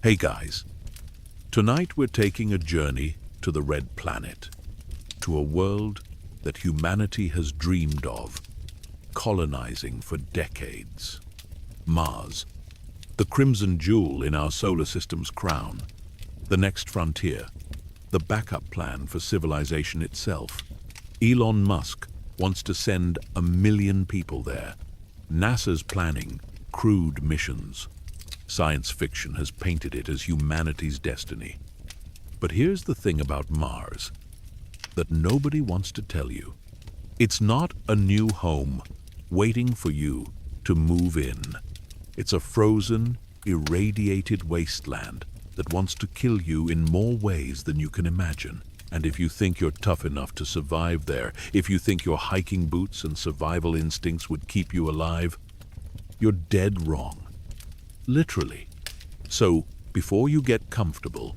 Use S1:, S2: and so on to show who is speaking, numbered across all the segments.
S1: Hey guys, tonight we're taking a journey to the Red Planet, to a world that humanity has dreamed of, colonizing for decades. Mars, the crimson jewel in our solar system's crown, the next frontier, the backup plan for civilization itself. Elon Musk wants to send 1 million people there. NASA's planning crewed missions. Science fiction has painted it as humanity's destiny. But here's the thing about Mars that nobody wants to tell you. It's not a new home waiting for you to move in. It's a frozen, irradiated wasteland that wants to kill you in more ways than you can imagine. And if you think you're tough enough to survive there, if you think your hiking boots and survival instincts would keep you alive, you're dead wrong. Literally. So, before you get comfortable,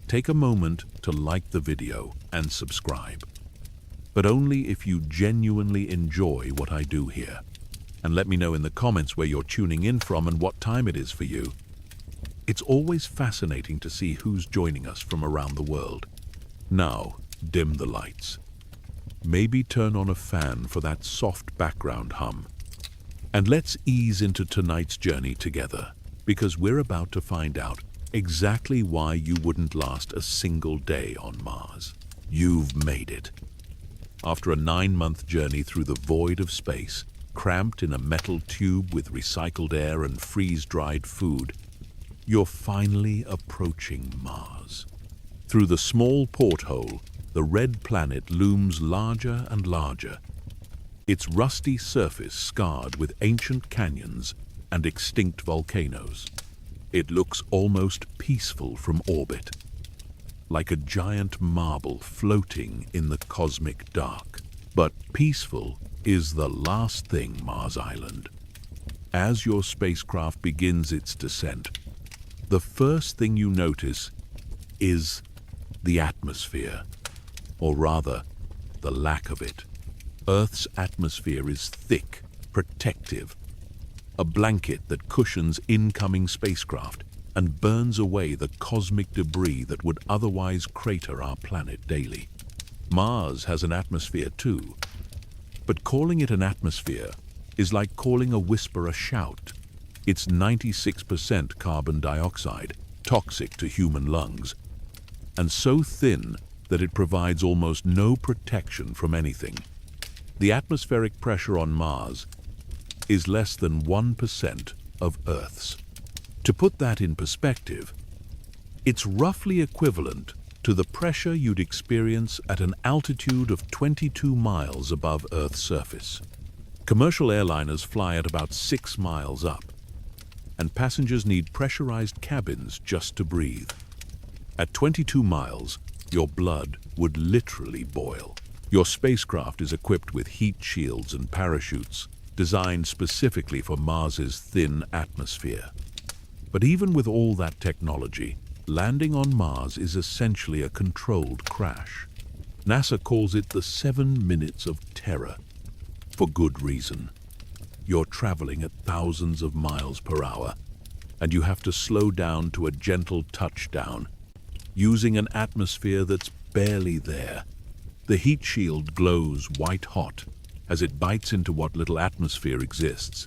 S1: take a moment to like the video and subscribe. But only if you genuinely enjoy what I do here. And let me know in the comments where you're tuning in from and what time it is for you. It's always fascinating to see who's joining us from around the world. Now, dim the lights. Maybe turn on a fan for that soft background hum. And let's ease into tonight's journey together, because we're about to find out exactly why you wouldn't last a single day on Mars. You've made it. After a 9-month journey through the void of space, cramped in a metal tube with recycled air and freeze-dried food, you're finally approaching Mars. Through the small porthole, the red planet looms larger and larger, its rusty surface scarred with ancient canyons and extinct volcanoes. It looks almost peaceful from orbit, like a giant marble floating in the cosmic dark. But peaceful is the last thing, Mars Island. As your spacecraft begins its descent, the first thing you notice is the atmosphere, or rather, the lack of it. Earth's atmosphere is thick, protective, a blanket that cushions incoming spacecraft and burns away the cosmic debris that would otherwise crater our planet daily. Mars has an atmosphere too, but calling it an atmosphere is like calling a whisper a shout. It's 96% carbon dioxide, toxic to human lungs, and so thin that it provides almost no protection from anything. The atmospheric pressure on Mars is less than 1% of Earth's. To put that in perspective, it's roughly equivalent to the pressure you'd experience at an altitude of 22 miles above Earth's surface. Commercial airliners fly at about 6 miles up, and passengers need pressurized cabins just to breathe. At 22 miles, your blood would literally boil. Your spacecraft is equipped with heat shields and parachutes designed specifically for Mars's thin atmosphere. But even with all that technology, landing on Mars is essentially a controlled crash. NASA calls it the 7 minutes of terror, for good reason. You're traveling at thousands of miles per hour, and you have to slow down to a gentle touchdown, using an atmosphere that's barely there. The heat shield glows white-hot as it bites into what little atmosphere exists.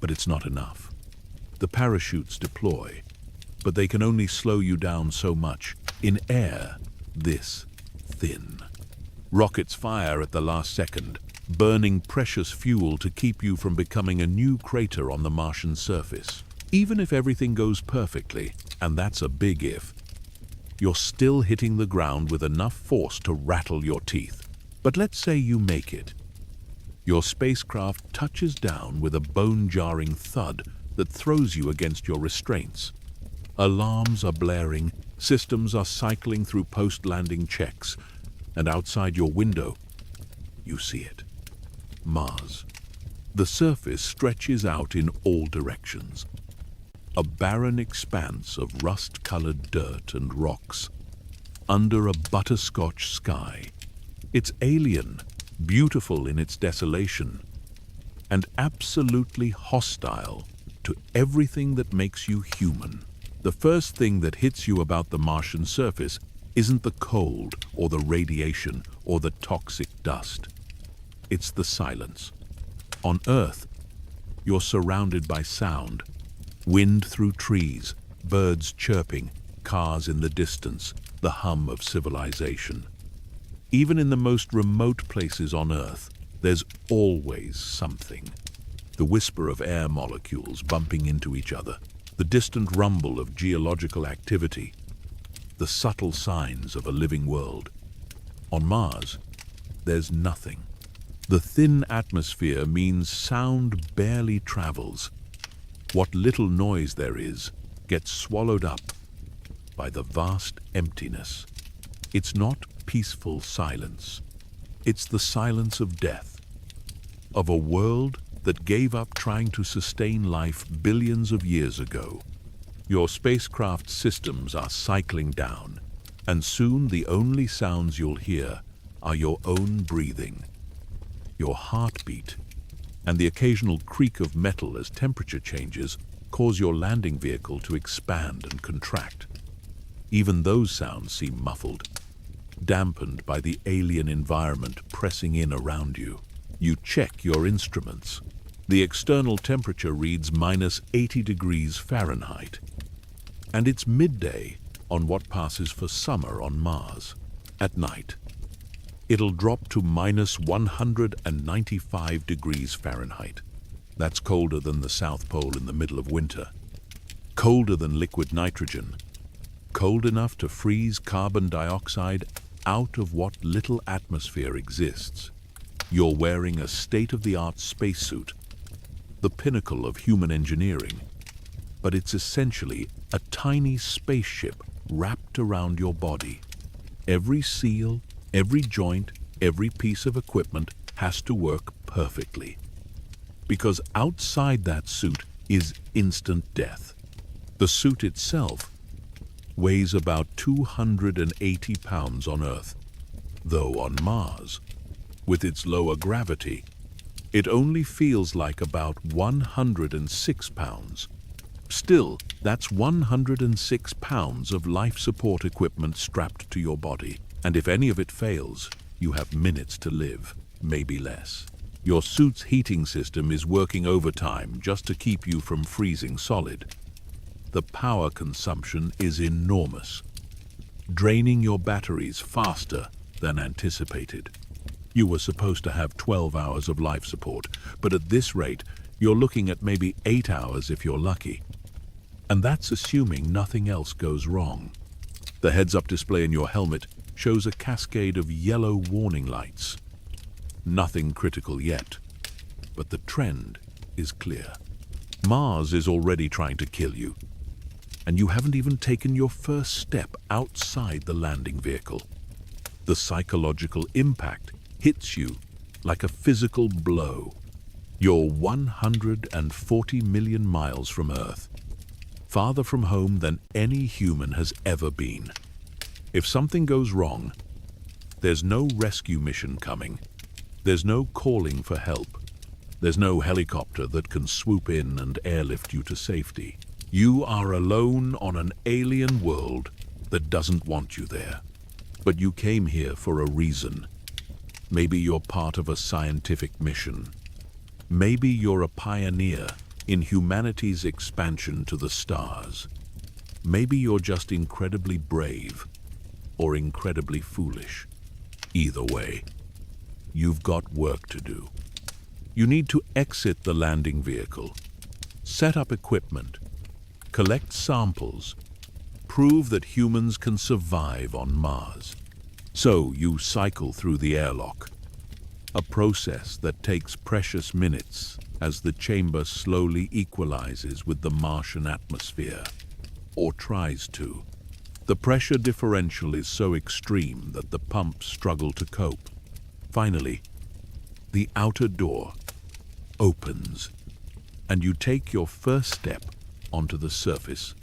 S1: But it's not enough. The parachutes deploy, but they can only slow you down so much in air this thin. Rockets fire at the last second, burning precious fuel to keep you from becoming a new crater on the Martian surface. Even if everything goes perfectly, and that's a big if, you're still hitting the ground with enough force to rattle your teeth. But let's say you make it. Your spacecraft touches down with a bone-jarring thud that throws you against your restraints. Alarms are blaring, systems are cycling through post-landing checks, and outside your window, you see it. Mars. The surface stretches out in all directions. A barren expanse of rust-colored dirt and rocks, under a butterscotch sky. It's alien, beautiful in its desolation, and absolutely hostile to everything that makes you human. The first thing that hits you about the Martian surface isn't the cold or the radiation or the toxic dust. It's the silence. On Earth, you're surrounded by sound. Wind through trees, birds chirping, cars in the distance, the hum of civilization. Even in the most remote places on Earth, there's always something. The whisper of air molecules bumping into each other, the distant rumble of geological activity, the subtle signs of a living world. On Mars, there's nothing. The thin atmosphere means sound barely travels. What little noise there is gets swallowed up by the vast emptiness. It's not peaceful silence. It's the silence of death, of a world that gave up trying to sustain life billions of years ago. Your spacecraft systems are cycling down, and soon the only sounds you'll hear are your own breathing, your heartbeat, and the occasional creak of metal as temperature changes cause your landing vehicle to expand and contract. Even those sounds seem muffled, dampened by the alien environment pressing in around you. You check your instruments. The external temperature reads -80 degrees Fahrenheit. And it's midday on what passes for summer on Mars. At night, it'll drop to -195 degrees Fahrenheit. That's colder than the South Pole in the middle of winter. Colder than liquid nitrogen. Cold enough to freeze carbon dioxide out of what little atmosphere exists. You're wearing a state-of-the-art spacesuit, the pinnacle of human engineering, but it's essentially a tiny spaceship wrapped around your body. Every seal, every joint, every piece of equipment has to work perfectly. Because outside that suit is instant death. The suit itself weighs about 280 pounds on Earth, though on Mars, with its lower gravity, it only feels like about 106 pounds. Still, that's 106 pounds of life support equipment strapped to your body, and if any of it fails, you have minutes to live, maybe less. Your suit's heating system is working overtime just to keep you from freezing solid. The power consumption is enormous, draining your batteries faster than anticipated. You were supposed to have 12 hours of life support, but at this rate, you're looking at maybe 8 hours if you're lucky. And that's assuming nothing else goes wrong. The heads-up display in your helmet shows a cascade of yellow warning lights. Nothing critical yet, but the trend is clear. Mars is already trying to kill you, and you haven't even taken your first step outside the landing vehicle. The psychological impact hits you like a physical blow. You're 140 million miles from Earth, farther from home than any human has ever been. If something goes wrong, there's no rescue mission coming. There's no calling for help. There's no helicopter that can swoop in and airlift you to safety. You are alone on an alien world that doesn't want you there. But you came here for a reason. Maybe you're part of a scientific mission. Maybe you're a pioneer in humanity's expansion to the stars. Maybe you're just incredibly brave or incredibly foolish. Either way, you've got work to do. You need to exit the landing vehicle, set up equipment, collect samples, prove that humans can survive on Mars. So you cycle through the airlock, a process that takes precious minutes as the chamber slowly equalizes with the Martian atmosphere, or tries to. The pressure differential is so extreme that the pumps struggle to cope. Finally, the outer door opens, and you take your first step onto the surface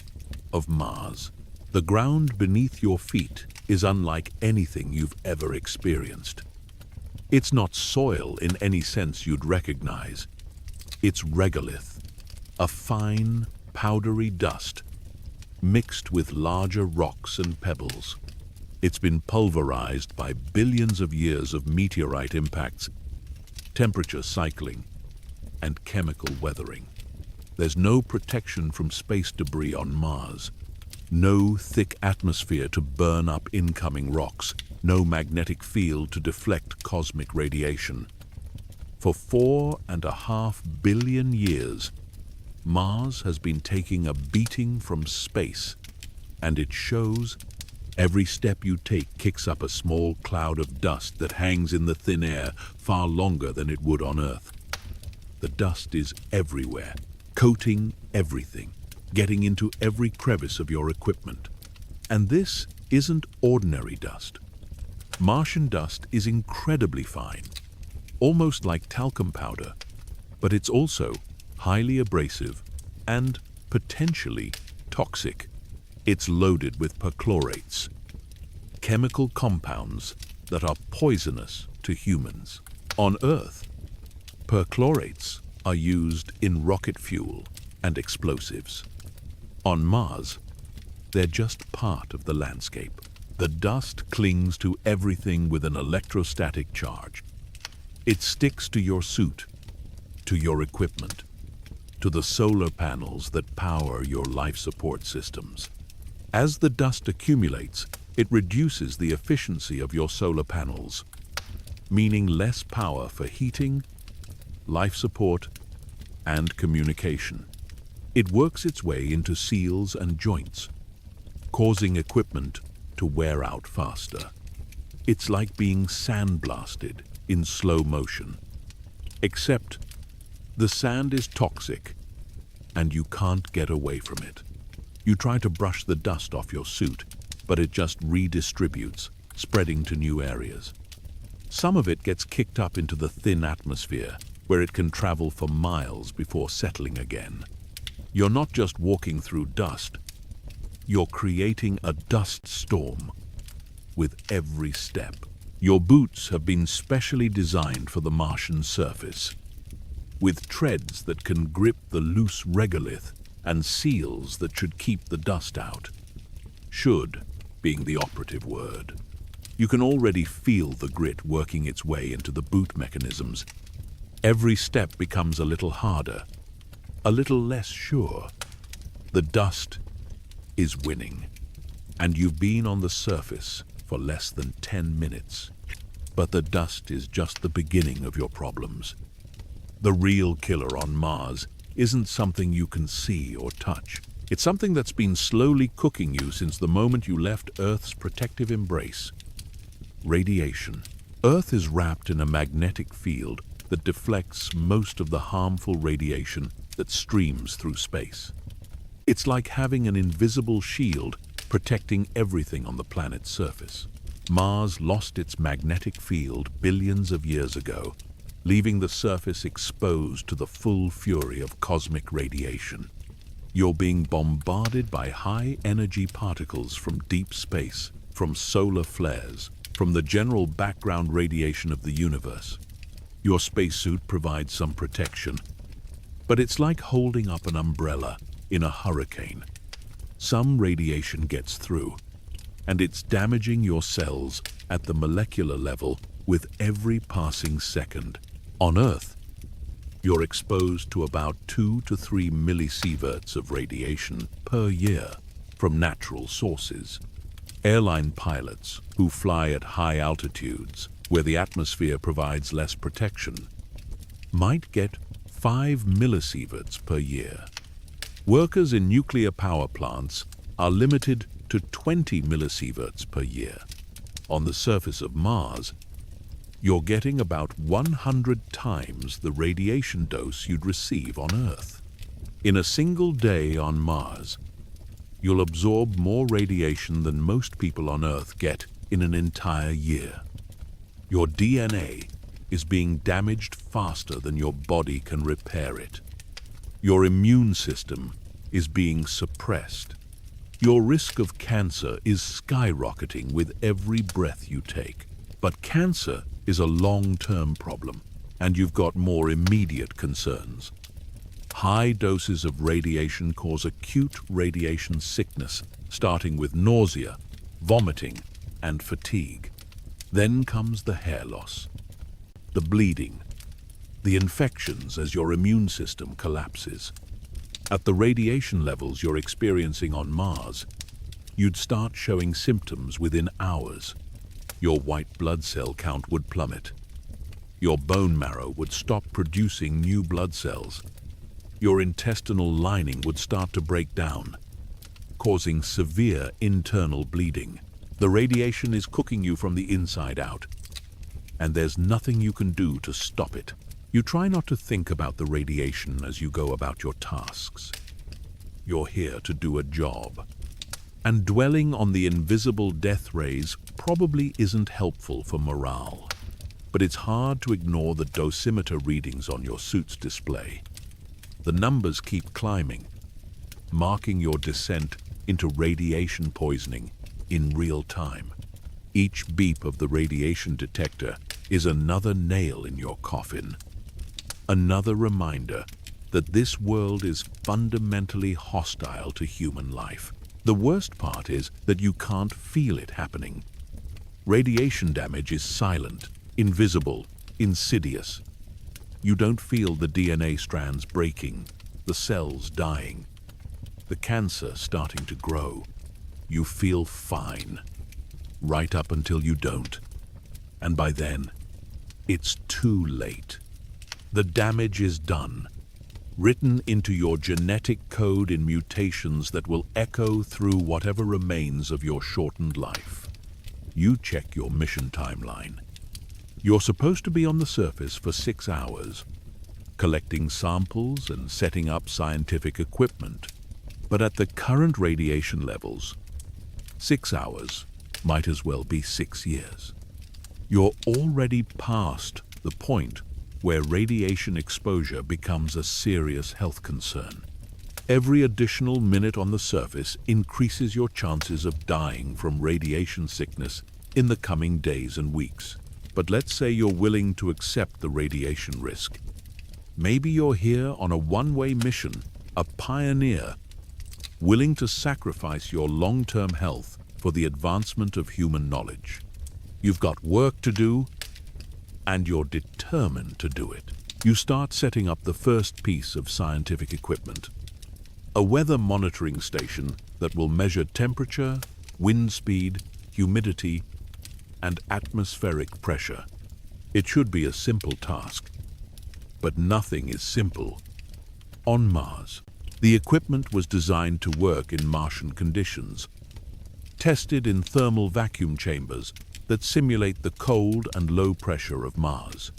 S1: of Mars. The ground beneath your feet is unlike anything you've ever experienced. It's not soil in any sense you'd recognize. It's regolith, a fine, powdery dust mixed with larger rocks and pebbles. It's been pulverized by billions of years of meteorite impacts, temperature cycling, and chemical weathering. There's no protection from space debris on Mars, no thick atmosphere to burn up incoming rocks, no magnetic field to deflect cosmic radiation. For 4.5 billion years, Mars has been taking a beating from space, and it shows. Every step you take kicks up a small cloud of dust that hangs in the thin air far longer than it would on Earth. The dust is everywhere, coating everything, getting into every crevice of your equipment. And this isn't ordinary dust. Martian dust is incredibly fine, almost like talcum powder, but it's also highly abrasive and potentially toxic. It's loaded with perchlorates, chemical compounds that are poisonous to humans. On Earth, perchlorates are used in rocket fuel and explosives. On Mars, they're just part of the landscape. The dust clings to everything with an electrostatic charge. It sticks to your suit, to your equipment, to the solar panels that power your life support systems. As the dust accumulates, it reduces the efficiency of your solar panels, meaning less power for heating, life support, and communication. It works its way into seals and joints, causing equipment to wear out faster. It's like being sandblasted in slow motion. Except the sand is toxic, and you can't get away from it. You try to brush the dust off your suit, but it just redistributes, spreading to new areas. Some of it gets kicked up into the thin atmosphere, where it can travel for miles before settling again. You're not just walking through dust, you're creating a dust storm with every step. Your boots have been specially designed for the Martian surface, with treads that can grip the loose regolith and seals that should keep the dust out. Should being the operative word. You can already feel the grit working its way into the boot mechanisms. Every step becomes a little harder, a little less sure. The dust is winning, and you've been on the surface for less than 10 minutes. But the dust is just the beginning of your problems. The real killer on Mars isn't something you can see or touch. It's something that's been slowly cooking you since the moment you left Earth's protective embrace. Radiation. Earth is wrapped in a magnetic field that deflects most of the harmful radiation that streams through space. It's like having an invisible shield protecting everything on the planet's surface. Mars lost its magnetic field billions of years ago, leaving the surface exposed to the full fury of cosmic radiation. You're being bombarded by high-energy particles from deep space, from solar flares, from the general background radiation of the universe. Your spacesuit provides some protection, but it's like holding up an umbrella in a hurricane. Some radiation gets through, and it's damaging your cells at the molecular level with every passing second. On Earth, you're exposed to about 2 to 3 millisieverts of radiation per year from natural sources. Airline pilots who fly at high altitudes, where the atmosphere provides less protection, might get 5 millisieverts per year. Workers in nuclear power plants are limited to 20 millisieverts per year. On the surface of Mars, you're getting about 100 times the radiation dose you'd receive on Earth. In a single day on Mars, you'll absorb more radiation than most people on Earth get in an entire year. Your DNA is being damaged faster than your body can repair it. Your immune system is being suppressed. Your risk of cancer is skyrocketing with every breath you take. But cancer is a long-term problem, and you've got more immediate concerns. High doses of radiation cause acute radiation sickness, starting with nausea, vomiting, and fatigue. Then comes the hair loss, the bleeding, the infections as your immune system collapses. At the radiation levels you're experiencing on Mars, you'd start showing symptoms within hours. Your white blood cell count would plummet. Your bone marrow would stop producing new blood cells. Your intestinal lining would start to break down, causing severe internal bleeding. The radiation is cooking you from the inside out, and there's nothing you can do to stop it. You try not to think about the radiation as you go about your tasks. You're here to do a job. And dwelling on the invisible death rays probably isn't helpful for morale. But it's hard to ignore the dosimeter readings on your suit's display. The numbers keep climbing, marking your descent into radiation poisoning in real time. Each beep of the radiation detector is another nail in your coffin. Another reminder that this world is fundamentally hostile to human life. The worst part is that you can't feel it happening. Radiation damage is silent, invisible, insidious. You don't feel the DNA strands breaking, the cells dying, the cancer starting to grow. You feel fine, right up until you don't. And by then, it's too late. The damage is done, written into your genetic code in mutations that will echo through whatever remains of your shortened life. You check your mission timeline. You're supposed to be on the surface for 6 hours, collecting samples and setting up scientific equipment. But at the current radiation levels, 6 hours might as well be 6 years. You're already past the point where radiation exposure becomes a serious health concern. Every additional minute on the surface increases your chances of dying from radiation sickness in the coming days and weeks. But let's say you're willing to accept the radiation risk. Maybe you're here on a one-way mission, a pioneer, willing to sacrifice your long-term health for the advancement of human knowledge. You've got work to do, and you're determined to do it. You start setting up the first piece of scientific equipment, a weather monitoring station that will measure temperature, wind speed, humidity, and atmospheric pressure. It should be a simple task, but nothing is simple. On Mars, the equipment was designed to work in Martian conditions, tested in thermal vacuum chambers that simulate the cold and low pressure of Mars.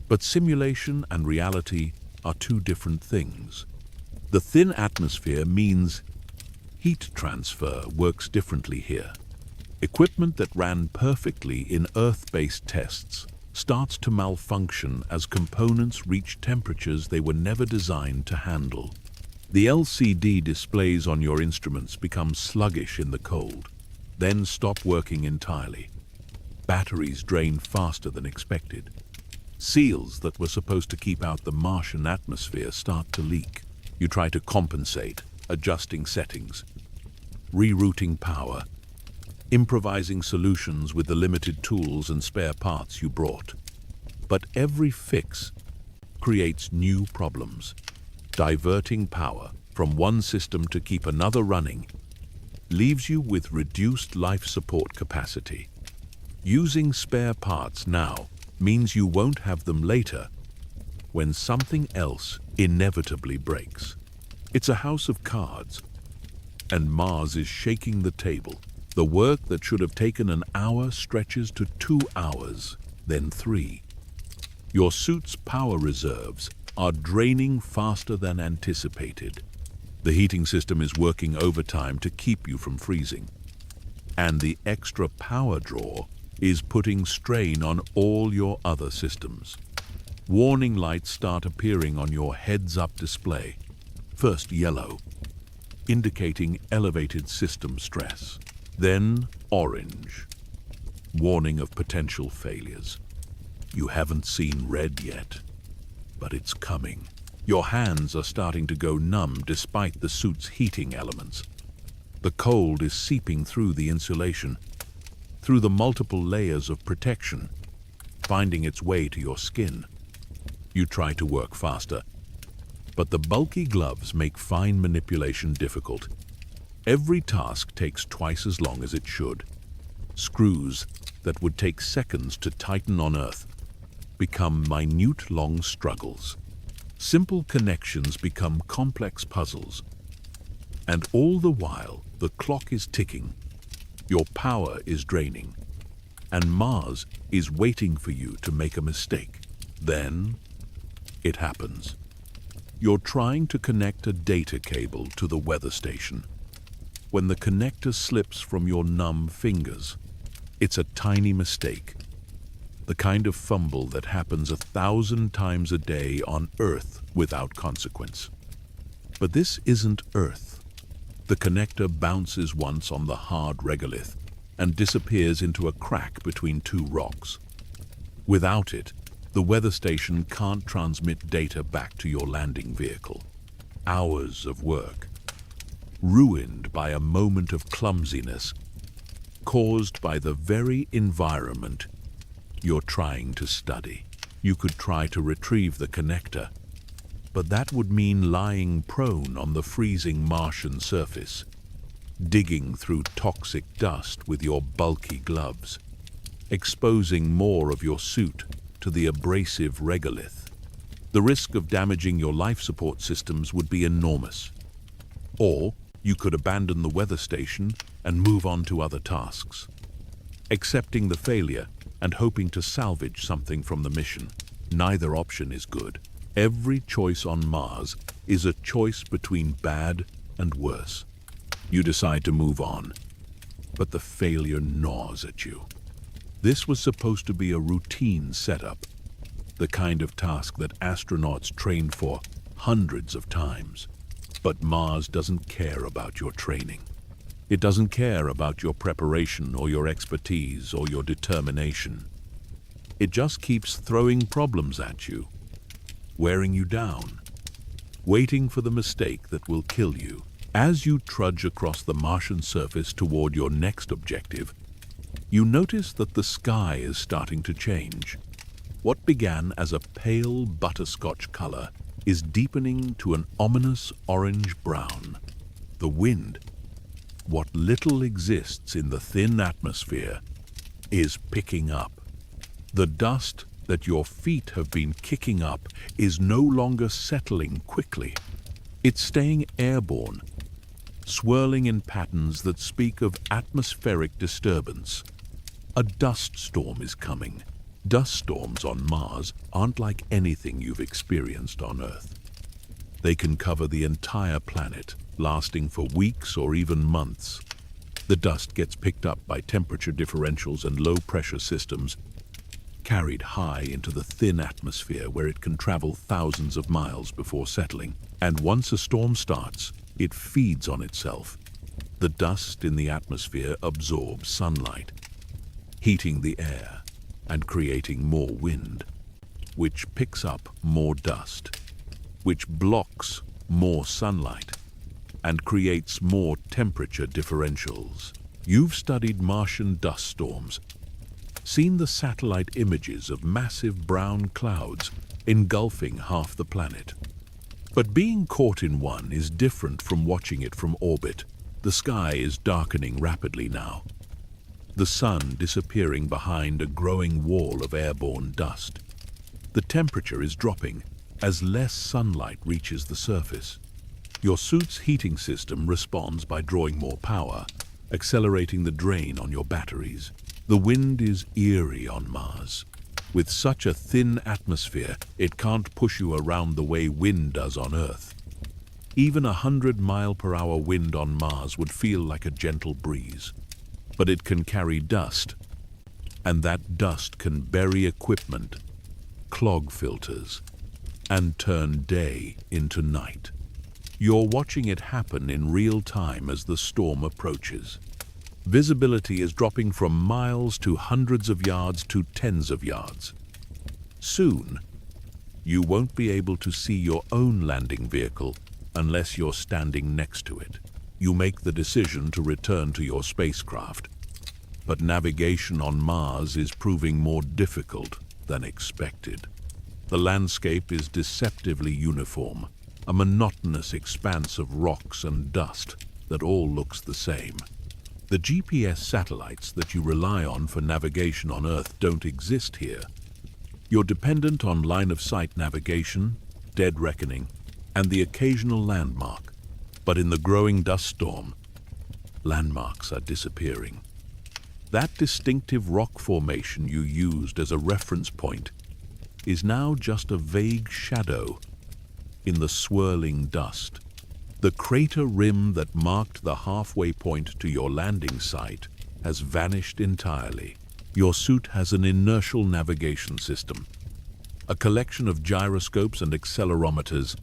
S1: But simulation and reality are two different things. The thin atmosphere means heat transfer works differently here. Equipment that ran perfectly in Earth-based tests starts to malfunction as components reach temperatures they were never designed to handle. The LCD displays on your instruments become sluggish in the cold, then stop working entirely. Batteries drain faster than expected. Seals that were supposed to keep out the Martian atmosphere start to leak. You try to compensate, adjusting settings, rerouting power, improvising solutions with the limited tools and spare parts you brought. But every fix creates new problems. Diverting power from one system to keep another running leaves you with reduced life support capacity. Using spare parts now means you won't have them later when something else inevitably breaks. It's a house of cards, and Mars is shaking the table. The work that should have taken an hour stretches to 2 hours, then 3. Your suit's power reserves are draining faster than anticipated. The heating system is working overtime to keep you from freezing. And the extra power draw is putting strain on all your other systems. Warning lights start appearing on your heads-up display. First yellow, indicating elevated system stress. Then orange, warning of potential failures. You haven't seen red yet, but it's coming. Your hands are starting to go numb despite the suit's heating elements. The cold is seeping through the insulation, through the multiple layers of protection, finding its way to your skin. You try to work faster, but the bulky gloves make fine manipulation difficult. Every task takes twice as long as it should. Screws that would take seconds to tighten on Earth become minute long struggles. Simple connections become complex puzzles. And all the while, the clock is ticking. Your power is draining. And Mars is waiting for you to make a mistake. Then, it happens. You're trying to connect a data cable to the weather station. When the connector slips from your numb fingers, it's a tiny mistake. The kind of fumble that happens 1,000 times a day on Earth without consequence. But this isn't Earth. The connector bounces once on the hard regolith and disappears into a crack between two rocks. Without it, the weather station can't transmit data back to your landing vehicle. Hours of work, ruined by a moment of clumsiness, caused by the very environment you're trying to study. You could try to retrieve the connector, but that would mean lying prone on the freezing Martian surface, digging through toxic dust with your bulky gloves, exposing more of your suit to the abrasive regolith. The risk of damaging your life support systems would be enormous. Or you could abandon the weather station and move on to other tasks, accepting the failure and hoping to salvage something from the mission. Neither option is good. Every choice on Mars is a choice between bad and worse. You decide to move on, but the failure gnaws at you. This was supposed to be a routine setup, the kind of task that astronauts train for hundreds of times. But Mars doesn't care about your training. It doesn't care about your preparation or your expertise or your determination. It just keeps throwing problems at you, wearing you down, waiting for the mistake that will kill you. As you trudge across the Martian surface toward your next objective, you notice that the sky is starting to change. What began as a pale butterscotch color is deepening to an ominous orange-brown. The wind, what little exists in the thin atmosphere, is picking up. The dust that your feet have been kicking up is no longer settling quickly. It's staying airborne, swirling in patterns that speak of atmospheric disturbance. A dust storm is coming. Dust storms on Mars aren't like anything you've experienced on Earth. They can cover the entire planet, lasting for weeks or even months. The dust gets picked up by temperature differentials and low-pressure systems, carried high into the thin atmosphere where it can travel thousands of miles before settling. And once a storm starts, it feeds on itself. The dust in the atmosphere absorbs sunlight, heating the air and creating more wind, which picks up more dust, which blocks more sunlight and creates more temperature differentials. You've studied Martian dust storms, seen the satellite images of massive brown clouds engulfing half the planet. But being caught in one is different from watching it from orbit. The sky is darkening rapidly now, the sun disappearing behind a growing wall of airborne dust. The temperature is dropping as less sunlight reaches the surface. Your suit's heating system responds by drawing more power, accelerating the drain on your batteries. The wind is eerie on Mars. With such a thin atmosphere, it can't push you around the way wind does on Earth. Even 100-mile-per-hour wind on Mars would feel like a gentle breeze. But it can carry dust, and that dust can bury equipment, clog filters, and turn day into night. You're watching it happen in real time as the storm approaches. Visibility is dropping from miles to hundreds of yards to tens of yards. Soon, You won't be able to see your own landing vehicle unless you're standing next to it. You make the decision to return to your spacecraft, but navigation on Mars is proving more difficult than expected. The landscape is deceptively uniform, a monotonous expanse of rocks and dust that all looks the same. The GPS satellites that you rely on for navigation on Earth don't exist here. You're dependent on line-of-sight navigation, dead reckoning, and the occasional landmark. But in the growing dust storm, landmarks are disappearing. That distinctive rock formation you used as a reference point is now just a vague shadow in the swirling dust. The crater rim that marked the halfway point to your landing site has vanished entirely. Your suit has an inertial navigation system, a collection of gyroscopes and accelerometers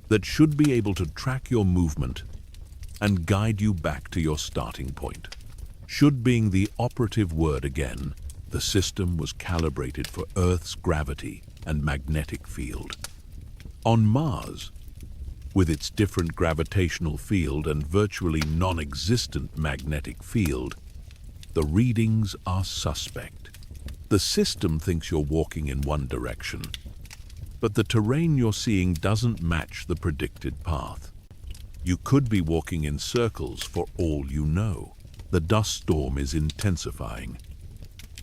S1: that should be able to track your movement and guide you back to your starting point. Should being the operative word again, the system was calibrated for Earth's gravity and magnetic field. On Mars, with its different gravitational field and virtually non-existent magnetic field, the readings are suspect. The system thinks you're walking in one direction, but the terrain you're seeing doesn't match the predicted path. You could be walking in circles for all you know. The dust storm is intensifying,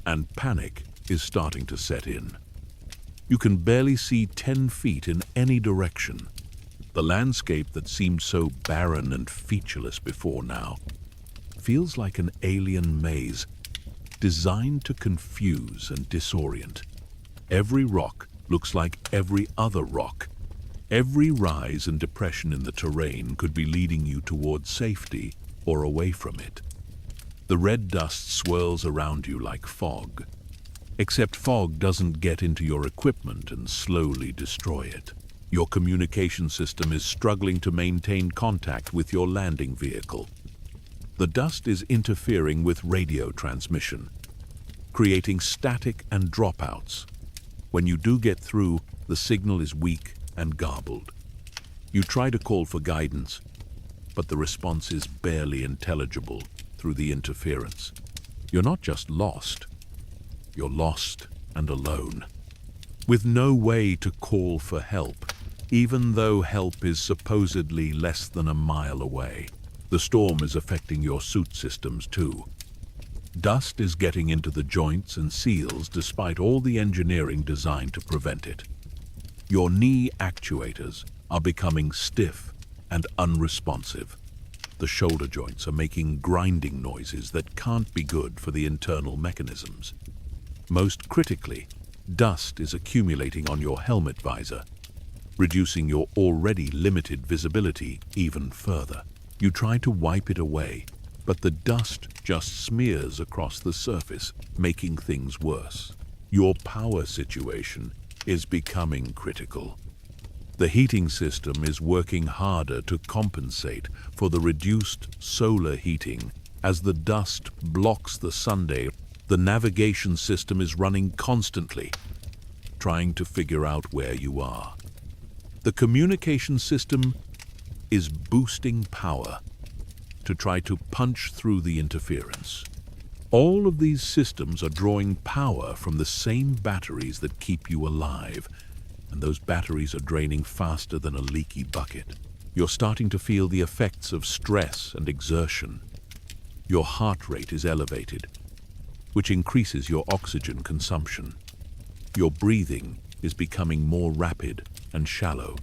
S1: and panic is starting to set in. You can barely see 10 feet in any direction. The landscape that seemed so barren and featureless before now feels like an alien maze designed to confuse and disorient. Every rock looks like every other rock. Every rise and depression in the terrain could be leading you towards safety or away from it. The red dust swirls around you like fog, except fog doesn't get into your equipment and slowly destroy it. Your communication system is struggling to maintain contact with your landing vehicle. The dust is interfering with radio transmission, creating static and dropouts. When you do get through, the signal is weak and garbled. You try to call for guidance, but the response is barely intelligible through the interference. You're not just lost, you're lost and alone, with no way to call for help, even though help is supposedly less than a mile away. The storm is affecting your suit systems too. Dust is getting into the joints and seals despite all the engineering designed to prevent it. Your knee actuators are becoming stiff and unresponsive. The shoulder joints are making grinding noises that can't be good for the internal mechanisms. Most critically, dust is accumulating on your helmet visor, reducing your already limited visibility even further. You try to wipe it away, but the dust just smears across the surface, making things worse. Your power situation is becoming critical. The heating system is working harder to compensate for the reduced solar heating as the dust blocks the sunday. The navigation system is running constantly, trying to figure out where you are. The communication system is boosting power to try to punch through the interference. All of these systems are drawing power from the same batteries that keep you alive, and those batteries are draining faster than a leaky bucket. You're starting to feel the effects of stress and exertion. Your heart rate is elevated, which increases your oxygen consumption. Your breathing is becoming more rapid and shallow.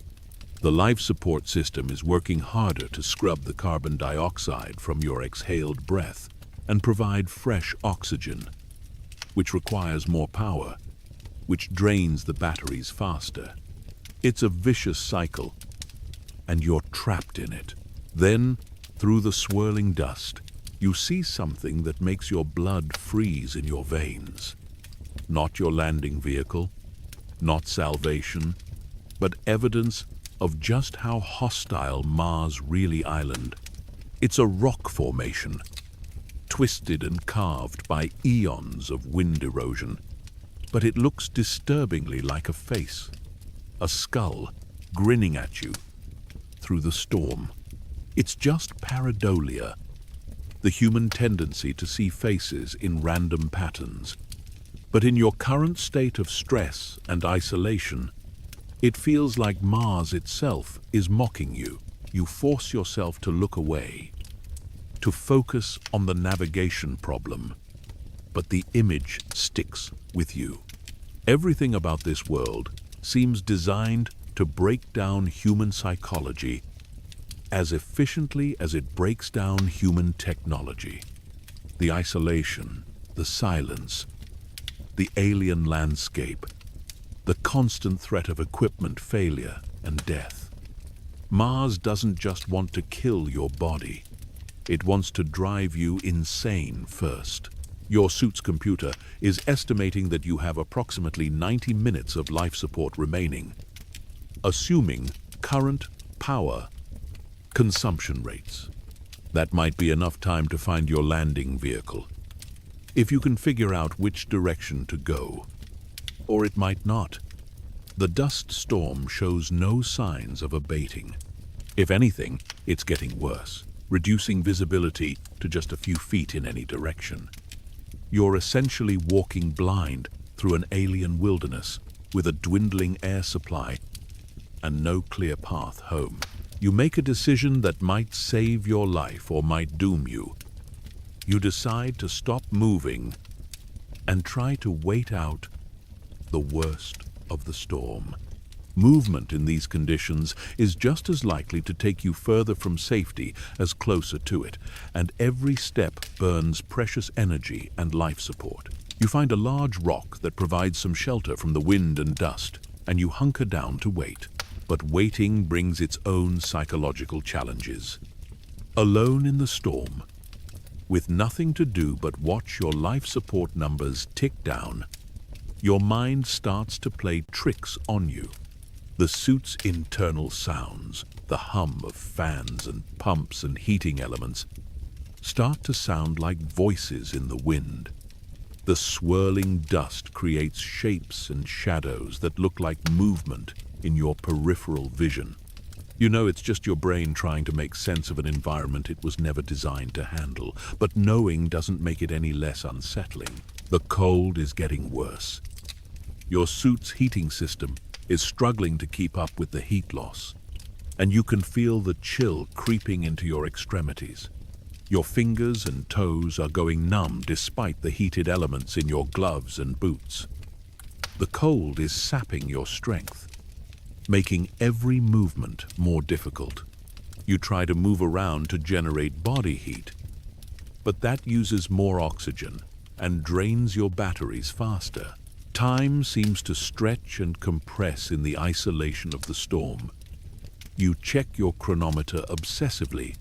S1: The life support system is working harder to scrub the carbon dioxide from your exhaled breath and provide fresh oxygen, which requires more power, which drains the batteries faster. It's a vicious cycle, and you're trapped in it. Then, through the swirling dust, you see something that makes your blood freeze in your veins. Not your landing vehicle, not salvation, but evidence of just how hostile Mars really is. It's a rock formation, twisted and carved by eons of wind erosion, but it looks disturbingly like a face. a skull grinning at you through the storm. It's just pareidolia, the human tendency to see faces in random patterns. But in your current state of stress and isolation, it feels like Mars itself is mocking you. You force yourself to look away, to focus on the navigation problem, but the image sticks with you. Everything about this world seems designed to break down human psychology as efficiently as it breaks down human technology. The isolation, the silence, the alien landscape, the constant threat of equipment failure and death. Mars doesn't just want to kill your body. It wants to drive you insane first. Your suit's computer is estimating that you have approximately 90 minutes of life support remaining, assuming current power consumption rates. That might be enough time to find your landing vehicle, if you can figure out which direction to go. Or it might not. The dust storm shows no signs of abating. If anything, it's getting worse, reducing visibility to just a few feet in any direction. You're essentially walking blind through an alien wilderness with a dwindling air supply and no clear path home. You make a decision that might save your life or might doom you. You decide to stop moving and try to wait out the worst of the storm. Movement in these conditions is just as likely to take you further from safety as closer to it, and every step burns precious energy and life support. You find a large rock that provides some shelter from the wind and dust, and you hunker down to wait. But waiting brings its own psychological challenges. Alone in the storm, with nothing to do but watch your life support numbers tick down, your mind starts to play tricks on you. The suit's internal sounds, the hum of fans and pumps and heating elements, start to sound like voices in the wind. The swirling dust creates shapes and shadows that look like movement in your peripheral vision. You know it's just your brain trying to make sense of an environment it was never designed to handle, but knowing doesn't make it any less unsettling. The cold is getting worse. Your suit's heating system is struggling to keep up with the heat loss, and you can feel the chill creeping into your extremities. Your fingers and toes are going numb despite the heated elements in your gloves and boots. The cold is sapping your strength, making every movement more difficult. You try to move around to generate body heat, but that uses more oxygen and drains your batteries faster. Time seems to stretch and compress in the isolation of the storm. You check your chronometer obsessively,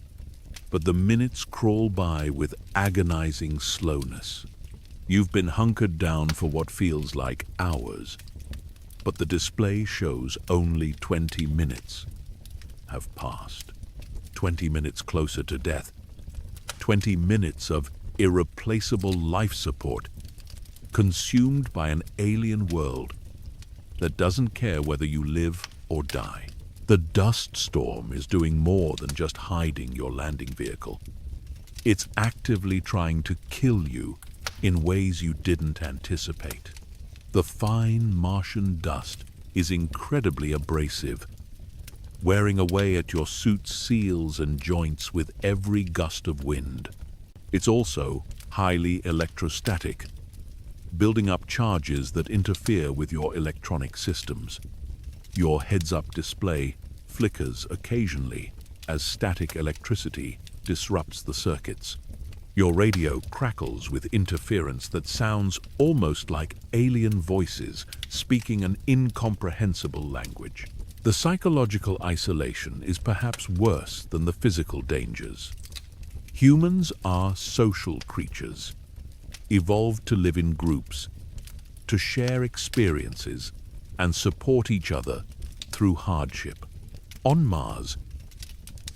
S1: but the minutes crawl by with agonizing slowness. You've been hunkered down for what feels like hours, but the display shows only 20 minutes have passed. 20 minutes closer to death. 20 minutes of irreplaceable life support consumed by an alien world that doesn't care whether you live or die. The dust storm is doing more than just hiding your landing vehicle. It's actively trying to kill you in ways you didn't anticipate. The fine Martian dust is incredibly abrasive, wearing away at your suit's seals and joints with every gust of wind. It's also highly electrostatic, building up charges that interfere with your electronic systems. Your heads-up display flickers occasionally as static electricity disrupts the circuits. Your radio crackles with interference that sounds almost like alien voices speaking an incomprehensible language. The psychological isolation is perhaps worse than the physical dangers. Humans are social creatures, evolved to live in groups, to share experiences and support each other through hardship. On Mars,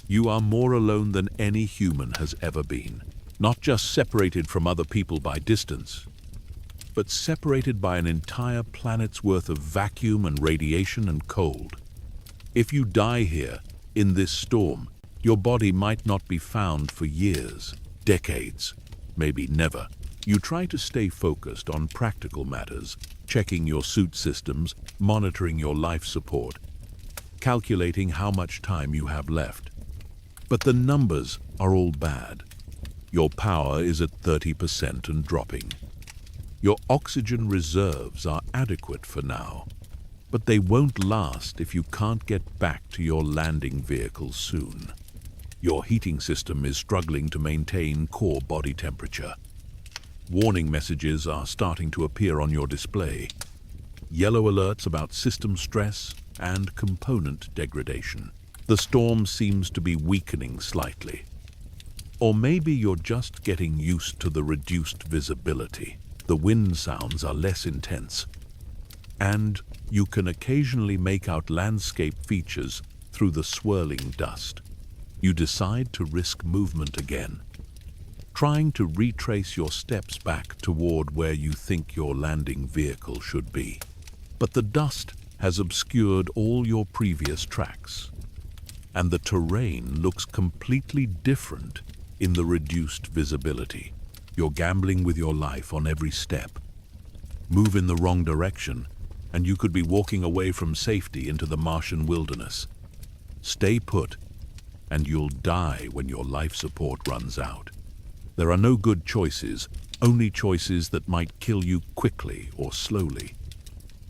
S1: you are more alone than any human has ever been. Not just separated from other people by distance, but separated by an entire planet's worth of vacuum and radiation and cold. If you die here, in this storm, your body might not be found for years, decades, maybe never. You try to stay focused on practical matters, checking your suit systems, monitoring your life support, calculating how much time you have left. But the numbers are all bad. Your power is at 30% and dropping. Your oxygen reserves are adequate for now, but they won't last if you can't get back to your landing vehicle soon. Your heating system is struggling to maintain core body temperature. Warning messages are starting to appear on your display. Yellow alerts about system stress and component degradation. The storm seems to be weakening slightly. Or maybe you're just getting used to the reduced visibility. The wind sounds are less intense, and you can occasionally make out landscape features through the swirling dust. You decide to risk movement again, trying to retrace your steps back toward where you think your landing vehicle should be. But the dust has obscured all your previous tracks, and the terrain looks completely different in the reduced visibility. You're gambling with your life on every step. Move in the wrong direction, and you could be walking away from safety into the Martian wilderness. Stay put, and you'll die when your life support runs out. There are no good choices, only choices that might kill you quickly or slowly.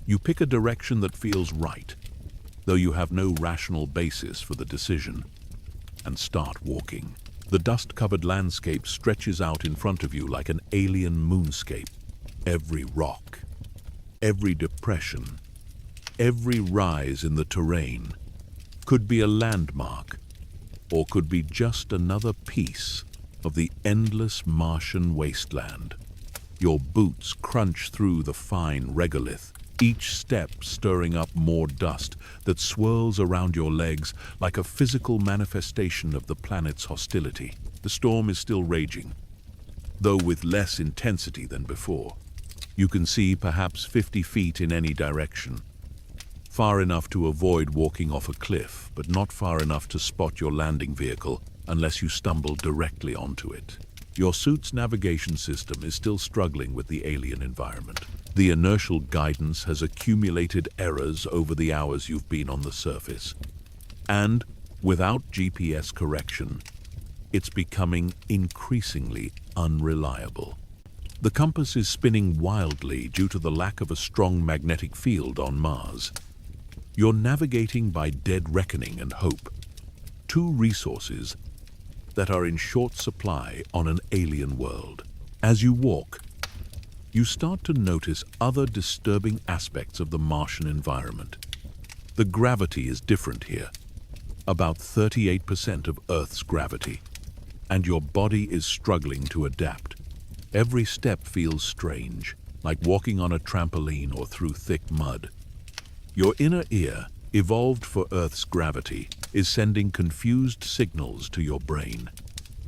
S1: You pick a direction that feels right, though you have no rational basis for the decision, and start walking. The dust-covered landscape stretches out in front of you like an alien moonscape. Every rock, every depression, every rise in the terrain could be a landmark, or could be just another piece of the endless Martian wasteland. Your boots crunch through the fine regolith, each step stirring up more dust that swirls around your legs like a physical manifestation of the planet's hostility. The storm is still raging, though with less intensity than before. You can see perhaps 50 feet in any direction, far enough to avoid walking off a cliff, but not far enough to spot your landing vehicle unless you stumble directly onto it. Your suit's navigation system is still struggling with the alien environment. The inertial guidance has accumulated errors over the hours you've been on the surface. And, without GPS correction, it's becoming increasingly unreliable. The compass is spinning wildly due to the lack of a strong magnetic field on Mars. You're navigating by dead reckoning and hope, two resources that are in short supply on an alien world. As you walk, you start to notice other disturbing aspects of the Martian environment. The gravity is different here, about 38% of Earth's gravity, and your body is struggling to adapt. Every step feels strange, like walking on a trampoline or through thick mud. Your inner ear, evolved for Earth's gravity, is sending confused signals to your brain.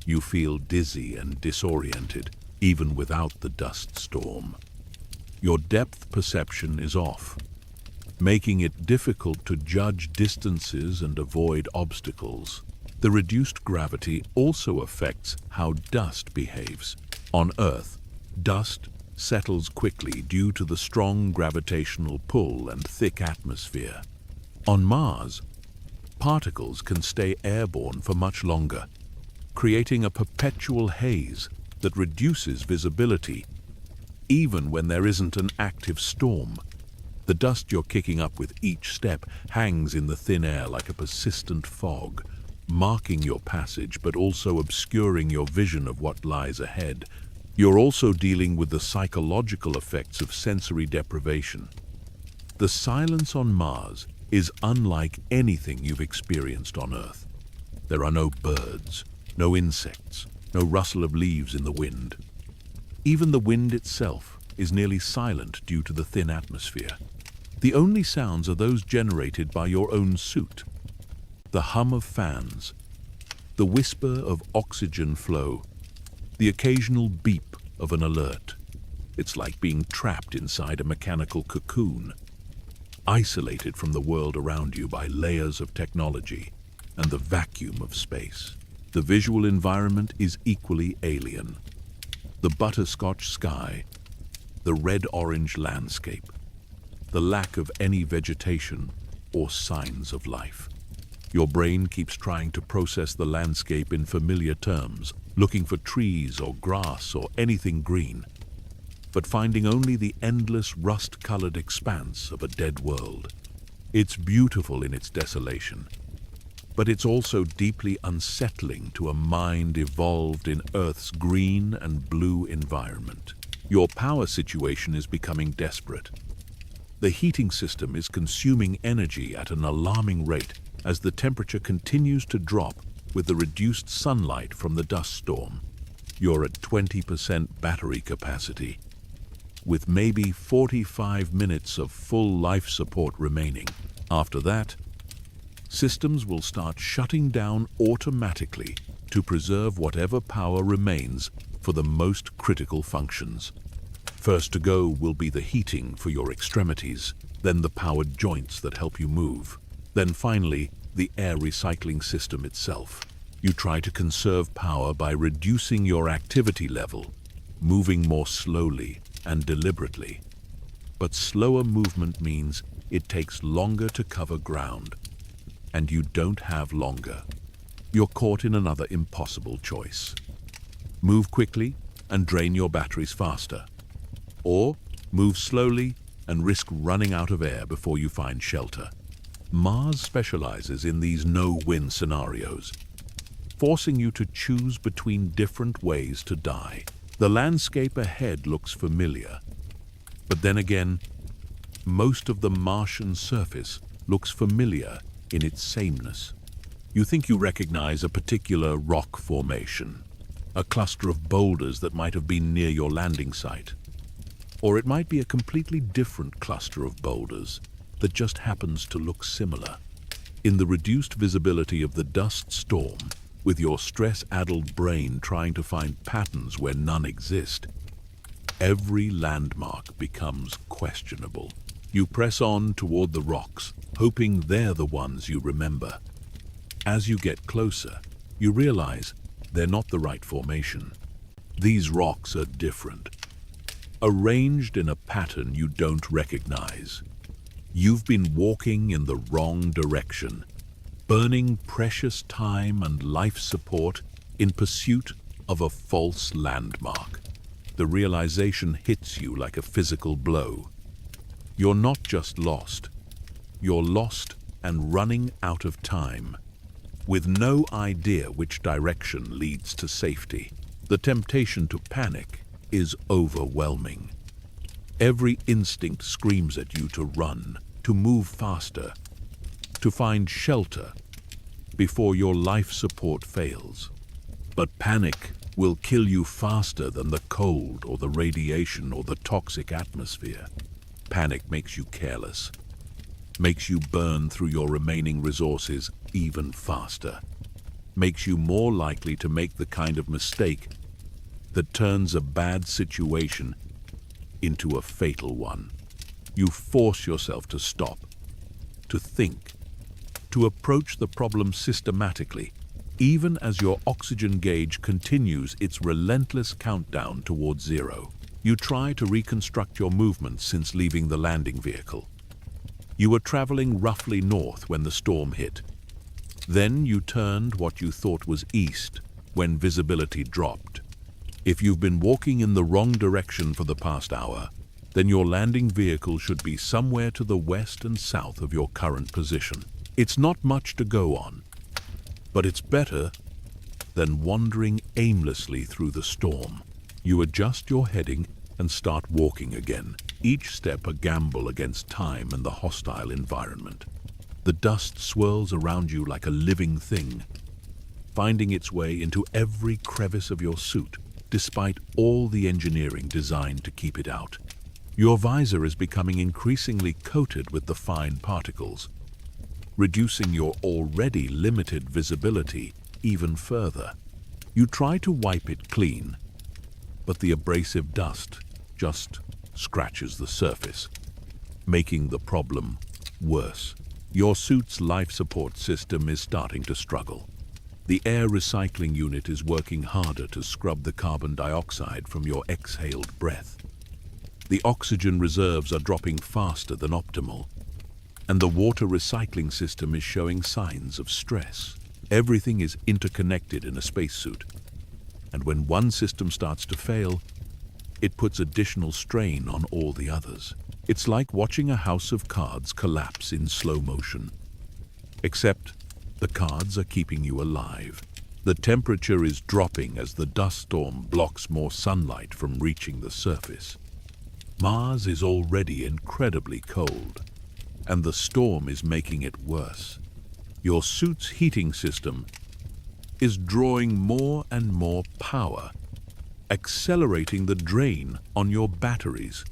S1: You feel dizzy and disoriented, even without the dust storm. Your depth perception is off, making it difficult to judge distances and avoid obstacles. The reduced gravity also affects how dust behaves. On Earth, dust settles quickly due to the strong gravitational pull and thick atmosphere. On Mars, particles can stay airborne for much longer, creating a perpetual haze that reduces visibility, even when there isn't an active storm. The dust you're kicking up with each step hangs in the thin air like a persistent fog, marking your passage but also obscuring your vision of what lies ahead. You're also dealing with the psychological effects of sensory deprivation. The silence on Mars is unlike anything you've experienced on Earth. There are no birds, no insects, no rustle of leaves in the wind. Even the wind itself is nearly silent due to the thin atmosphere. The only sounds are those generated by your own suit. The hum of fans, the whisper of oxygen flow, the occasional beep of an alert. It's like being trapped inside a mechanical cocoon, isolated from the world around you by layers of technology and the vacuum of space. The visual environment is equally alien. The butterscotch sky, the red-orange landscape, the lack of any vegetation or signs of life. Your brain keeps trying to process the landscape in familiar terms, looking for trees or grass or anything green, but finding only the endless rust-colored expanse of a dead world. It's beautiful in its desolation, but it's also deeply unsettling to a mind evolved in Earth's green and blue environment. Your power situation is becoming desperate. The heating system is consuming energy at an alarming rate as the temperature continues to drop with the reduced sunlight from the dust storm. You're at 20% battery capacity, with maybe 45 minutes of full life support remaining. After that, systems will start shutting down automatically to preserve whatever power remains for the most critical functions. First to go will be the heating for your extremities, then the powered joints that help you move, then finally the air recycling system itself. You try to conserve power by reducing your activity level, moving more slowly and deliberately. But slower movement means it takes longer to cover ground, and you don't have longer. You're caught in another impossible choice. Move quickly and drain your batteries faster, or move slowly and risk running out of air before you find shelter. Mars specializes in these no-win scenarios, forcing you to choose between different ways to die. The landscape ahead looks familiar, but then again, most of the Martian surface looks familiar in its sameness. You think you recognize a particular rock formation, a cluster of boulders that might have been near your landing site. Or it might be a completely different cluster of boulders that just happens to look similar. In the reduced visibility of the dust storm, with your stress-addled brain trying to find patterns where none exist, every landmark becomes questionable. You press on toward the rocks, hoping they're the ones you remember. As you get closer, you realize they're not the right formation. These rocks are different, arranged in a pattern you don't recognize. You've been walking in the wrong direction, burning precious time and life support in pursuit of a false landmark. The realization hits you like a physical blow. You're not just lost. You're lost and running out of time, with no idea which direction leads to safety. The temptation to panic is overwhelming. Every instinct screams at you to run, to move faster, to find shelter before your life support fails. But panic will kill you faster than the cold or the radiation or the toxic atmosphere. Panic makes you careless, makes you burn through your remaining resources even faster, makes you more likely to make the kind of mistake that turns a bad situation into a fatal one. You force yourself to stop, to think, to approach the problem systematically, even as your oxygen gauge continues its relentless countdown towards zero. You try to reconstruct your movements since leaving the landing vehicle. You were traveling roughly north when the storm hit. Then you turned what you thought was east when visibility dropped. If you've been walking in the wrong direction for the past hour, then your landing vehicle should be somewhere to the west and south of your current position. It's not much to go on, but it's better than wandering aimlessly through the storm. You adjust your heading and start walking again, each step a gamble against time and the hostile environment. The dust swirls around you like a living thing, finding its way into every crevice of your suit, despite all the engineering designed to keep it out. Your visor is becoming increasingly coated with the fine particles, reducing your already limited visibility even further. You try to wipe it clean, but the abrasive dust just scratches the surface, making the problem worse. Your suit's life support system is starting to struggle. The air recycling unit is working harder to scrub the carbon dioxide from your exhaled breath. The oxygen reserves are dropping faster than optimal, and the water recycling system is showing signs of stress. Everything is interconnected in a spacesuit, and when one system starts to fail, it puts additional strain on all the others. It's like watching a house of cards collapse in slow motion. Except the cards are keeping you alive. The temperature is dropping as the dust storm blocks more sunlight from reaching the surface. Mars is already incredibly cold, and the storm is making it worse. Your suit's heating system is drawing more and more power, accelerating the drain on your batteries.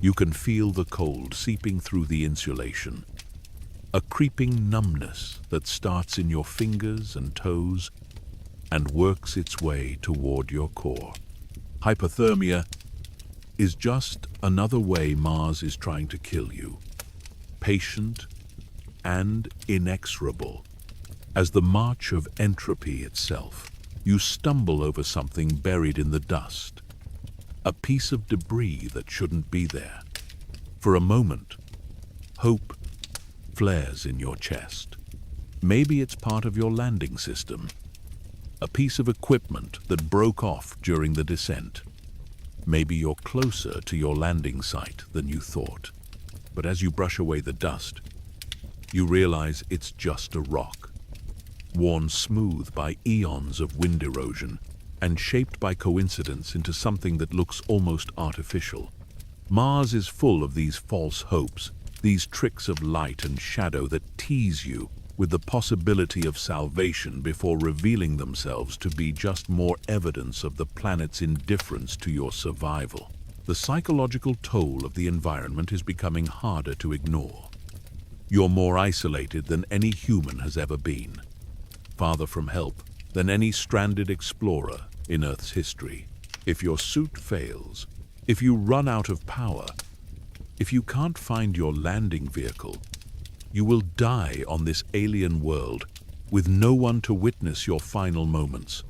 S1: You can feel the cold seeping through the insulation, a creeping numbness that starts in your fingers and toes and works its way toward your core. Hypothermia is just another way Mars is trying to kill you, patient and inexorable. As the march of entropy itself, you stumble over something buried in the dust, a piece of debris that shouldn't be there. For a moment, hope flares in your chest. Maybe it's part of your landing system, a piece of equipment that broke off during the descent. Maybe you're closer to your landing site than you thought. But as you brush away the dust, you realize it's just a rock, worn smooth by eons of wind erosion and shaped by coincidence into something that looks almost artificial. Mars is full of these false hopes, these tricks of light and shadow that tease you with the possibility of salvation before revealing themselves to be just more evidence of the planet's indifference to your survival. The psychological toll of the environment is becoming harder to ignore. You're more isolated than any human has ever been, farther from help than any stranded explorer in Earth's history. If your suit fails, if you run out of power, if you can't find your landing vehicle, you will die on this alien world with no one to witness your final moments.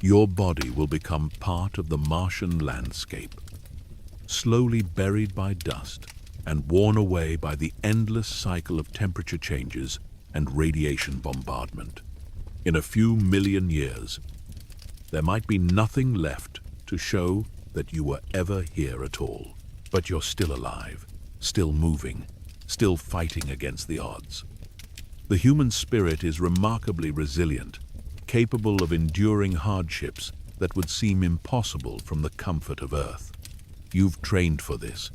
S1: Your body will become part of the Martian landscape, slowly buried by dust and worn away by the endless cycle of temperature changes and radiation bombardment. In a few million years, there might be nothing left to show that you were ever here at all. But you're still alive, still moving, still fighting against the odds. The human spirit is remarkably resilient, capable of enduring hardships that would seem impossible from the comfort of Earth. You've trained for this,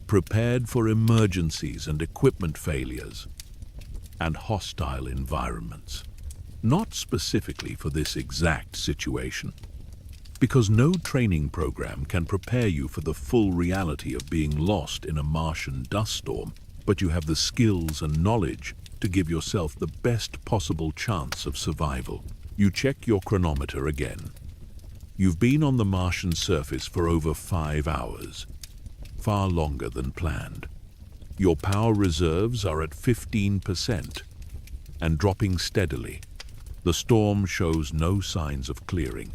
S1: prepared for emergencies and equipment failures, and hostile environments. Not specifically for this exact situation, because no training program can prepare you for the full reality of being lost in a Martian dust storm, but you have the skills and knowledge to give yourself the best possible chance of survival. You check your chronometer again. You've been on the Martian surface for over 5 hours, far longer than planned. Your power reserves are at 15% and dropping steadily. The storm shows no signs of clearing,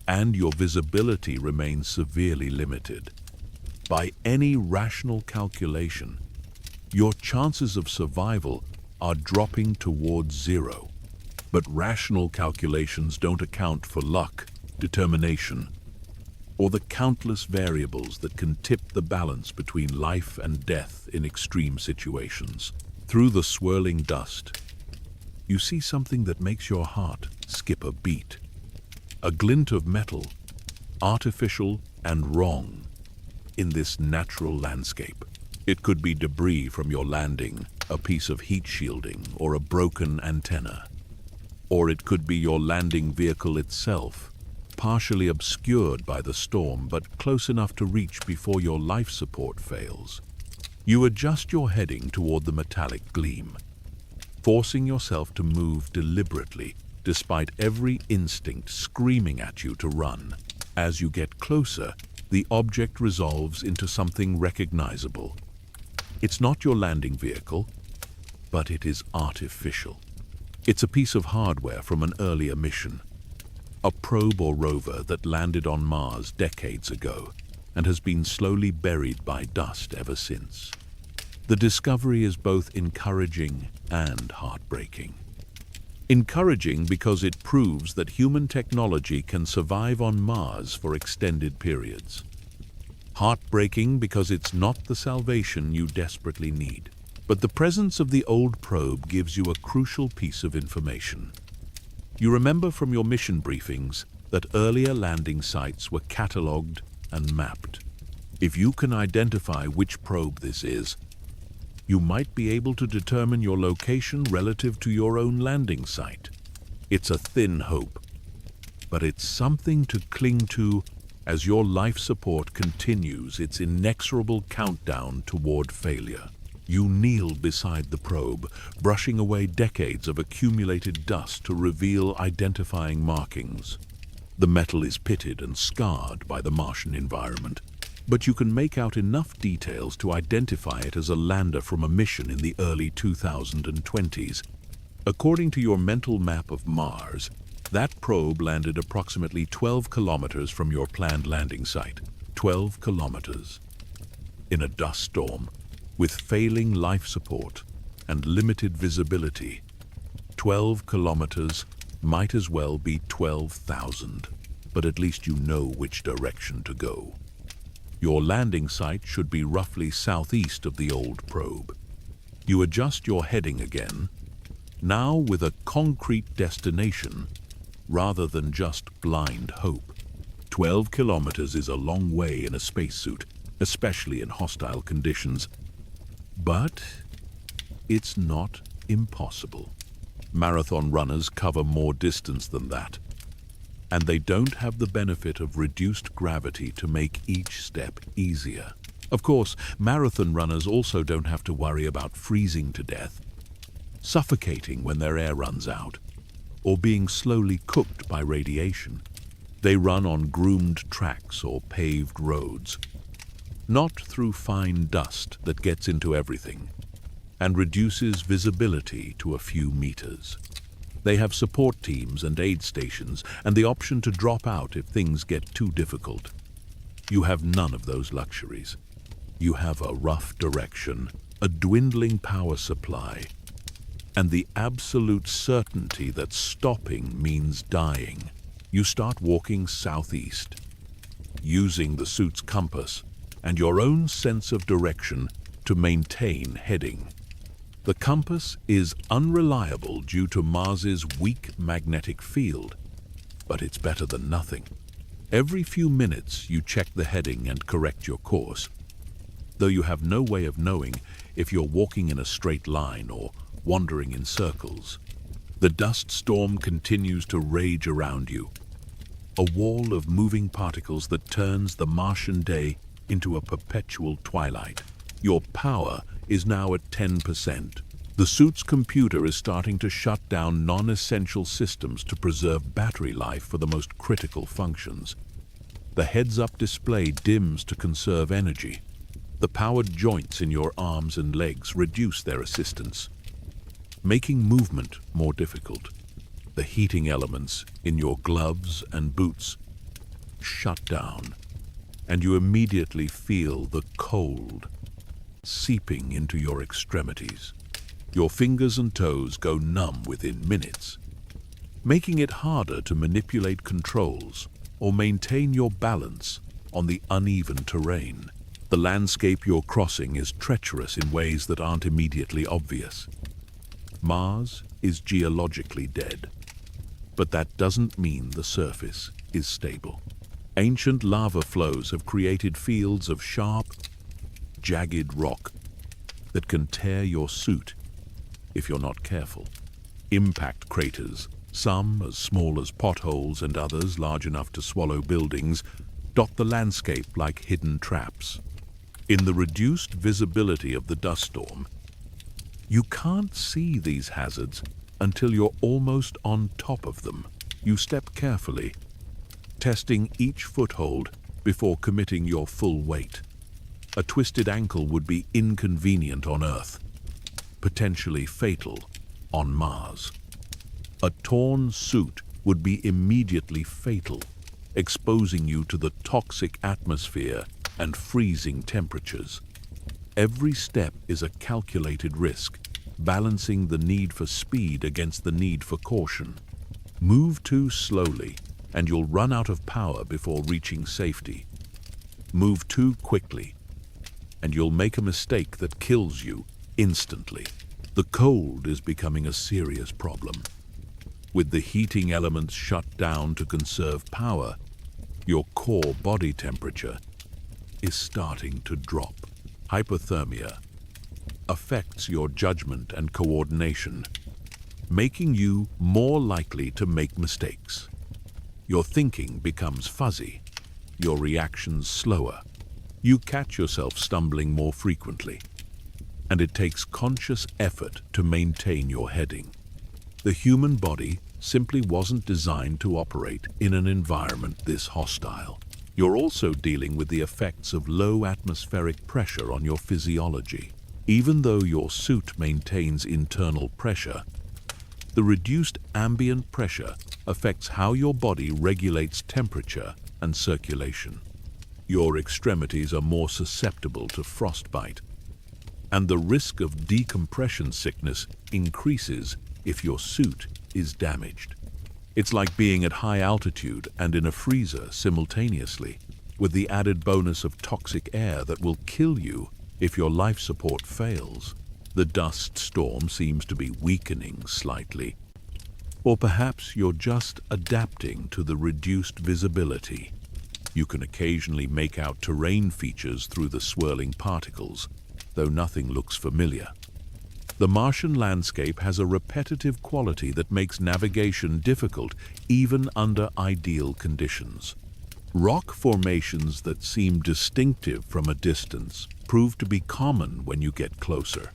S1: and your visibility remains severely limited. By any rational calculation, your chances of survival are dropping towards zero. But rational calculations don't account for luck, determination, or the countless variables that can tip the balance between life and death in extreme situations. Through the swirling dust, you see something that makes your heart skip a beat. A glint of metal, artificial and wrong, in this natural landscape. It could be debris from your landing, a piece of heat shielding, or a broken antenna. Or it could be your landing vehicle itself, partially obscured by the storm but close enough to reach before your life support fails. You adjust your heading toward the metallic gleam, forcing yourself to move deliberately despite every instinct screaming at you to run. As you get closer, the object resolves into something recognizable. It's not your landing vehicle, but it is artificial. It's a piece of hardware from an earlier mission, a probe or rover that landed on Mars decades ago and has been slowly buried by dust ever since. The discovery is both encouraging and heartbreaking. Encouraging because it proves that human technology can survive on Mars for extended periods. Heartbreaking because it's not the salvation you desperately need. But the presence of the old probe gives you a crucial piece of information. You remember from your mission briefings that earlier landing sites were catalogued and mapped. If you can identify which probe this is, you might be able to determine your location relative to your own landing site. It's a thin hope, but it's something to cling to as your life support continues its inexorable countdown toward failure. You kneel beside the probe, brushing away decades of accumulated dust to reveal identifying markings. The metal is pitted and scarred by the Martian environment, but you can make out enough details to identify it as a lander from a mission in the early 2020s. According to your mental map of Mars, that probe landed approximately 12 kilometers from your planned landing site. 12 kilometers. In a dust storm, with failing life support and limited visibility. 12 kilometers might as well be 12,000, but at least you know which direction to go. Your landing site should be roughly southeast of the old probe. You adjust your heading again, now with a concrete destination rather than just blind hope. 12 kilometers is a long way in a spacesuit, especially in hostile conditions. But it's not impossible. Marathon runners cover more distance than that, and they don't have the benefit of reduced gravity to make each step easier. Of course, marathon runners also don't have to worry about freezing to death, suffocating when their air runs out, or being slowly cooked by radiation. They run on groomed tracks or paved roads, not through fine dust that gets into everything and reduces visibility to a few meters. They have support teams and aid stations and the option to drop out if things get too difficult. You have none of those luxuries. You have a rough direction, a dwindling power supply, and the absolute certainty that stopping means dying. You start walking southeast, using the suit's compass and your own sense of direction to maintain heading. The compass is unreliable due to Mars's weak magnetic field, but it's better than nothing. Every few minutes you check the heading and correct your course, though you have no way of knowing if you're walking in a straight line or wandering in circles. The dust storm continues to rage around you, a wall of moving particles that turns the Martian day into a perpetual twilight. Your power is now at 10%. The suit's computer is starting to shut down non-essential systems to preserve battery life for the most critical functions. The heads-up display dims to conserve energy. The powered joints in your arms and legs reduce their assistance, making movement more difficult. The heating elements in your gloves and boots shut down, and you immediately feel the cold seeping into your extremities. Your fingers and toes go numb within minutes, making it harder to manipulate controls or maintain your balance on the uneven terrain. The landscape you're crossing is treacherous in ways that aren't immediately obvious. Mars is geologically dead, but that doesn't mean the surface is stable. Ancient lava flows have created fields of sharp, jagged rock that can tear your suit if you're not careful. Impact craters, some as small as potholes and others large enough to swallow buildings, dot the landscape like hidden traps. In the reduced visibility of the dust storm, you can't see these hazards until you're almost on top of them. You step carefully, testing each foothold before committing your full weight. A twisted ankle would be inconvenient on Earth, potentially fatal on Mars. A torn suit would be immediately fatal, exposing you to the toxic atmosphere and freezing temperatures. Every step is a calculated risk, balancing the need for speed against the need for caution. Move too slowly, and you'll run out of power before reaching safety. Move too quickly, and you'll make a mistake that kills you instantly. The cold is becoming a serious problem. With the heating elements shut down to conserve power, your core body temperature is starting to drop. Hypothermia affects your judgment and coordination, making you more likely to make mistakes. Your thinking becomes fuzzy, your reactions slower. You catch yourself stumbling more frequently, and it takes conscious effort to maintain your heading. The human body simply wasn't designed to operate in an environment this hostile. You're also dealing with the effects of low atmospheric pressure on your physiology. Even though your suit maintains internal pressure, the reduced ambient pressure affects how your body regulates temperature and circulation. Your extremities are more susceptible to frostbite, and the risk of decompression sickness increases if your suit is damaged. It's like being at high altitude and in a freezer simultaneously, with the added bonus of toxic air that will kill you if your life support fails. The dust storm seems to be weakening slightly, or perhaps you're just adapting to the reduced visibility. You can occasionally make out terrain features through the swirling particles, though nothing looks familiar. The Martian landscape has a repetitive quality that makes navigation difficult even under ideal conditions. Rock formations that seem distinctive from a distance prove to be common when you get closer.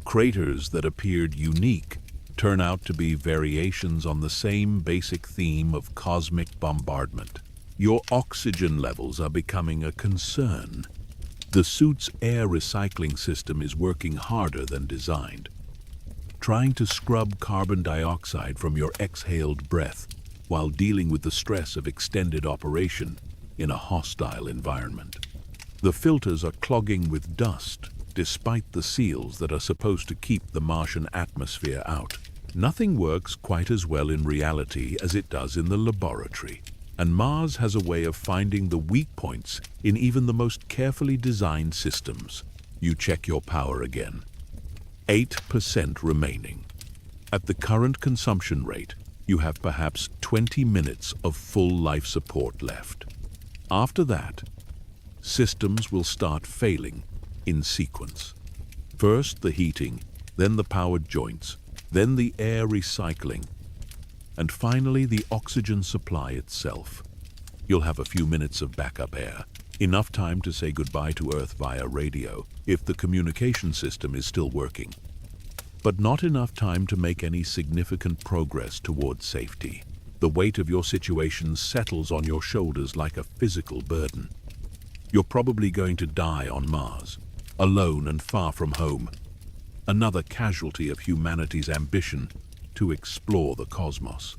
S1: Craters that appeared unique turn out to be variations on the same basic theme of cosmic bombardment. Your oxygen levels are becoming a concern. The suit's air recycling system is working harder than designed, trying to scrub carbon dioxide from your exhaled breath while dealing with the stress of extended operation in a hostile environment. The filters are clogging with dust, despite the seals that are supposed to keep the Martian atmosphere out. Nothing works quite as well in reality as it does in the laboratory, and Mars has a way of finding the weak points in even the most carefully designed systems. You check your power again. 8% remaining. At the current consumption rate, you have perhaps 20 minutes of full life support left. After that, systems will start failing in sequence. First the heating, then the powered joints, then the air recycling, and finally the oxygen supply itself. You'll have a few minutes of backup air, enough time to say goodbye to Earth via radio if the communication system is still working, but not enough time to make any significant progress towards safety. The weight of your situation settles on your shoulders like a physical burden. You're probably going to die on Mars, alone and far from home, another casualty of humanity's ambition to explore the cosmos.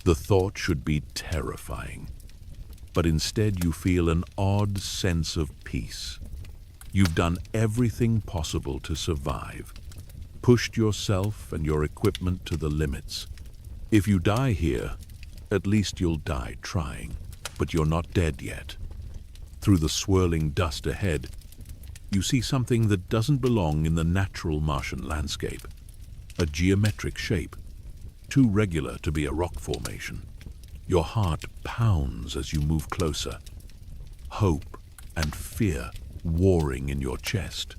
S1: The thought should be terrifying, but instead you feel an odd sense of peace. You've done everything possible to survive, pushed yourself and your equipment to the limits. If you die here, at least you'll die trying, but you're not dead yet. Through the swirling dust ahead, you see something that doesn't belong in the natural Martian landscape. A geometric shape, too regular to be a rock formation. Your heart pounds as you move closer, hope and fear warring in your chest.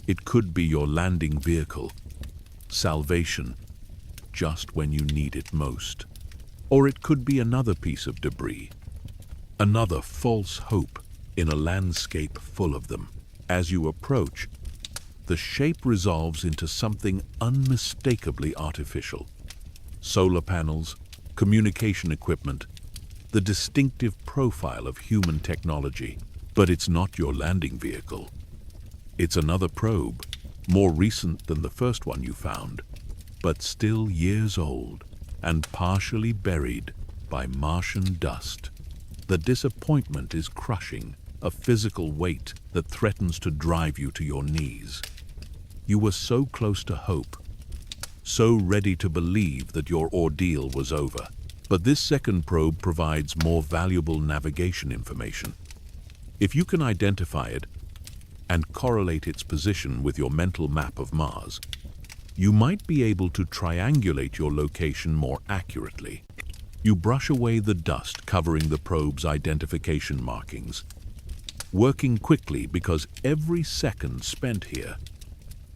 S1: It could be your landing vehicle, salvation, just when you need it most. Or it could be another piece of debris, another false hope in a landscape full of them. As you approach, the shape resolves into something unmistakably artificial. Solar panels, communication equipment, the distinctive profile of human technology. But it's not your landing vehicle. It's another probe, more recent than the first one you found, but still years old and partially buried by Martian dust. The disappointment is crushing, a physical weight that threatens to drive you to your knees. You were so close to hope, so ready to believe that your ordeal was over. But this second probe provides more valuable navigation information. If you can identify it and correlate its position with your mental map of Mars, you might be able to triangulate your location more accurately. You brush away the dust covering the probe's identification markings, working quickly because every second spent here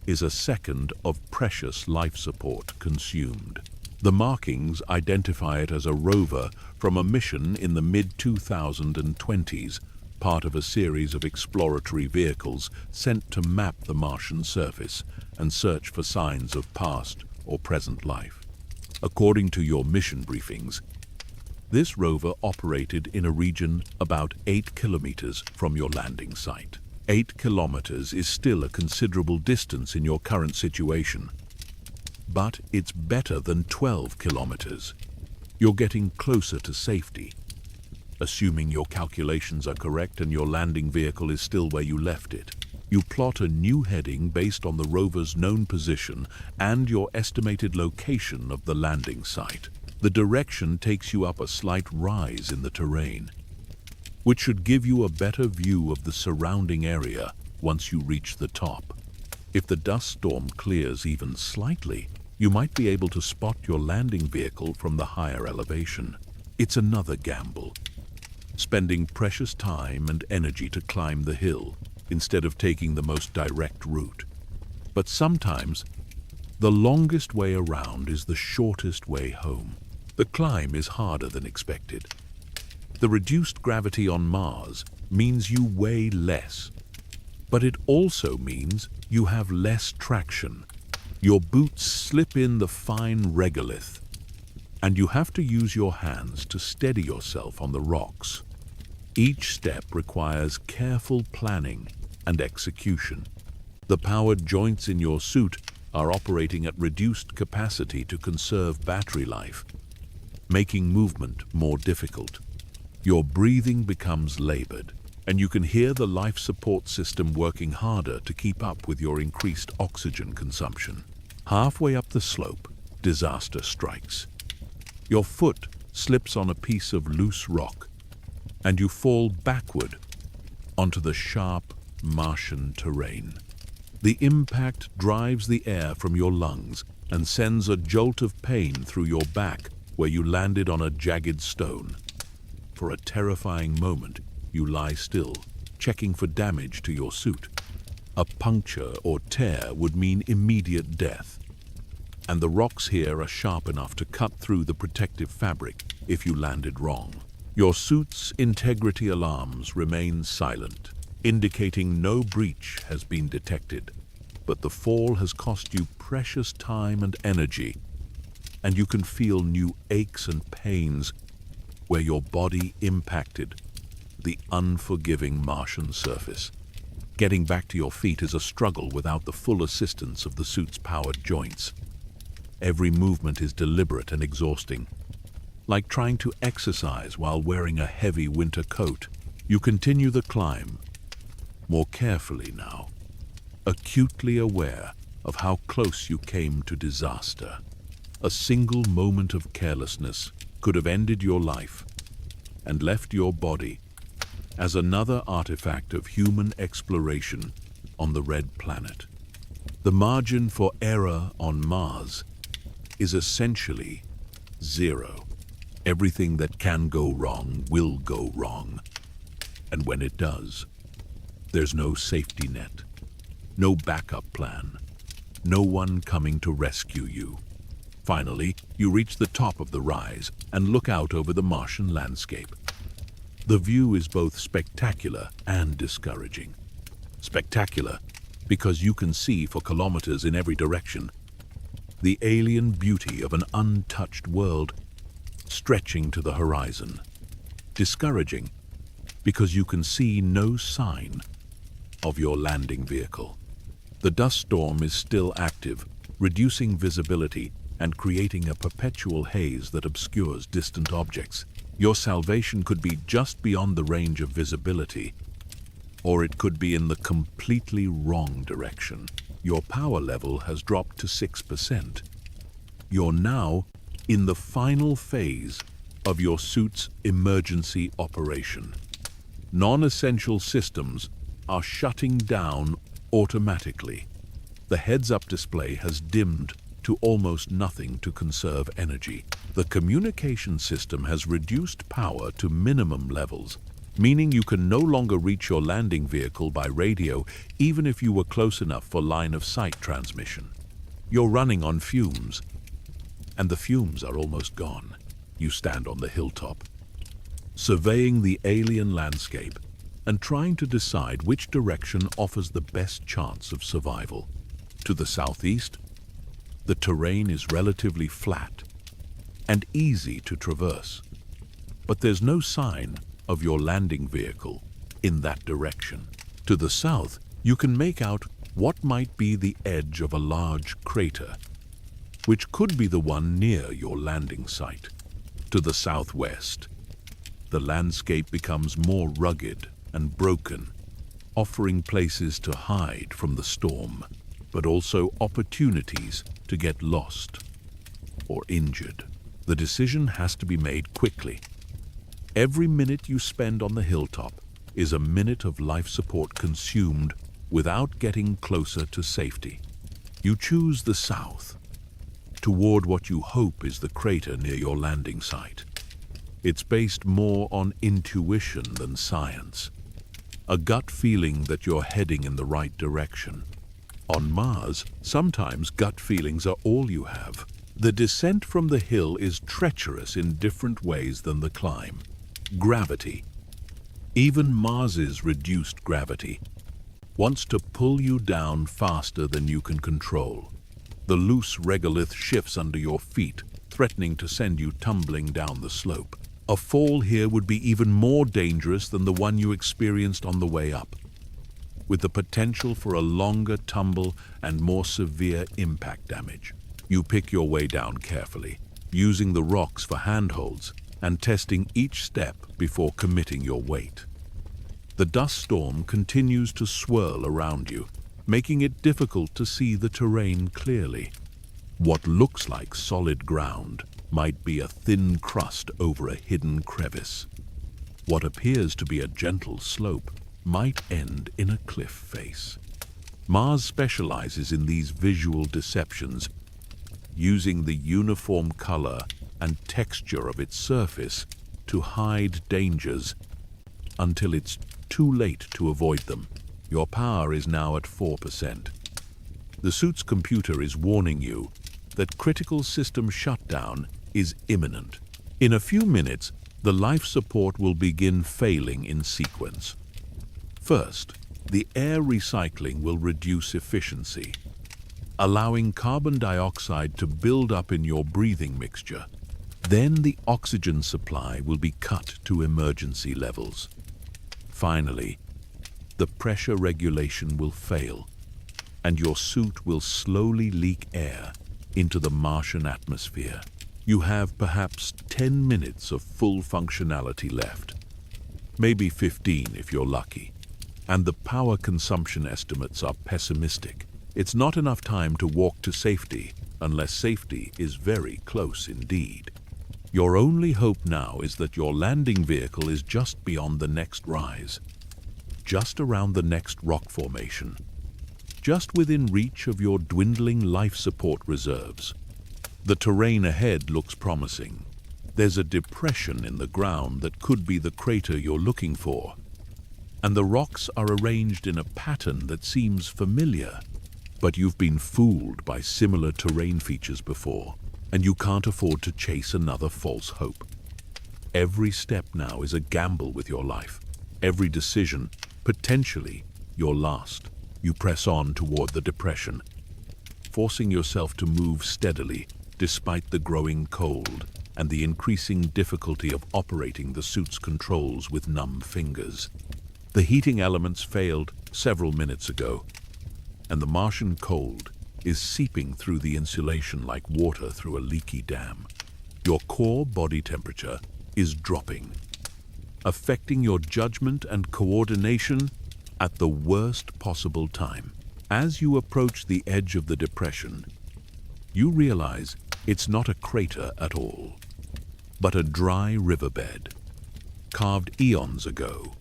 S1: is a second of precious life support consumed. The markings identify it as a rover from a mission in the mid-2020s, part of a series of exploratory vehicles sent to map the Martian surface and search for signs of past or present life. According to your mission briefings, this rover operated in a region about 8 kilometers from your landing site. 8 kilometers is still a considerable distance in your current situation, but it's better than 12 kilometers. You're getting closer to safety. Assuming your calculations are correct and your landing vehicle is still where you left it, you plot a new heading based on the rover's known position and your estimated location of the landing site. The direction takes you up a slight rise in the terrain, which should give you a better view of the surrounding area once you reach the top. If the dust storm clears even slightly, you might be able to spot your landing vehicle from the higher elevation. It's another gamble, spending precious time and energy to climb the hill instead of taking the most direct route. But sometimes, the longest way around is the shortest way home. The climb is harder than expected. The reduced gravity on Mars means you weigh less, but it also means you have less traction. Your boots slip in the fine regolith, and you have to use your hands to steady yourself on the rocks. Each step requires careful planning and execution. The powered joints in your suit are operating at reduced capacity to conserve battery life, making movement more difficult. Your breathing becomes labored, and you can hear the life support system working harder to keep up with your increased oxygen consumption. Halfway up the slope, disaster strikes. Your foot slips on a piece of loose rock, and you fall backward onto the sharp Martian terrain. The impact drives the air from your lungs and sends a jolt of pain through your back where you landed on a jagged stone. For a terrifying moment, you lie still, checking for damage to your suit. A puncture or tear would mean immediate death, and the rocks here are sharp enough to cut through the protective fabric if you landed wrong. Your suit's integrity alarms remain silent, indicating no breach has been detected, but the fall has cost you precious time and energy, and you can feel new aches and pains where your body impacted the unforgiving Martian surface. Getting back to your feet is a struggle without the full assistance of the suit's powered joints. Every movement is deliberate and exhausting, like trying to exercise while wearing a heavy winter coat. You continue the climb, more carefully now, acutely aware of how close you came to disaster. A single moment of carelessness could have ended your life and left your body as another artifact of human exploration on the Red Planet. The margin for error on Mars is essentially zero. Everything that can go wrong will go wrong. And when it does, there's no safety net, no backup plan, no one coming to rescue you. Finally, you reach the top of the rise and look out over the Martian landscape. The view is both spectacular and discouraging. Spectacular because you can see for kilometers in every direction the alien beauty of an untouched world stretching to the horizon. Discouraging, because you can see no sign of your landing vehicle. The dust storm is still active, reducing visibility and creating a perpetual haze that obscures distant objects. Your salvation could be just beyond the range of visibility, or it could be in the completely wrong direction. Your power level has dropped to 6%. You're now in the final phase of your suit's emergency operation. Non-essential systems are shutting down automatically. The heads-up display has dimmed to almost nothing to conserve energy. The communication system has reduced power to minimum levels, meaning you can no longer reach your landing vehicle by radio even if you were close enough for line-of-sight transmission. You're running on fumes, and the fumes are almost gone. You stand on the hilltop, surveying the alien landscape and trying to decide which direction offers the best chance of survival. To the southeast, the terrain is relatively flat and easy to traverse, but there's no sign of your landing vehicle in that direction. To the south, you can make out what might be the edge of a large crater, which could be the one near your landing site. To the southwest, the landscape becomes more rugged and broken, offering places to hide from the storm, but also opportunities to get lost or injured. The decision has to be made quickly. Every minute you spend on the hilltop is a minute of life support consumed without getting closer to safety. You choose the south, toward what you hope is the crater near your landing site. It's based more on intuition than science, a gut feeling that you're heading in the right direction. On Mars, sometimes gut feelings are all you have. The descent from the hill is treacherous in different ways than the climb. Gravity, even Mars's reduced gravity, wants to pull you down faster than you can control. The loose regolith shifts under your feet, threatening to send you tumbling down the slope. A fall here would be even more dangerous than the one you experienced on the way up, with the potential for a longer tumble and more severe impact damage. You pick your way down carefully, using the rocks for handholds and testing each step before committing your weight. The dust storm continues to swirl around you, making it difficult to see the terrain clearly. What looks like solid ground might be a thin crust over a hidden crevice. What appears to be a gentle slope might end in a cliff face. Mars specializes in these visual deceptions, using the uniform color and texture of its surface to hide dangers until it's too late to avoid them. Your power is now at 4%. The suit's computer is warning you that critical system shutdown is imminent. In a few minutes, the life support will begin failing in sequence. First, the air recycling will reduce efficiency, allowing carbon dioxide to build up in your breathing mixture. Then the oxygen supply will be cut to emergency levels. Finally, the pressure regulation will fail, and your suit will slowly leak air into the Martian atmosphere. You have perhaps 10 minutes of full functionality left, maybe 15 if you're lucky, and the power consumption estimates are pessimistic. It's not enough time to walk to safety unless safety is very close indeed. Your only hope now is that your landing vehicle is just beyond the next rise, just around the next rock formation, just within reach of your dwindling life support reserves. The terrain ahead looks promising. There's a depression in the ground that could be the crater you're looking for, and the rocks are arranged in a pattern that seems familiar. But you've been fooled by similar terrain features before, and you can't afford to chase another false hope. Every step now is a gamble with your life. Every decision, potentially your last. You press on toward the depression, forcing yourself to move steadily despite the growing cold. and the increasing difficulty of operating the suit's controls with numb fingers. The heating elements failed several minutes ago, and the Martian cold is seeping through the insulation like water through a leaky dam. Your core body temperature is dropping, affecting your judgment and coordination at the worst possible time. As you approach the edge of the depression, you realize it's not a crater at all, but a dry riverbed, carved eons ago,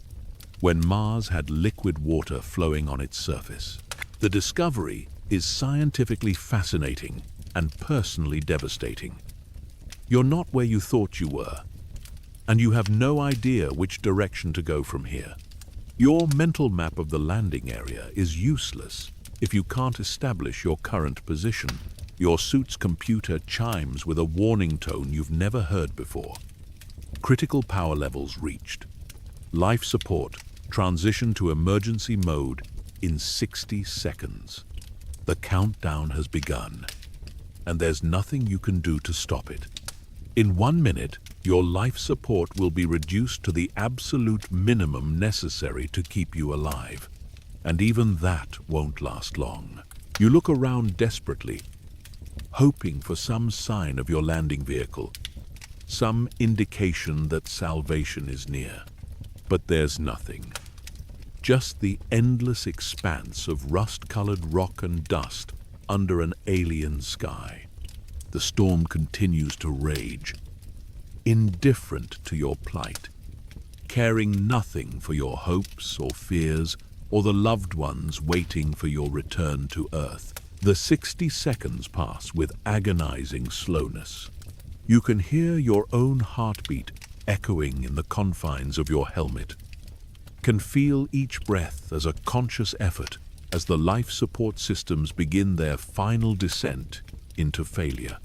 S1: when Mars had liquid water flowing on its surface. The discovery is scientifically fascinating and personally devastating. You're not where you thought you were, and you have no idea which direction to go from here. Your mental map of the landing area is useless if you can't establish your current position. Your suit's computer chimes with a warning tone you've never heard before. Critical power levels reached. Life support transition to emergency mode in 60 seconds. The countdown has begun, and there's nothing you can do to stop it. In 1 minute, your life support will be reduced to the absolute minimum necessary to keep you alive, and even that won't last long. You look around desperately, hoping for some sign of your landing vehicle, some indication that salvation is near. But there's nothing. Just the endless expanse of rust-colored rock and dust under an alien sky. The storm continues to rage, indifferent to your plight, caring nothing for your hopes or fears or the loved ones waiting for your return to Earth. The 60 seconds pass with agonizing slowness. You can hear your own heartbeat echoing in the confines of your helmet, can feel each breath as a conscious effort as the life support systems begin their final descent into failure.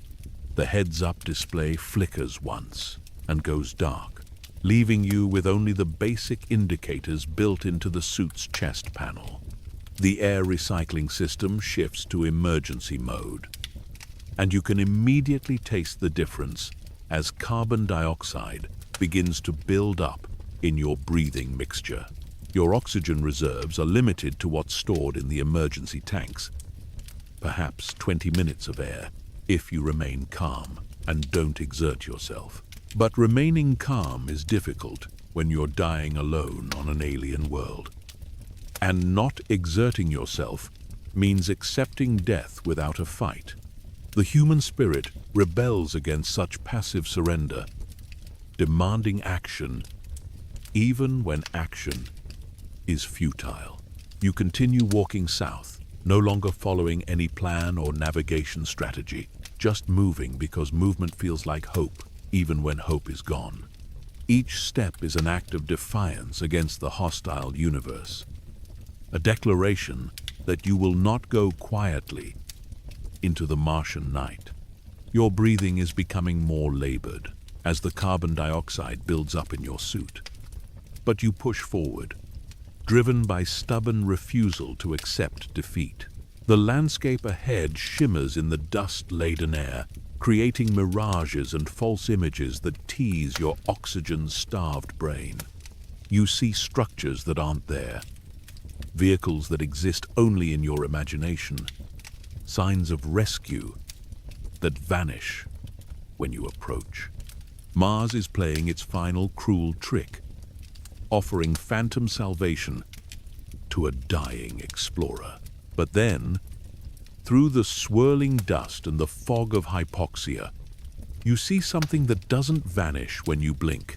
S1: The heads-up display flickers once and goes dark, leaving you with only the basic indicators built into the suit's chest panel. The air recycling system shifts to emergency mode, and you can immediately taste the difference as carbon dioxide begins to build up in your breathing mixture. Your oxygen reserves are limited to what's stored in the emergency tanks, perhaps 20 minutes of air, if you remain calm and don't exert yourself. But remaining calm is difficult when you're dying alone on an alien world. And not exerting yourself means accepting death without a fight. The human spirit rebels against such passive surrender, demanding action, even when action is futile. You continue walking south, no longer following any plan or navigation strategy, just moving because movement feels like hope, even when hope is gone. Each step is an act of defiance against the hostile universe, a declaration that you will not go quietly into the Martian night. Your breathing is becoming more labored as the carbon dioxide builds up in your suit. But you push forward, driven by stubborn refusal to accept defeat. The landscape ahead shimmers in the dust-laden air, creating mirages and false images that tease your oxygen-starved brain. You see structures that aren't there, vehicles that exist only in your imagination, signs of rescue that vanish when you approach. Mars is playing its final cruel trick, offering phantom salvation to a dying explorer. But then, through the swirling dust and the fog of hypoxia, you see something that doesn't vanish when you blink.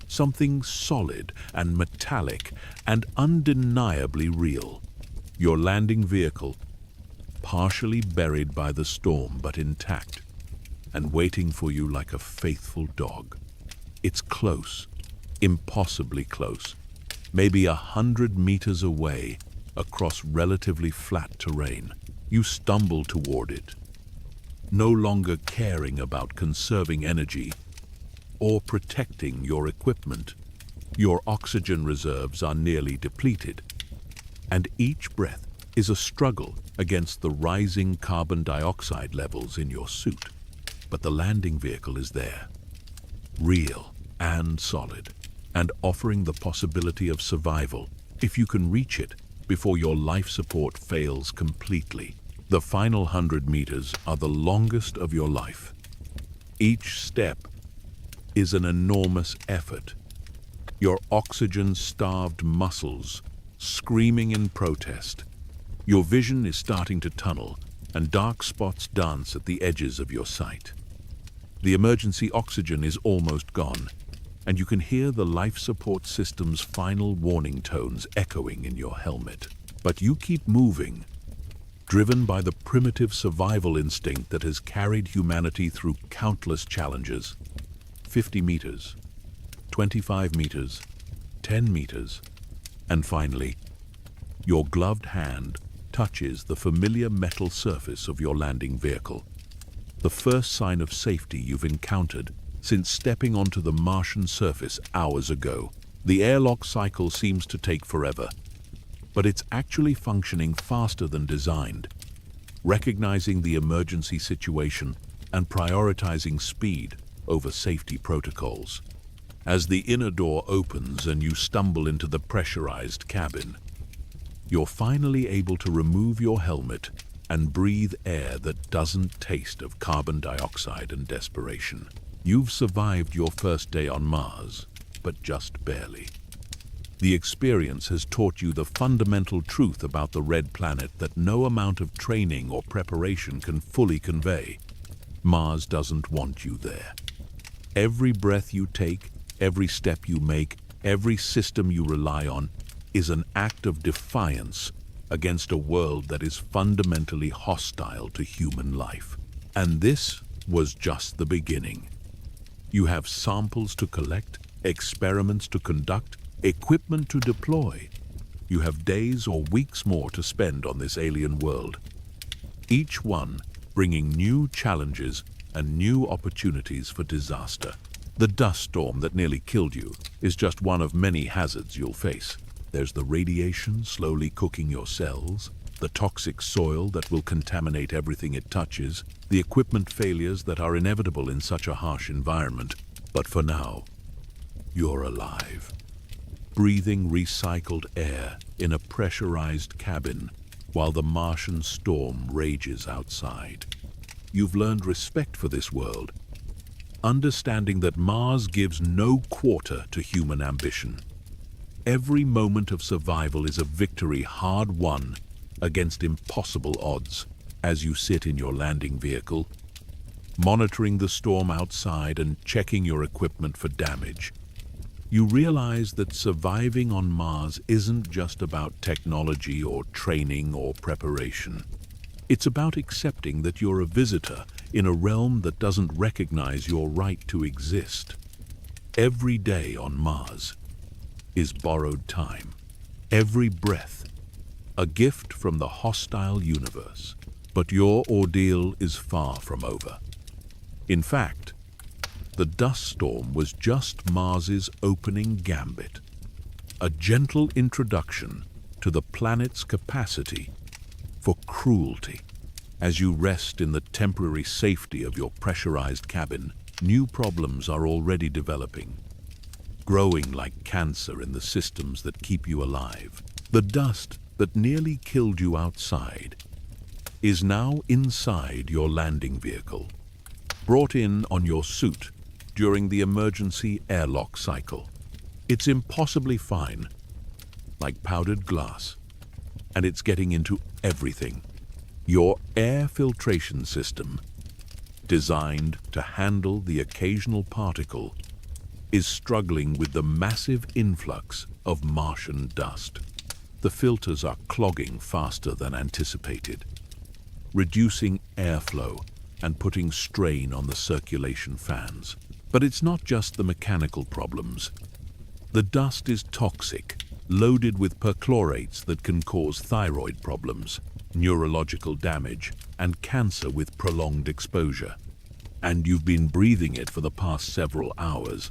S1: Something solid and metallic and undeniably real. Your landing vehicle, partially buried by the storm but intact, and waiting for you like a faithful dog. It's close, impossibly close, maybe 100 meters away across relatively flat terrain. You stumble toward it, no longer caring about conserving energy or protecting your equipment. Your oxygen reserves are nearly depleted, and each breath is a struggle against the rising carbon dioxide levels in your suit. But the landing vehicle is there, real and solid, and offering the possibility of survival if you can reach it before your life support fails completely. The final 100 meters are the longest of your life. Each step is an enormous effort. Your oxygen-starved muscles screaming in protest. Your vision is starting to tunnel, and dark spots dance at the edges of your sight. The emergency oxygen is almost gone, and you can hear the life support system's final warning tones echoing in your helmet. But you keep moving, driven by the primitive survival instinct that has carried humanity through countless challenges. 50 meters, 25 meters, 10 meters, and finally, your gloved hand touches the familiar metal surface of your landing vehicle. The first sign of safety you've encountered since stepping onto the Martian surface hours ago. The airlock cycle seems to take forever, but it's actually functioning faster than designed, recognizing the emergency situation and prioritizing speed over safety protocols. As the inner door opens and you stumble into the pressurized cabin, you're finally able to remove your helmet and breathe air that doesn't taste of carbon dioxide and desperation. You've survived your first day on Mars, but just barely. The experience has taught you the fundamental truth about the Red Planet that no amount of training or preparation can fully convey. Mars doesn't want you there. Every breath you take, every step you make, every system you rely on is an act of defiance against a world that is fundamentally hostile to human life. And this was just the beginning. You have samples to collect, experiments to conduct, equipment to deploy. You have days or weeks more to spend on this alien world, each one bringing new challenges and new opportunities for disaster. The dust storm that nearly killed you is just one of many hazards you'll face. There's the radiation slowly cooking your cells, the toxic soil that will contaminate everything it touches, the equipment failures that are inevitable in such a harsh environment. But for now, you're alive, breathing recycled air in a pressurized cabin while the Martian storm rages outside. You've learned respect for this world, understanding that Mars gives no quarter to human ambition. Every moment of survival is a victory hard-won against impossible odds. As you sit in your landing vehicle, monitoring the storm outside and checking your equipment for damage, you realize that surviving on Mars isn't just about technology or training or preparation. It's about accepting that you're a visitor in a realm that doesn't recognize your right to exist. Every day on Mars is borrowed time. Every breath, a gift from the hostile universe. But your ordeal is far from over. In fact, the dust storm was just Mars's opening gambit, a gentle introduction to the planet's capacity for cruelty. As you rest in the temporary safety of your pressurized cabin, new problems are already developing, growing like cancer in the systems that keep you alive. The dust that nearly killed you outside is now inside your landing vehicle, brought in on your suit during the emergency airlock cycle. It's impossibly fine, like powdered glass, and it's getting into everything. Your air filtration system, designed to handle the occasional particle, is struggling with the massive influx of Martian dust. The filters are clogging faster than anticipated, reducing airflow and putting strain on the circulation fans. But it's not just the mechanical problems. The dust is toxic, loaded with perchlorates that can cause thyroid problems, neurological damage, and cancer with prolonged exposure. And you've been breathing it for the past several hours.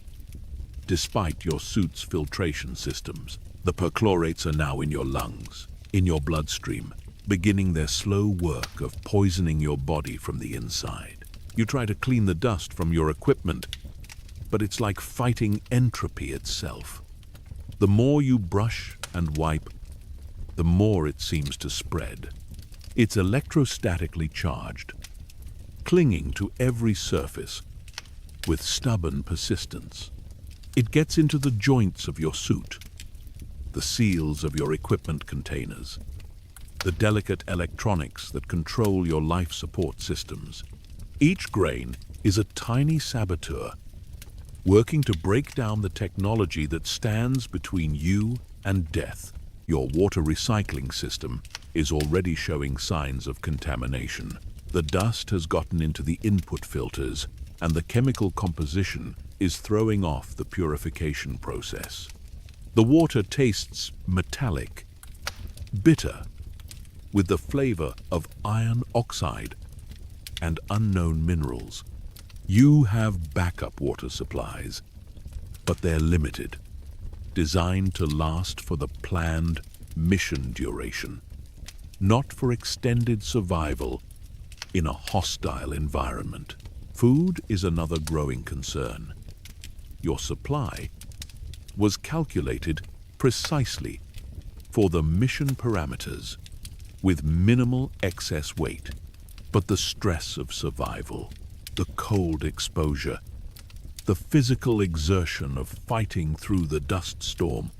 S1: Despite your suit's filtration systems, the perchlorates are now in your lungs, in your bloodstream, beginning their slow work of poisoning your body from the inside. You try to clean the dust from your equipment, but it's like fighting entropy itself. The more you brush and wipe, the more it seems to spread. It's electrostatically charged, clinging to every surface with stubborn persistence. It gets into the joints of your suit, the seals of your equipment containers, the delicate electronics that control your life support systems. Each grain is a tiny saboteur, working to break down the technology that stands between you and death. Your water recycling system is already showing signs of contamination. The dust has gotten into the input filters, and the chemical composition is throwing off the purification process. The water tastes metallic, bitter, with the flavor of iron oxide and unknown minerals. You have backup water supplies, but they're limited, designed to last for the planned mission duration, not for extended survival in a hostile environment. Food is another growing concern. Your supply was calculated precisely for the mission parameters, with minimal excess weight. But the stress of survival, the cold exposure, the physical exertion of fighting through the dust storm,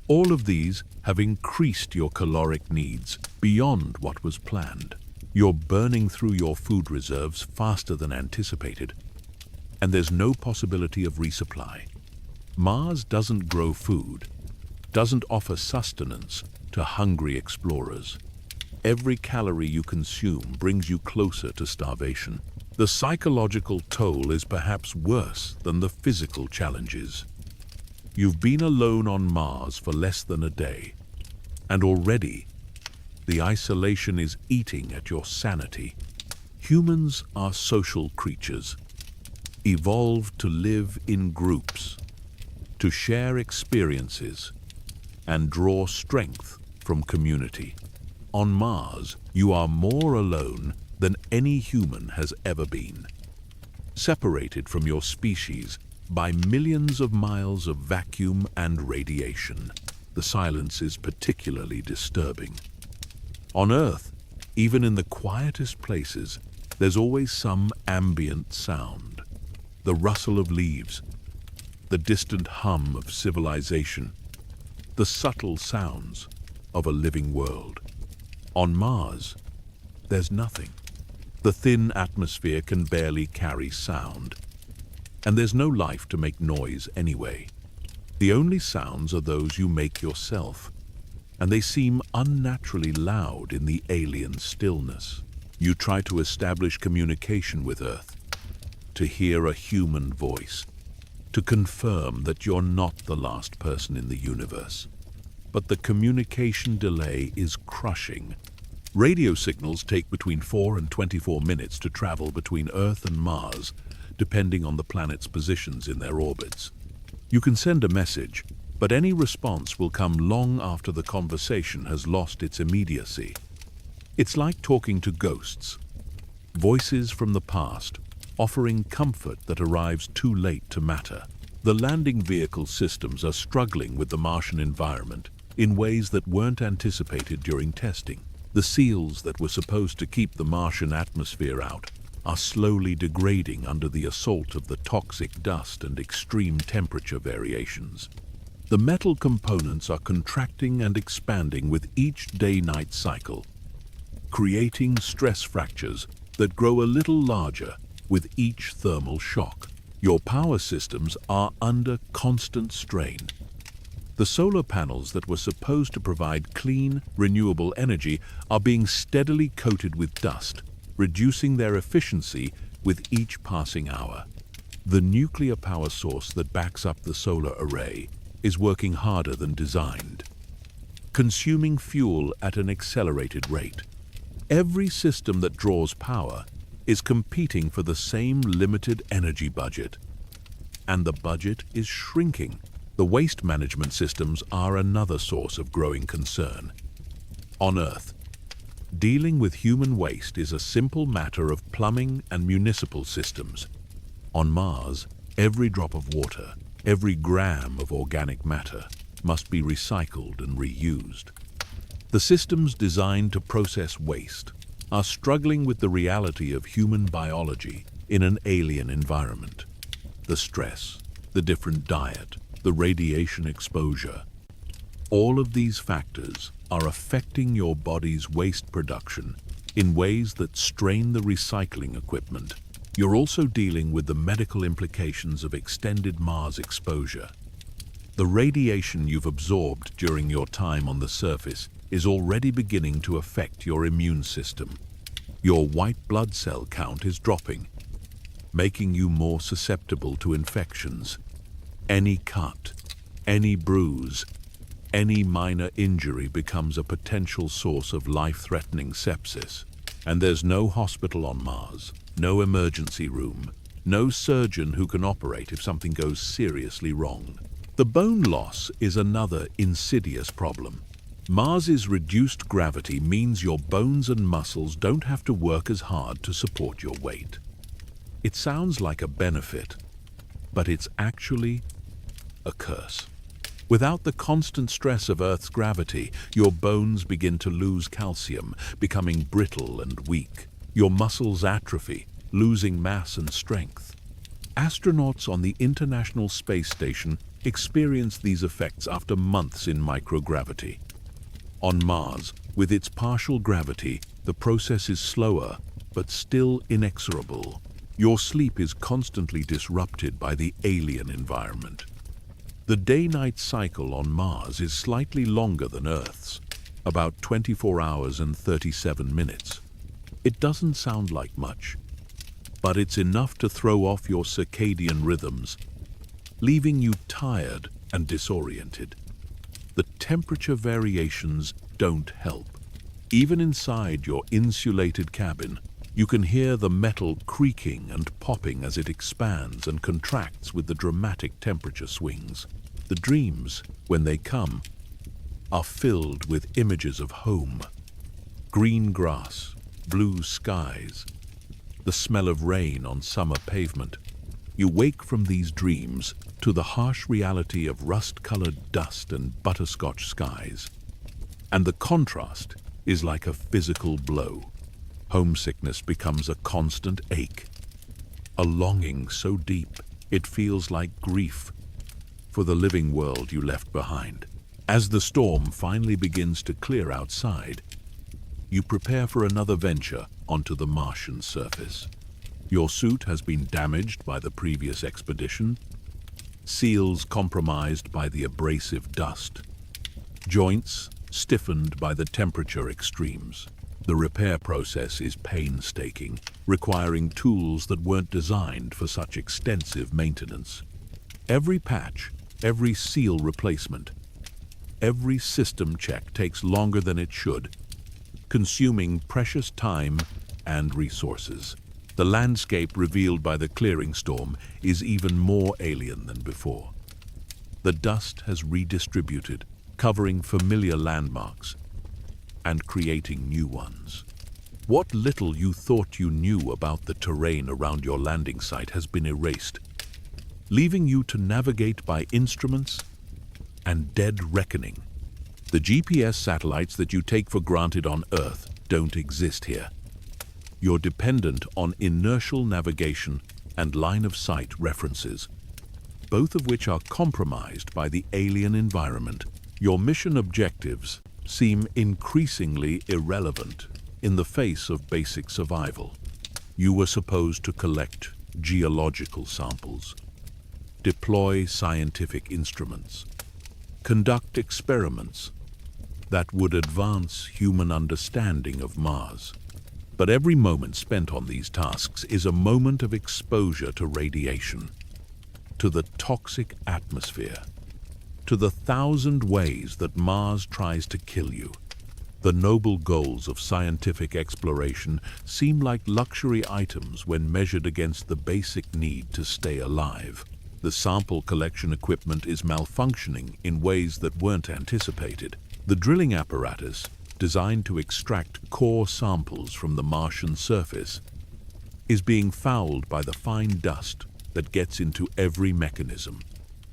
S1: all of these have increased your caloric needs beyond what was planned. You're burning through your food reserves faster than anticipated, and there's no possibility of resupply. Mars doesn't grow food, doesn't offer sustenance to hungry explorers. Every calorie you consume brings you closer to starvation. The psychological toll is perhaps worse than the physical challenges. You've been alone on Mars for less than a day, and already the isolation is eating at your sanity. Humans are social creatures, evolved to live in groups, to share experiences, and draw strength from community. On Mars, you are more alone than any human has ever been. Separated from your species by millions of miles of vacuum and radiation, the silence is particularly disturbing. On Earth, even in the quietest places, there's always some ambient sound. The rustle of leaves, the distant hum of civilization, the subtle sounds of a living world. On Mars, there's nothing. The thin atmosphere can barely carry sound, and there's no life to make noise anyway. The only sounds are those you make yourself, and they seem unnaturally loud in the alien stillness. You try to establish communication with Earth, to hear a human voice, to confirm that you're not the last person in the universe. But the communication delay is crushing. Radio signals take between 4 and 24 minutes to travel between Earth and Mars, depending on the planet's positions in their orbits. You can send a message, but any response will come long after the conversation has lost its immediacy. It's like talking to ghosts, voices from the past, offering comfort that arrives too late to matter. The landing vehicle systems are struggling with the Martian environment in ways that weren't anticipated during testing. The seals that were supposed to keep the Martian atmosphere out are slowly degrading under the assault of the toxic dust and extreme temperature variations. The metal components are contracting and expanding with each day-night cycle, creating stress fractures that grow a little larger with each thermal shock. Your power systems are under constant strain. The solar panels that were supposed to provide clean, renewable energy are being steadily coated with dust, reducing their efficiency with each passing hour. The nuclear power source that backs up the solar array is working harder than designed, consuming fuel at an accelerated rate. Every system that draws power is competing for the same limited energy budget, and the budget is shrinking. The waste management systems are another source of growing concern. On Earth, dealing with human waste is a simple matter of plumbing and municipal systems. On Mars, Every drop of water, every gram of organic matter must be recycled and reused. The systems designed to process waste are struggling with the reality of human biology in an alien environment. The stress, the different diet, the radiation exposure. All of these factors are affecting your body's waste production in ways that strain the recycling equipment. You're also dealing with the medical implications of extended Mars exposure. The radiation you've absorbed during your time on the surface is already beginning to affect your immune system. Your white blood cell count is dropping, making you more susceptible to infections. Any cut, any bruise, any minor injury becomes a potential source of life-threatening sepsis. And there's no hospital on Mars, no emergency room, no surgeon who can operate if something goes seriously wrong. The bone loss is another insidious problem. Mars's reduced gravity means your bones and muscles don't have to work as hard to support your weight. It sounds like a benefit, but it's actually a curse. Without the constant stress of Earth's gravity, your bones begin to lose calcium, becoming brittle and weak. Your muscles atrophy, losing mass and strength. Astronauts on the International Space Station experience these effects after months in microgravity. On Mars, with its partial gravity, the process is slower, but still inexorable. Your sleep is constantly disrupted by the alien environment. The day-night cycle on Mars is slightly longer than Earth's, about 24 hours and 37 minutes. It doesn't sound like much, but it's enough to throw off your circadian rhythms, leaving you tired and disoriented. The temperature variations don't help. Even inside your insulated cabin, you can hear the metal creaking and popping as it expands and contracts with the dramatic temperature swings. The dreams, when they come, are filled with images of home. Green grass, blue skies, the smell of rain on summer pavement. You wake from these dreams to the harsh reality of rust-colored dust and butterscotch skies. And the contrast is like a physical blow. Homesickness becomes a constant ache, a longing so deep it feels like grief for the living world you left behind. As the storm finally begins to clear outside, you prepare for another venture onto the Martian surface. Your suit has been damaged by the previous expedition, seals compromised by the abrasive dust, joints stiffened by the temperature extremes. The repair process is painstaking, requiring tools that weren't designed for such extensive maintenance. Every patch, every seal replacement, every system check takes longer than it should, consuming precious time and resources. The landscape revealed by the clearing storm is even more alien than before. The dust has redistributed, covering familiar landmarks and creating new ones. What little you thought you knew about the terrain around your landing site has been erased, leaving you to navigate by instruments and dead reckoning. The GPS satellites that you take for granted on Earth don't exist here. You're dependent on inertial navigation and line-of-sight references, both of which are compromised by the alien environment. Your mission objectives seem increasingly irrelevant in the face of basic survival. You were supposed to collect geological samples, deploy scientific instruments, conduct experiments that would advance human understanding of Mars. But every moment spent on these tasks is a moment of exposure to radiation, to the toxic atmosphere, to the 1,000 ways that Mars tries to kill you. The noble goals of scientific exploration seem like luxury items when measured against the basic need to stay alive. The sample collection equipment is malfunctioning in ways that weren't anticipated. The drilling apparatus, designed to extract core samples from the Martian surface, is being fouled by the fine dust that gets into every mechanism.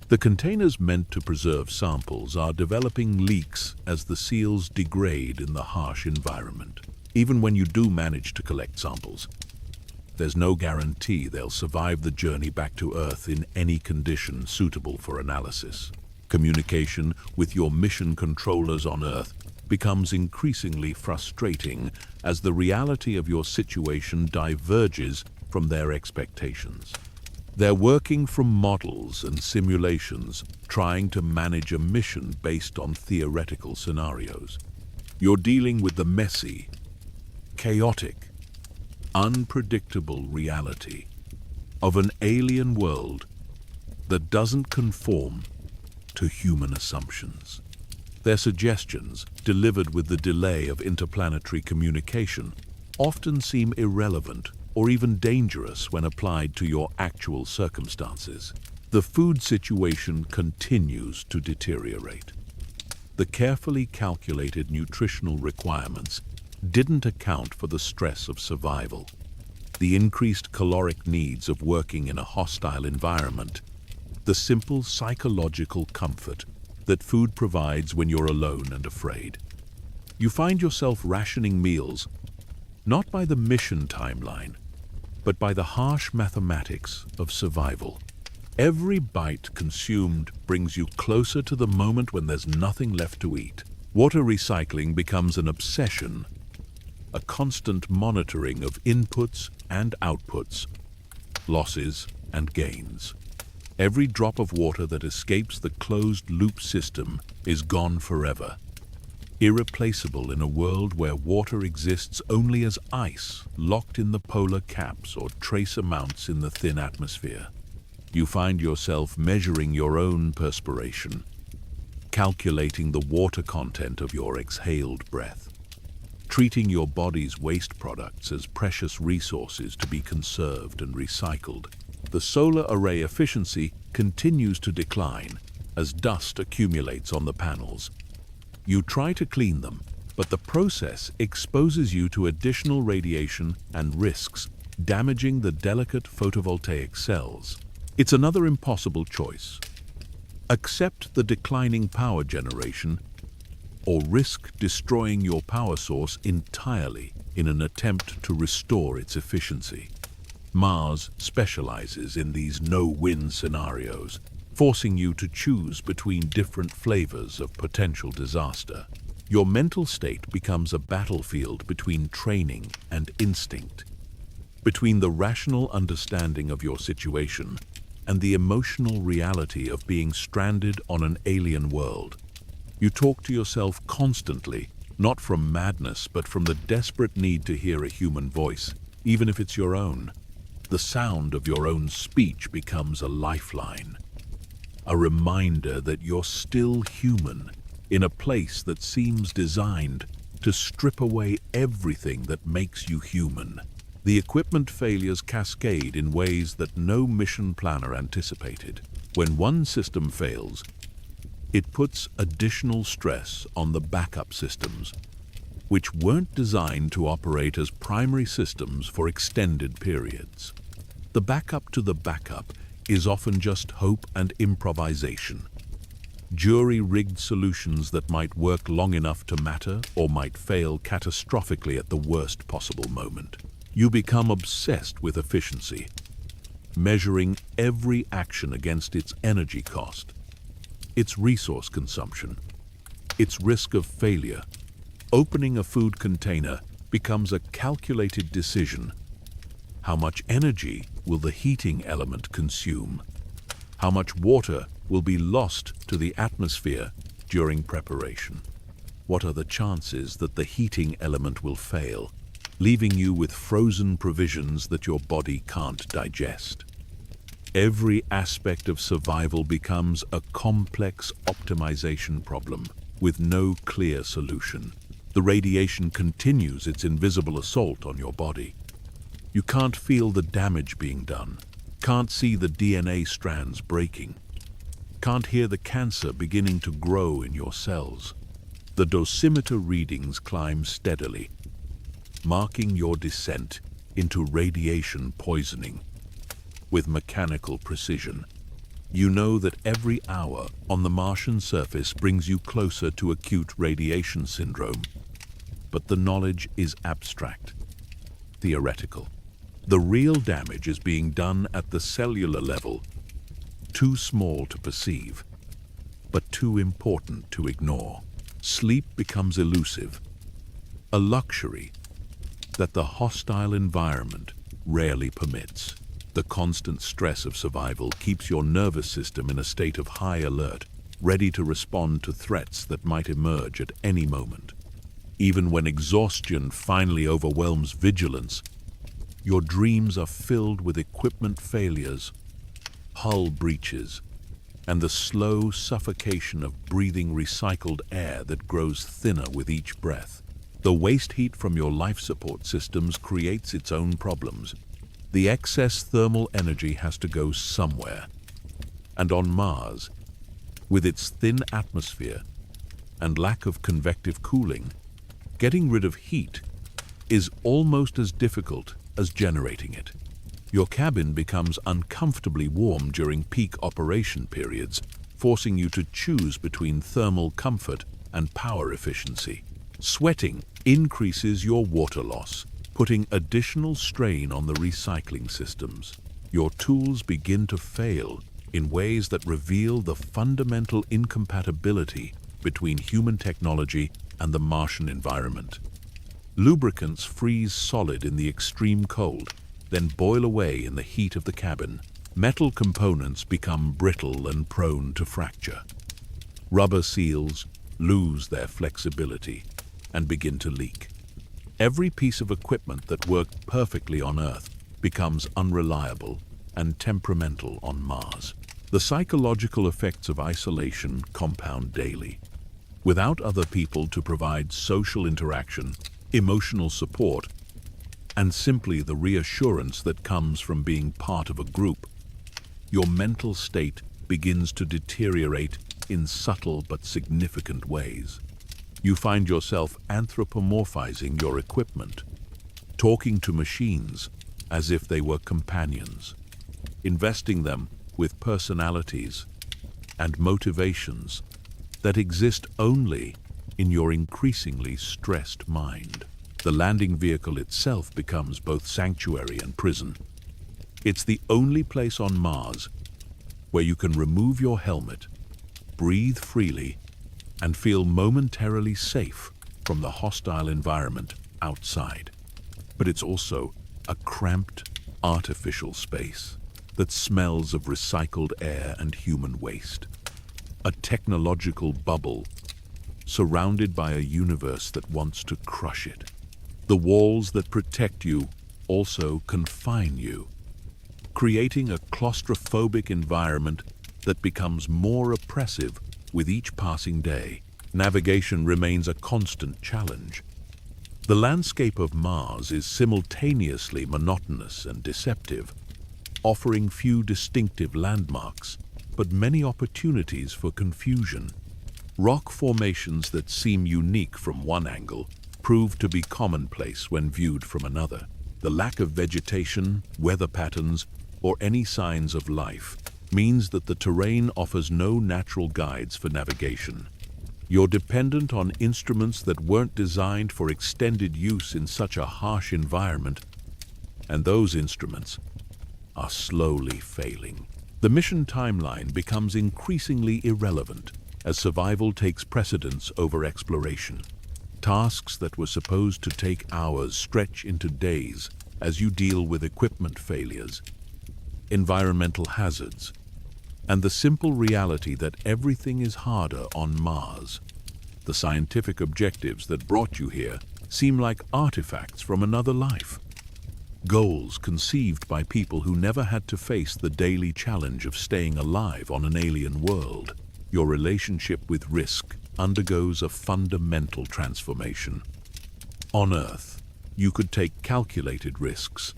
S1: The containers meant to preserve samples are developing leaks as the seals degrade in the harsh environment. Even when you do manage to collect samples, there's no guarantee they'll survive the journey back to Earth in any condition suitable for analysis. Communication with your mission controllers on Earth becomes increasingly frustrating as the reality of your situation diverges from their expectations. They're working from models and simulations, trying to manage a mission based on theoretical scenarios. You're dealing with the messy, chaotic, unpredictable reality of an alien world that doesn't conform to human assumptions. Their suggestions, delivered with the delay of interplanetary communication, often seem irrelevant or even dangerous when applied to your actual circumstances. The food situation continues to deteriorate. The carefully calculated nutritional requirements didn't account for the stress of survival, the increased caloric needs of working in a hostile environment, the simple psychological comfort that food provides when you're alone and afraid. You find yourself rationing meals, not by the mission timeline, but by the harsh mathematics of survival. Every bite consumed brings you closer to the moment when there's nothing left to eat. Water recycling becomes an obsession, a constant monitoring of inputs and outputs, losses and gains. Every drop of water that escapes the closed-loop system is gone forever, irreplaceable in a world where water exists only as ice locked in the polar caps or trace amounts in the thin atmosphere. You find yourself measuring your own perspiration, calculating the water content of your exhaled breath, treating your body's waste products as precious resources to be conserved and recycled. The solar array efficiency continues to decline as dust accumulates on the panels. You try to clean them, but the process exposes you to additional radiation and risks, damaging the delicate photovoltaic cells. It's another impossible choice. Accept the declining power generation or risk destroying your power source entirely in an attempt to restore its efficiency. Mars specializes in these no-win scenarios, forcing you to choose between different flavors of potential disaster. Your mental state becomes a battlefield between training and instinct, between the rational understanding of your situation and the emotional reality of being stranded on an alien world. You talk to yourself constantly, not from madness, but from the desperate need to hear a human voice, even if it's your own. The sound of your own speech becomes a lifeline, a reminder that you're still human in a place that seems designed to strip away everything that makes you human. The equipment failures cascade in ways that no mission planner anticipated. When one system fails, it puts additional stress on the backup systems, which weren't designed to operate as primary systems for extended periods. The backup to the backup is often just hope and improvisation. Jury-rigged solutions that might work long enough to matter or might fail catastrophically at the worst possible moment. You become obsessed with efficiency, measuring every action against its energy cost, its resource consumption, its risk of failure. Opening a food container becomes a calculated decision. How much energy will the heating element consume? How much water will be lost to the atmosphere during preparation? What are the chances that the heating element will fail, leaving you with frozen provisions that your body can't digest? Every aspect of survival becomes a complex optimization problem with no clear solution. The radiation continues its invisible assault on your body. You can't feel the damage being done, can't see the DNA strands breaking, can't hear the cancer beginning to grow in your cells. The dosimeter readings climb steadily, marking your descent into radiation poisoning. with mechanical precision. You know that every hour on the Martian surface brings you closer to acute radiation syndrome. But the knowledge is abstract, theoretical. The real damage is being done at the cellular level, too small to perceive, but too important to ignore. Sleep becomes elusive, a luxury that the hostile environment rarely permits. The constant stress of survival keeps your nervous system in a state of high alert, ready to respond to threats that might emerge at any moment. Even when exhaustion finally overwhelms vigilance, your dreams are filled with equipment failures, hull breaches, and the slow suffocation of breathing recycled air that grows thinner with each breath. The waste heat from your life support systems creates its own problems. The excess thermal energy has to go somewhere. And on Mars, with its thin atmosphere and lack of convective cooling, getting rid of heat is almost as difficult as generating it. Your cabin becomes uncomfortably warm during peak operation periods, forcing you to choose between thermal comfort and power efficiency. Sweating increases your water loss, putting additional strain on the recycling systems. Your tools begin to fail in ways that reveal the fundamental incompatibility between human technology and the Martian environment. Lubricants freeze solid in the extreme cold, then boil away in the heat of the cabin. Metal components become brittle and prone to fracture. Rubber seals lose their flexibility and begin to leak. Every piece of equipment that worked perfectly on Earth becomes unreliable and temperamental on Mars. The psychological effects of isolation compound daily. Without other people to provide social interaction, emotional support, and simply the reassurance that comes from being part of a group, your mental state begins to deteriorate in subtle but significant ways. You find yourself anthropomorphizing your equipment, talking to machines as if they were companions, investing them with personalities and motivations that exist only in your increasingly stressed mind. The landing vehicle itself becomes both sanctuary and prison. It's the only place on Mars where you can remove your helmet, breathe freely, and feel momentarily safe from the hostile environment outside. But it's also a cramped, artificial space that smells of recycled air and human waste. A technological bubble surrounded by a universe that wants to crush it. The walls that protect you also confine you, creating a claustrophobic environment that becomes more oppressive with each passing day. Navigation remains a constant challenge. The landscape of Mars is simultaneously monotonous and deceptive, offering few distinctive landmarks, but many opportunities for confusion. Rock formations that seem unique from one angle prove to be commonplace when viewed from another. The lack of vegetation, weather patterns, or any signs of life means that the terrain offers no natural guides for navigation. You're dependent on instruments that weren't designed for extended use in such a harsh environment, and those instruments are slowly failing. The mission timeline becomes increasingly irrelevant as survival takes precedence over exploration. Tasks that were supposed to take hours stretch into days as you deal with equipment failures, environmental hazards, and the simple reality that everything is harder on Mars. The scientific objectives that brought you here seem like artifacts from another life. Goals conceived by people who never had to face the daily challenge of staying alive on an alien world. Your relationship with risk undergoes a fundamental transformation. On Earth, you could take calculated risks,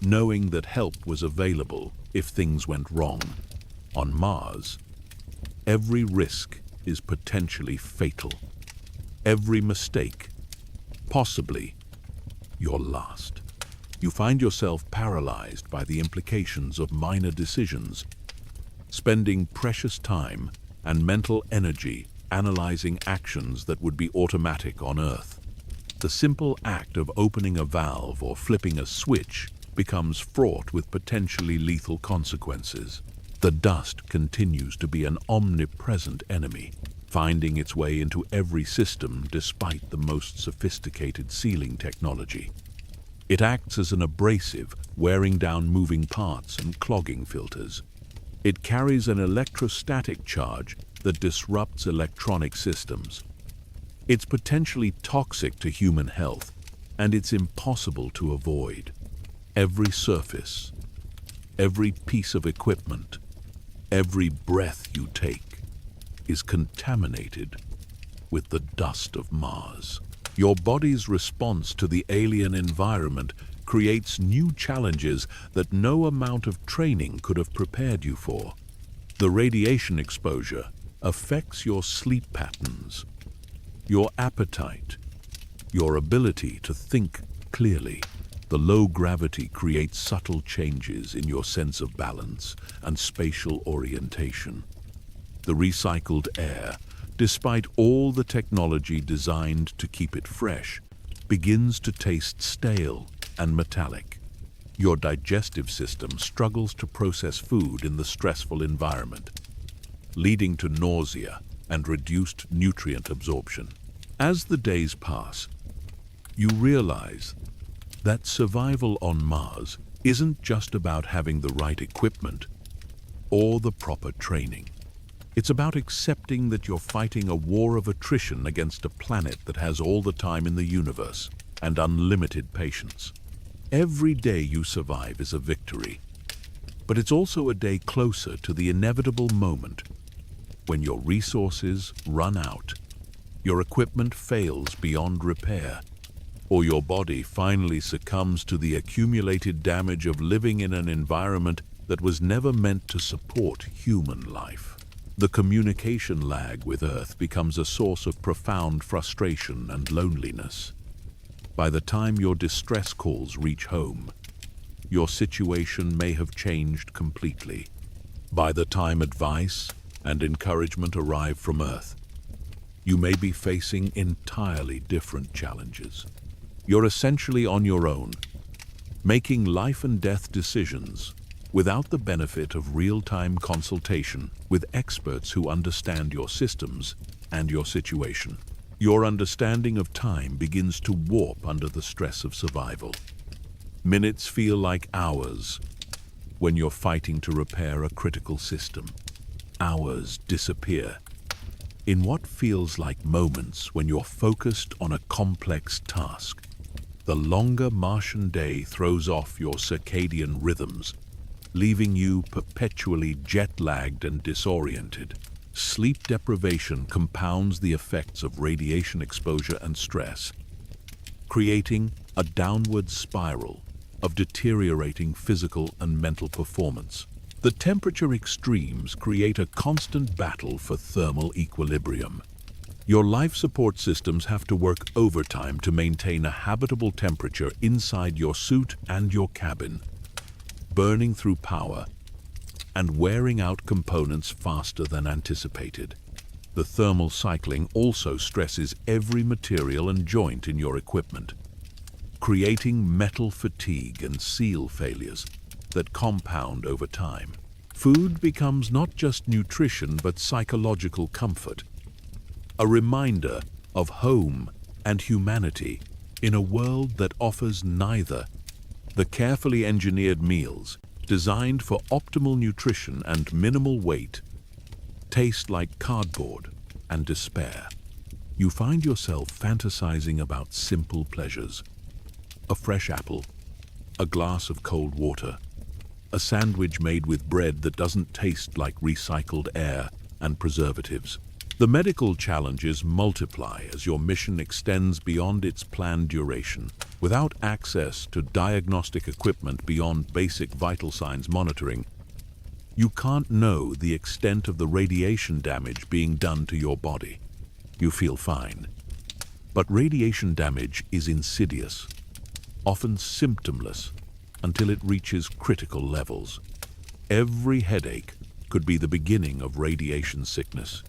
S1: knowing that help was available if things went wrong. On Mars, every risk is potentially fatal. Every mistake, possibly your last. You find yourself paralyzed by the implications of minor decisions, spending precious time and mental energy analyzing actions that would be automatic on Earth. The simple act of opening a valve or flipping a switch becomes fraught with potentially lethal consequences. The dust continues to be an omnipresent enemy, finding its way into every system despite the most sophisticated sealing technology. It acts as an abrasive, wearing down moving parts and clogging filters. It carries an electrostatic charge that disrupts electronic systems. It's potentially toxic to human health, and it's impossible to avoid. Every surface, every piece of equipment, every breath you take is contaminated with the dust of Mars. Your body's response to the alien environment creates new challenges that no amount of training could have prepared you for. The radiation exposure affects your sleep patterns, your appetite, your ability to think clearly. The low gravity creates subtle changes in your sense of balance and spatial orientation. The recycled air, despite all the technology designed to keep it fresh, begins to taste stale and metallic. Your digestive system struggles to process food in the stressful environment, leading to nausea and reduced nutrient absorption. As the days pass, you realize that survival on Mars isn't just about having the right equipment or the proper training. It's about accepting that you're fighting a war of attrition against a planet that has all the time in the universe and unlimited patience. Every day you survive is a victory, but it's also a day closer to the inevitable moment when your resources run out, your equipment fails beyond repair, or your body finally succumbs to the accumulated damage of living in an environment that was never meant to support human life. The communication lag with Earth becomes a source of profound frustration and loneliness. By the time your distress calls reach home, your situation may have changed completely. By the time advice and encouragement arrive from Earth, you may be facing entirely different challenges. You're essentially on your own, making life and death decisions without the benefit of real-time consultation with experts who understand your systems and your situation. Your understanding of time begins to warp under the stress of survival. Minutes feel like hours when you're fighting to repair a critical system. Hours disappear in what feels like moments when you're focused on a complex task. The longer Martian day throws off your circadian rhythms, leaving you perpetually jet-lagged and disoriented. Sleep deprivation compounds the effects of radiation exposure and stress, creating a downward spiral of deteriorating physical and mental performance. The temperature extremes create a constant battle for thermal equilibrium. Your life support systems have to work overtime to maintain a habitable temperature inside your suit and your cabin, burning through power and wearing out components faster than anticipated. The thermal cycling also stresses every material and joint in your equipment, creating metal fatigue and seal failures that compound over time. Food becomes not just nutrition but psychological comfort, a reminder of home and humanity in a world that offers neither. The carefully engineered meals, designed for optimal nutrition and minimal weight, taste like cardboard and despair. You find yourself fantasizing about simple pleasures: a fresh apple, a glass of cold water, a sandwich made with bread that doesn't taste like recycled air and preservatives. The medical challenges multiply as your mission extends beyond its planned duration. Without access to diagnostic equipment beyond basic vital signs monitoring, you can't know the extent of the radiation damage being done to your body. You feel fine, but radiation damage is insidious, often symptomless until it reaches critical levels. Every headache could be the beginning of radiation sickness.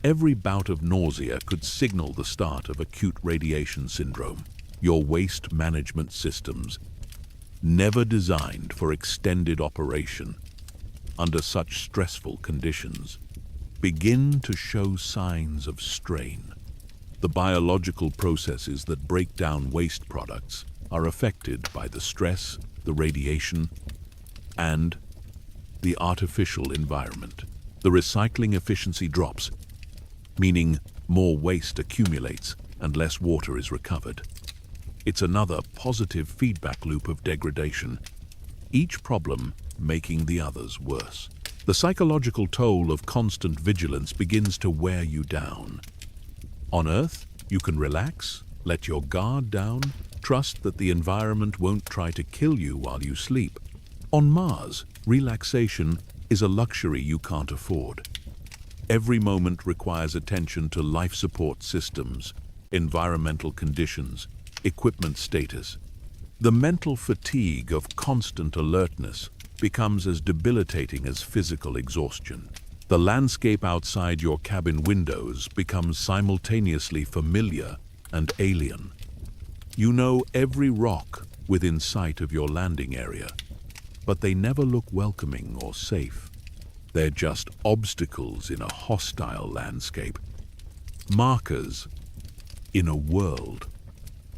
S1: Every bout of nausea could signal the start of acute radiation syndrome. Your waste management systems, never designed for extended operation under such stressful conditions, begin to show signs of strain. The biological processes that break down waste products are affected by the stress, the radiation, and the artificial environment. The recycling efficiency drops, meaning more waste accumulates and less water is recovered. It's another positive feedback loop of degradation, each problem making the others worse. The psychological toll of constant vigilance begins to wear you down. On Earth, you can relax, let your guard down, trust that the environment won't try to kill you while you sleep. On Mars, relaxation is a luxury you can't afford. Every moment requires attention to life support systems, environmental conditions, equipment status. The mental fatigue of constant alertness becomes as debilitating as physical exhaustion. The landscape outside your cabin windows becomes simultaneously familiar and alien. You know every rock within sight of your landing area, but they never look welcoming or safe. They're just obstacles in a hostile landscape, markers in a world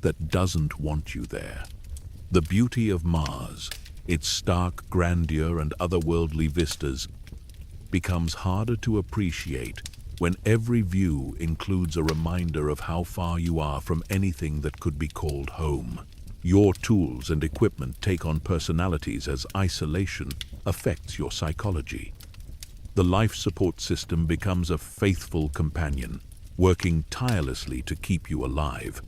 S1: that doesn't want you there. The beauty of Mars, its stark grandeur and otherworldly vistas, becomes harder to appreciate when every view includes a reminder of how far you are from anything that could be called home. Your tools and equipment take on personalities as isolation affects your psychology. The life support system becomes a faithful companion, working tirelessly to keep you alive.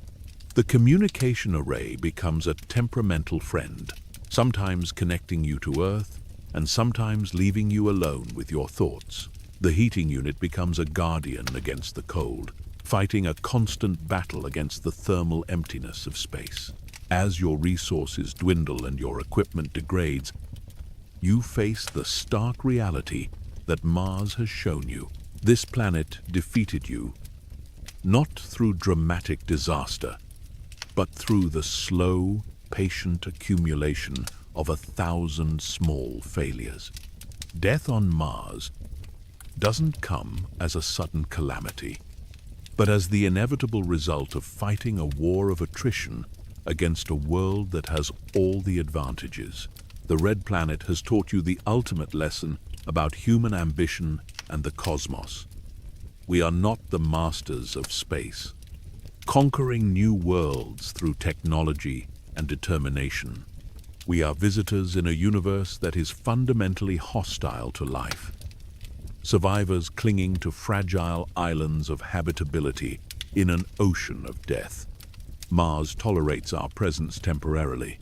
S1: The communication array becomes a temperamental friend, sometimes connecting you to Earth and sometimes leaving you alone with your thoughts. The heating unit becomes a guardian against the cold, fighting a constant battle against the thermal emptiness of space. As your resources dwindle and your equipment degrades, you face the stark reality that Mars has shown you. This planet defeated you, not through dramatic disaster, but through the slow, patient accumulation of 1,000 small failures. Death on Mars doesn't come as a sudden calamity, but as the inevitable result of fighting a war of attrition against a world that has all the advantages. The Red Planet has taught you the ultimate lesson about human ambition and the cosmos. We are not the masters of space, conquering new worlds through technology and determination. We are visitors in a universe that is fundamentally hostile to life. Survivors clinging to fragile islands of habitability in an ocean of death. Mars tolerates our presence temporarily,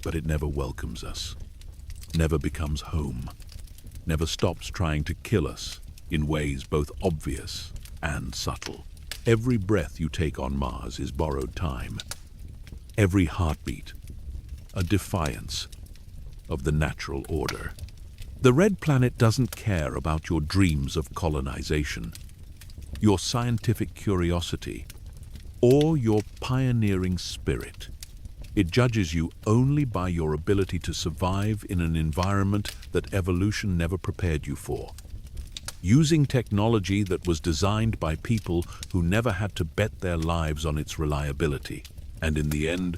S1: but it never welcomes us, never becomes home, never stops trying to kill us in ways both obvious and subtle. Every breath you take on Mars is borrowed time. Every heartbeat, a defiance of the natural order. The Red Planet doesn't care about your dreams of colonization, your scientific curiosity, or your pioneering spirit. It judges you only by your ability to survive in an environment that evolution never prepared you for. Using technology that was designed by people who never had to bet their lives on its reliability. And in the end,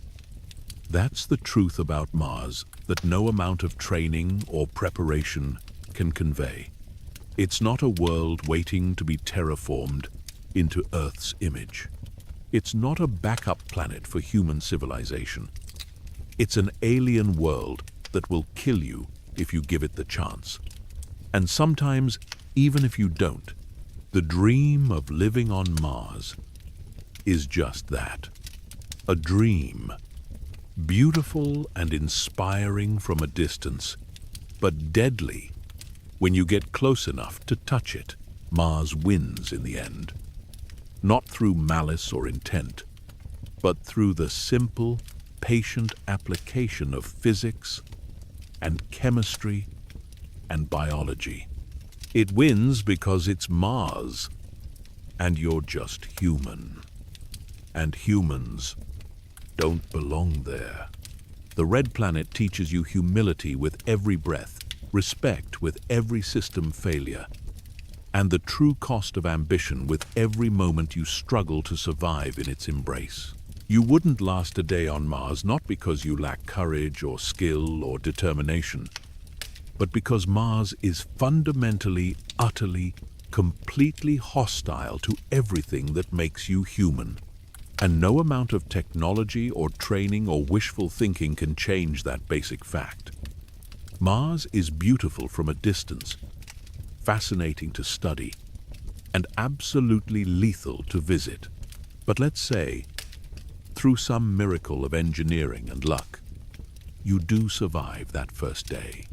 S1: that's the truth about Mars that no amount of training or preparation can convey. It's not a world waiting to be terraformed into Earth's image. It's not a backup planet for human civilization. It's an alien world that will kill you if you give it the chance. And sometimes, even if you don't, the dream of living on Mars is just that. A dream. Beautiful and inspiring from a distance, but deadly when you get close enough to touch it. Mars wins in the end. Not through malice or intent, but through the simple, patient application of physics and chemistry and biology. It wins because it's Mars, and you're just human. And humans don't belong there. The Red Planet teaches you humility with every breath, respect with every system failure, and the true cost of ambition with every moment you struggle to survive in its embrace. You wouldn't last a day on Mars not because you lack courage or skill or determination, but because Mars is fundamentally, utterly, completely hostile to everything that makes you human. And no amount of technology or training or wishful thinking can change that basic fact. Mars is beautiful from a distance, fascinating to study, and absolutely lethal to visit. But let's say, through some miracle of engineering and luck, you do survive that first day.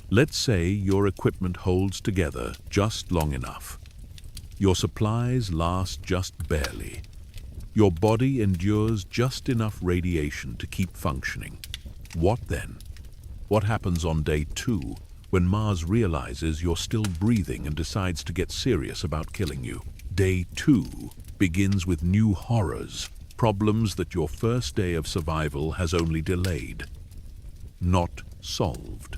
S1: Let's say your equipment holds together just long enough. Your supplies last just barely. Your body endures just enough radiation to keep functioning. What then? What happens on day 2 when Mars realizes you're still breathing and decides to get serious about killing you? Day 2 begins with new horrors, problems that your first day of survival has only delayed, not solved.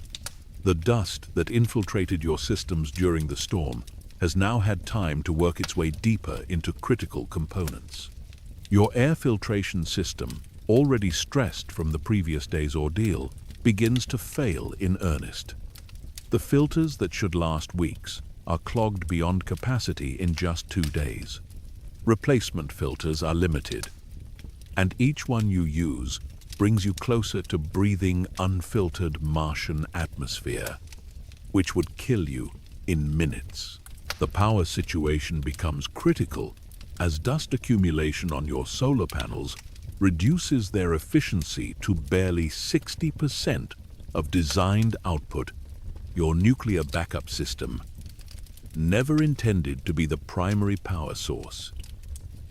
S1: The dust that infiltrated your systems during the storm has now had time to work its way deeper into critical components. Your air filtration system, already stressed from the previous day's ordeal, begins to fail in earnest. The filters that should last weeks are clogged beyond capacity in just 2 days. Replacement filters are limited, and each one you use brings you closer to breathing unfiltered Martian atmosphere, which would kill you in minutes. The power situation becomes critical as dust accumulation on your solar panels reduces their efficiency to barely 60% of designed output. Your nuclear backup system, never intended to be the primary power source,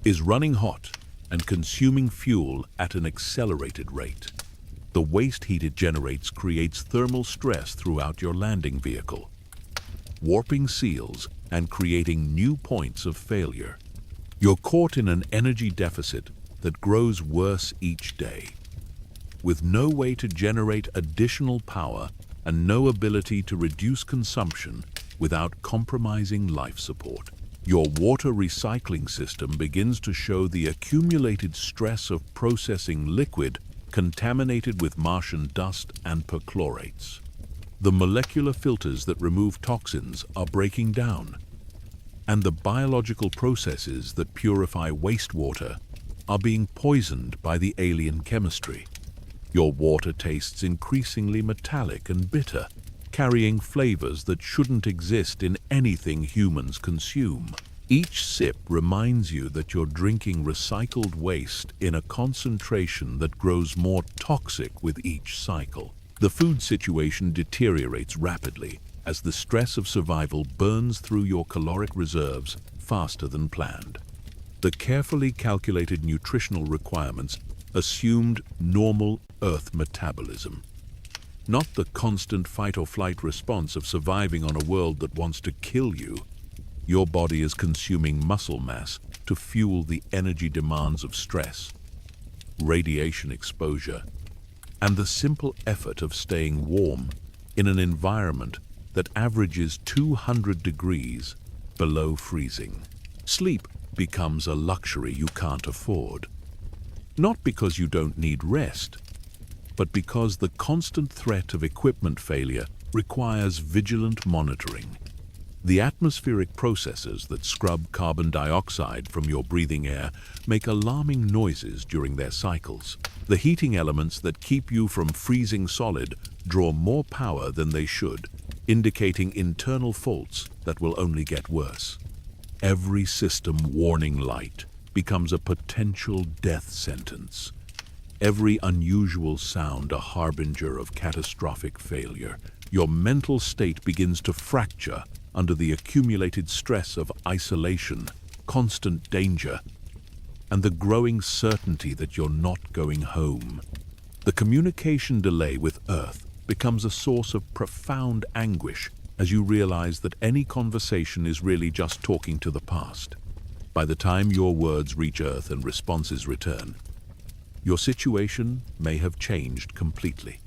S1: is running hot and consuming fuel at an accelerated rate. The waste heat it generates creates thermal stress throughout your landing vehicle, warping seals and creating new points of failure. You're caught in an energy deficit that grows worse each day, with no way to generate additional power and no ability to reduce consumption without compromising life support. Your water recycling system begins to show the accumulated stress of processing liquid contaminated with Martian dust and perchlorates. The molecular filters that remove toxins are breaking down, and the biological processes that purify wastewater are being poisoned by the alien chemistry. Your water tastes increasingly metallic and bitter, carrying flavors that shouldn't exist in anything humans consume. Each sip reminds you that you're drinking recycled waste in a concentration that grows more toxic with each cycle. The food situation deteriorates rapidly as the stress of survival burns through your caloric reserves faster than planned. The carefully calculated nutritional requirements assumed normal Earth metabolism, not the constant fight-or-flight response of surviving on a world that wants to kill you. Your body is consuming muscle mass to fuel the energy demands of stress, radiation exposure, and the simple effort of staying warm in an environment that averages 200 degrees below freezing. Sleep becomes a luxury you can't afford, not because you don't need rest, but because the constant threat of equipment failure requires vigilant monitoring. The atmospheric processes that scrub carbon dioxide from your breathing air make alarming noises during their cycles. The heating elements that keep you from freezing solid draw more power than they should, indicating internal faults that will only get worse. Every system warning light becomes a potential death sentence. Every unusual sound a harbinger of catastrophic failure. Your mental state begins to fracture under the accumulated stress of isolation, constant danger, and the growing certainty that you're not going home. The communication delay with Earth becomes a source of profound anguish as you realize that any conversation is really just talking to the past. By the time your words reach Earth and responses return, your situation may have changed completely.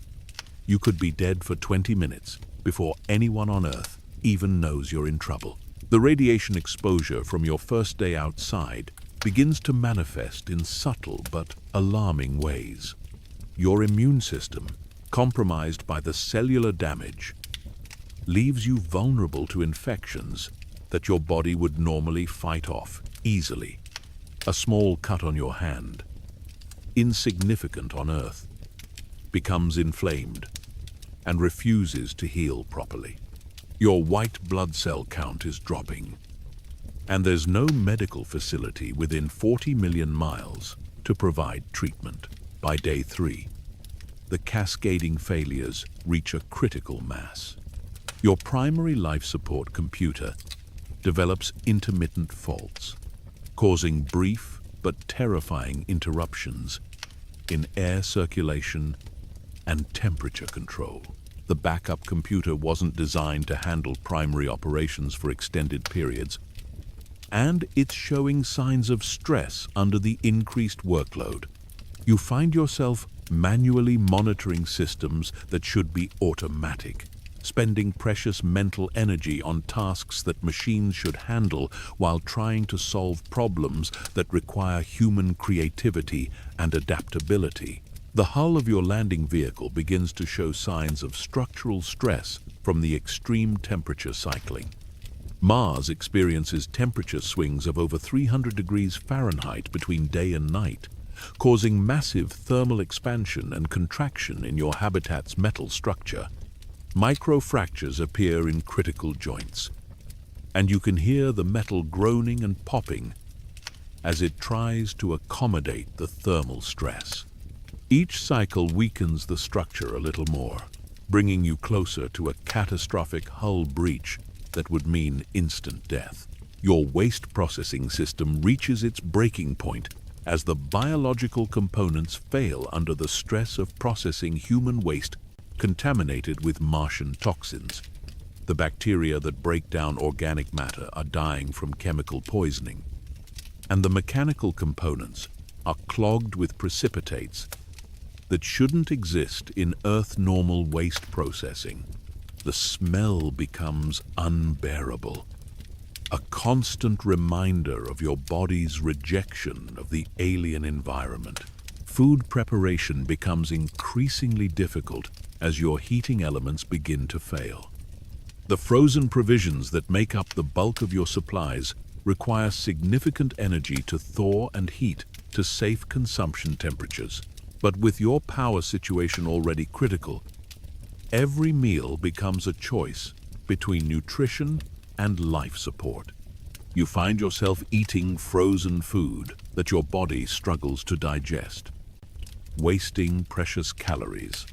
S1: You could be dead for 20 minutes before anyone on Earth even knows you're in trouble. The radiation exposure from your first day outside begins to manifest in subtle but alarming ways. Your immune system, compromised by the cellular damage, leaves you vulnerable to infections that your body would normally fight off easily. A small cut on your hand, insignificant on Earth, becomes inflamed and refuses to heal properly. Your white blood cell count is dropping, and there's no medical facility within 40 million miles to provide treatment. By day 3, the cascading failures reach a critical mass. Your primary life support computer develops intermittent faults, causing brief but terrifying interruptions in air circulation and temperature control. The backup computer wasn't designed to handle primary operations for extended periods, and it's showing signs of stress under the increased workload. You find yourself manually monitoring systems that should be automatic, spending precious mental energy on tasks that machines should handle while trying to solve problems that require human creativity and adaptability. The hull of your landing vehicle begins to show signs of structural stress from the extreme temperature cycling. Mars experiences temperature swings of over 300 degrees Fahrenheit between day and night, causing massive thermal expansion and contraction in your habitat's metal structure. Microfractures appear in critical joints, and you can hear the metal groaning and popping as it tries to accommodate the thermal stress. Each cycle weakens the structure a little more, bringing you closer to a catastrophic hull breach that would mean instant death. Your waste processing system reaches its breaking point as the biological components fail under the stress of processing human waste contaminated with Martian toxins. The bacteria that break down organic matter are dying from chemical poisoning, and the mechanical components are clogged with precipitates that shouldn't exist in Earth-normal waste processing. The smell becomes unbearable, a constant reminder of your body's rejection of the alien environment. Food preparation becomes increasingly difficult as your heating elements begin to fail. The frozen provisions that make up the bulk of your supplies require significant energy to thaw and heat to safe consumption temperatures. But with your power situation already critical, every meal becomes a choice between nutrition and life support. You find yourself eating frozen food that your body struggles to digest, wasting precious calories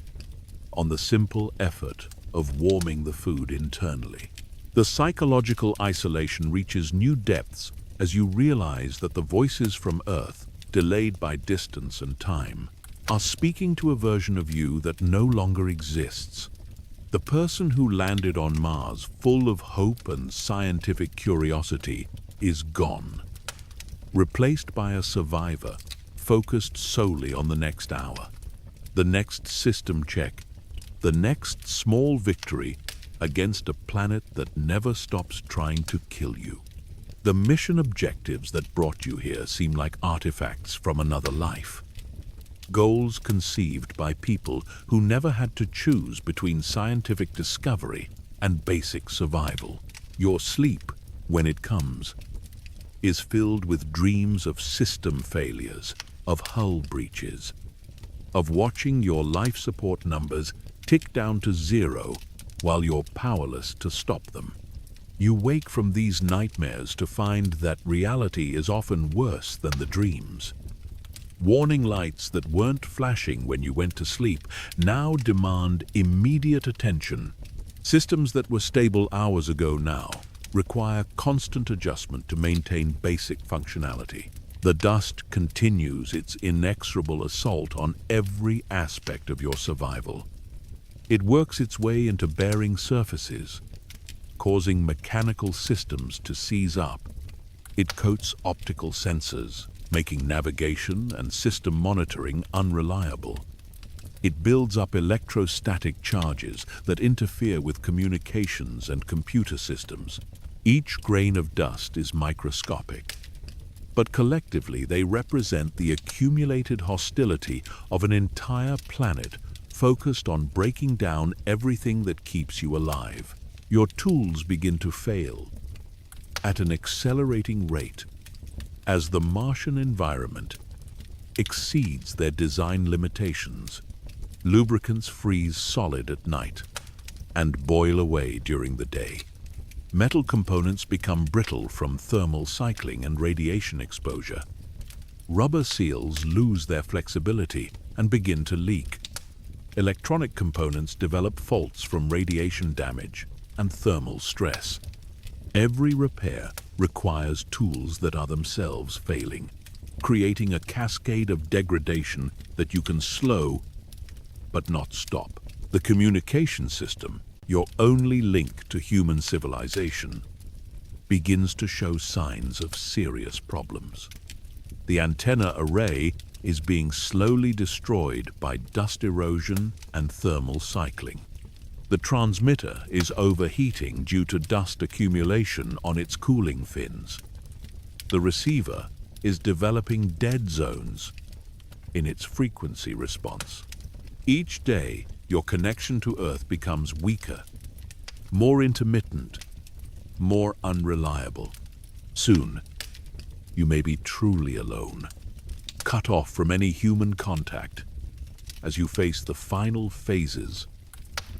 S1: on the simple effort of warming the food internally. The psychological isolation reaches new depths as you realize that the voices from Earth, delayed by distance and time, are speaking to a version of you that no longer exists. The person who landed on Mars full of hope and scientific curiosity is gone, replaced by a survivor focused solely on the next hour, the next system check, the next small victory against a planet that never stops trying to kill you. The mission objectives that brought you here seem like artifacts from another life. Goals conceived by people who never had to choose between scientific discovery and basic survival. Your sleep, when it comes, is filled with dreams of system failures, of hull breaches, of watching your life support numbers tick down to zero while you're powerless to stop them. You wake from these nightmares to find that reality is often worse than the dreams. Warning lights that weren't flashing when you went to sleep now demand immediate attention. Systems that were stable hours ago now require constant adjustment to maintain basic functionality. The dust continues its inexorable assault on every aspect of your survival. It works its way into bearing surfaces, causing mechanical systems to seize up. It coats optical sensors, making navigation and system monitoring unreliable. It builds up electrostatic charges that interfere with communications and computer systems. Each grain of dust is microscopic, but collectively they represent the accumulated hostility of an entire planet focused on breaking down everything that keeps you alive. Your tools begin to fail at an accelerating rate as the Martian environment exceeds their design limitations. Lubricants freeze solid at night and boil away during the day. Metal components become brittle from thermal cycling and radiation exposure. Rubber seals lose their flexibility and begin to leak. Electronic components develop faults from radiation damage and thermal stress. Every repair requires tools that are themselves failing, creating a cascade of degradation that you can slow but not stop. The communication system, your only link to human civilization, begins to show signs of serious problems. The antenna array is being slowly destroyed by dust erosion and thermal cycling. The transmitter is overheating due to dust accumulation on its cooling fins. The receiver is developing dead zones in its frequency response. Each day, your connection to Earth becomes weaker, more intermittent, more unreliable. Soon, you may be truly alone, cut off from any human contact as you face the final phases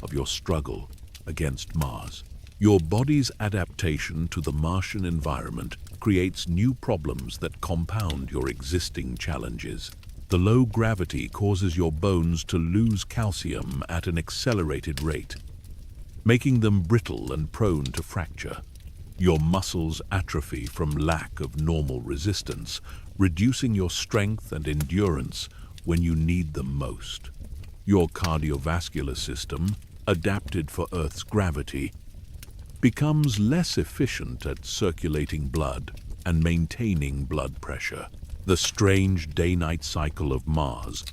S1: of your struggle against Mars. Your body's adaptation to the Martian environment creates new problems that compound your existing challenges. The low gravity causes your bones to lose calcium at an accelerated rate, making them brittle and prone to fracture. Your muscles atrophy from lack of normal resistance, reducing your strength and endurance when you need them most. Your cardiovascular system, adapted for Earth's gravity, becomes less efficient at circulating blood and maintaining blood pressure. The strange day-night cycle of Mars,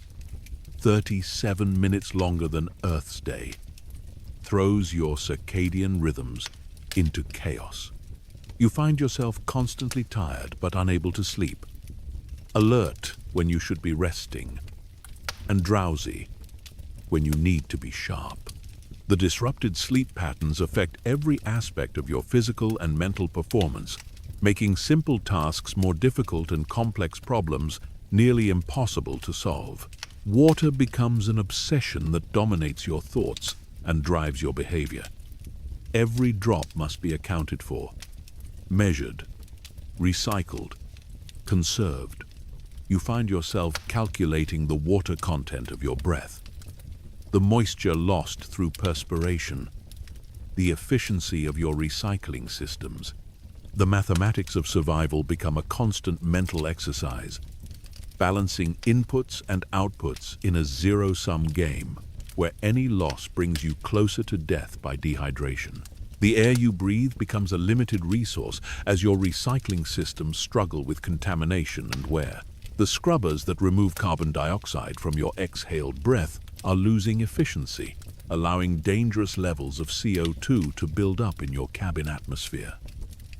S1: 37 minutes longer than Earth's day, throws your circadian rhythms into chaos. You find yourself constantly tired but unable to sleep, alert when you should be resting, and drowsy when you need to be sharp. The disrupted sleep patterns affect every aspect of your physical and mental performance, making simple tasks more difficult and complex problems nearly impossible to solve. Water becomes an obsession that dominates your thoughts and drives your behavior. Every drop must be accounted for, measured, recycled, conserved. You find yourself calculating the water content of your breath, the moisture lost through perspiration, the efficiency of your recycling systems. The mathematics of survival become a constant mental exercise, balancing inputs and outputs in a zero-sum game where any loss brings you closer to death by dehydration. The air you breathe becomes a limited resource as your recycling systems struggle with contamination and wear. The scrubbers that remove carbon dioxide from your exhaled breath are losing efficiency, allowing dangerous levels of CO2 to build up in your cabin atmosphere.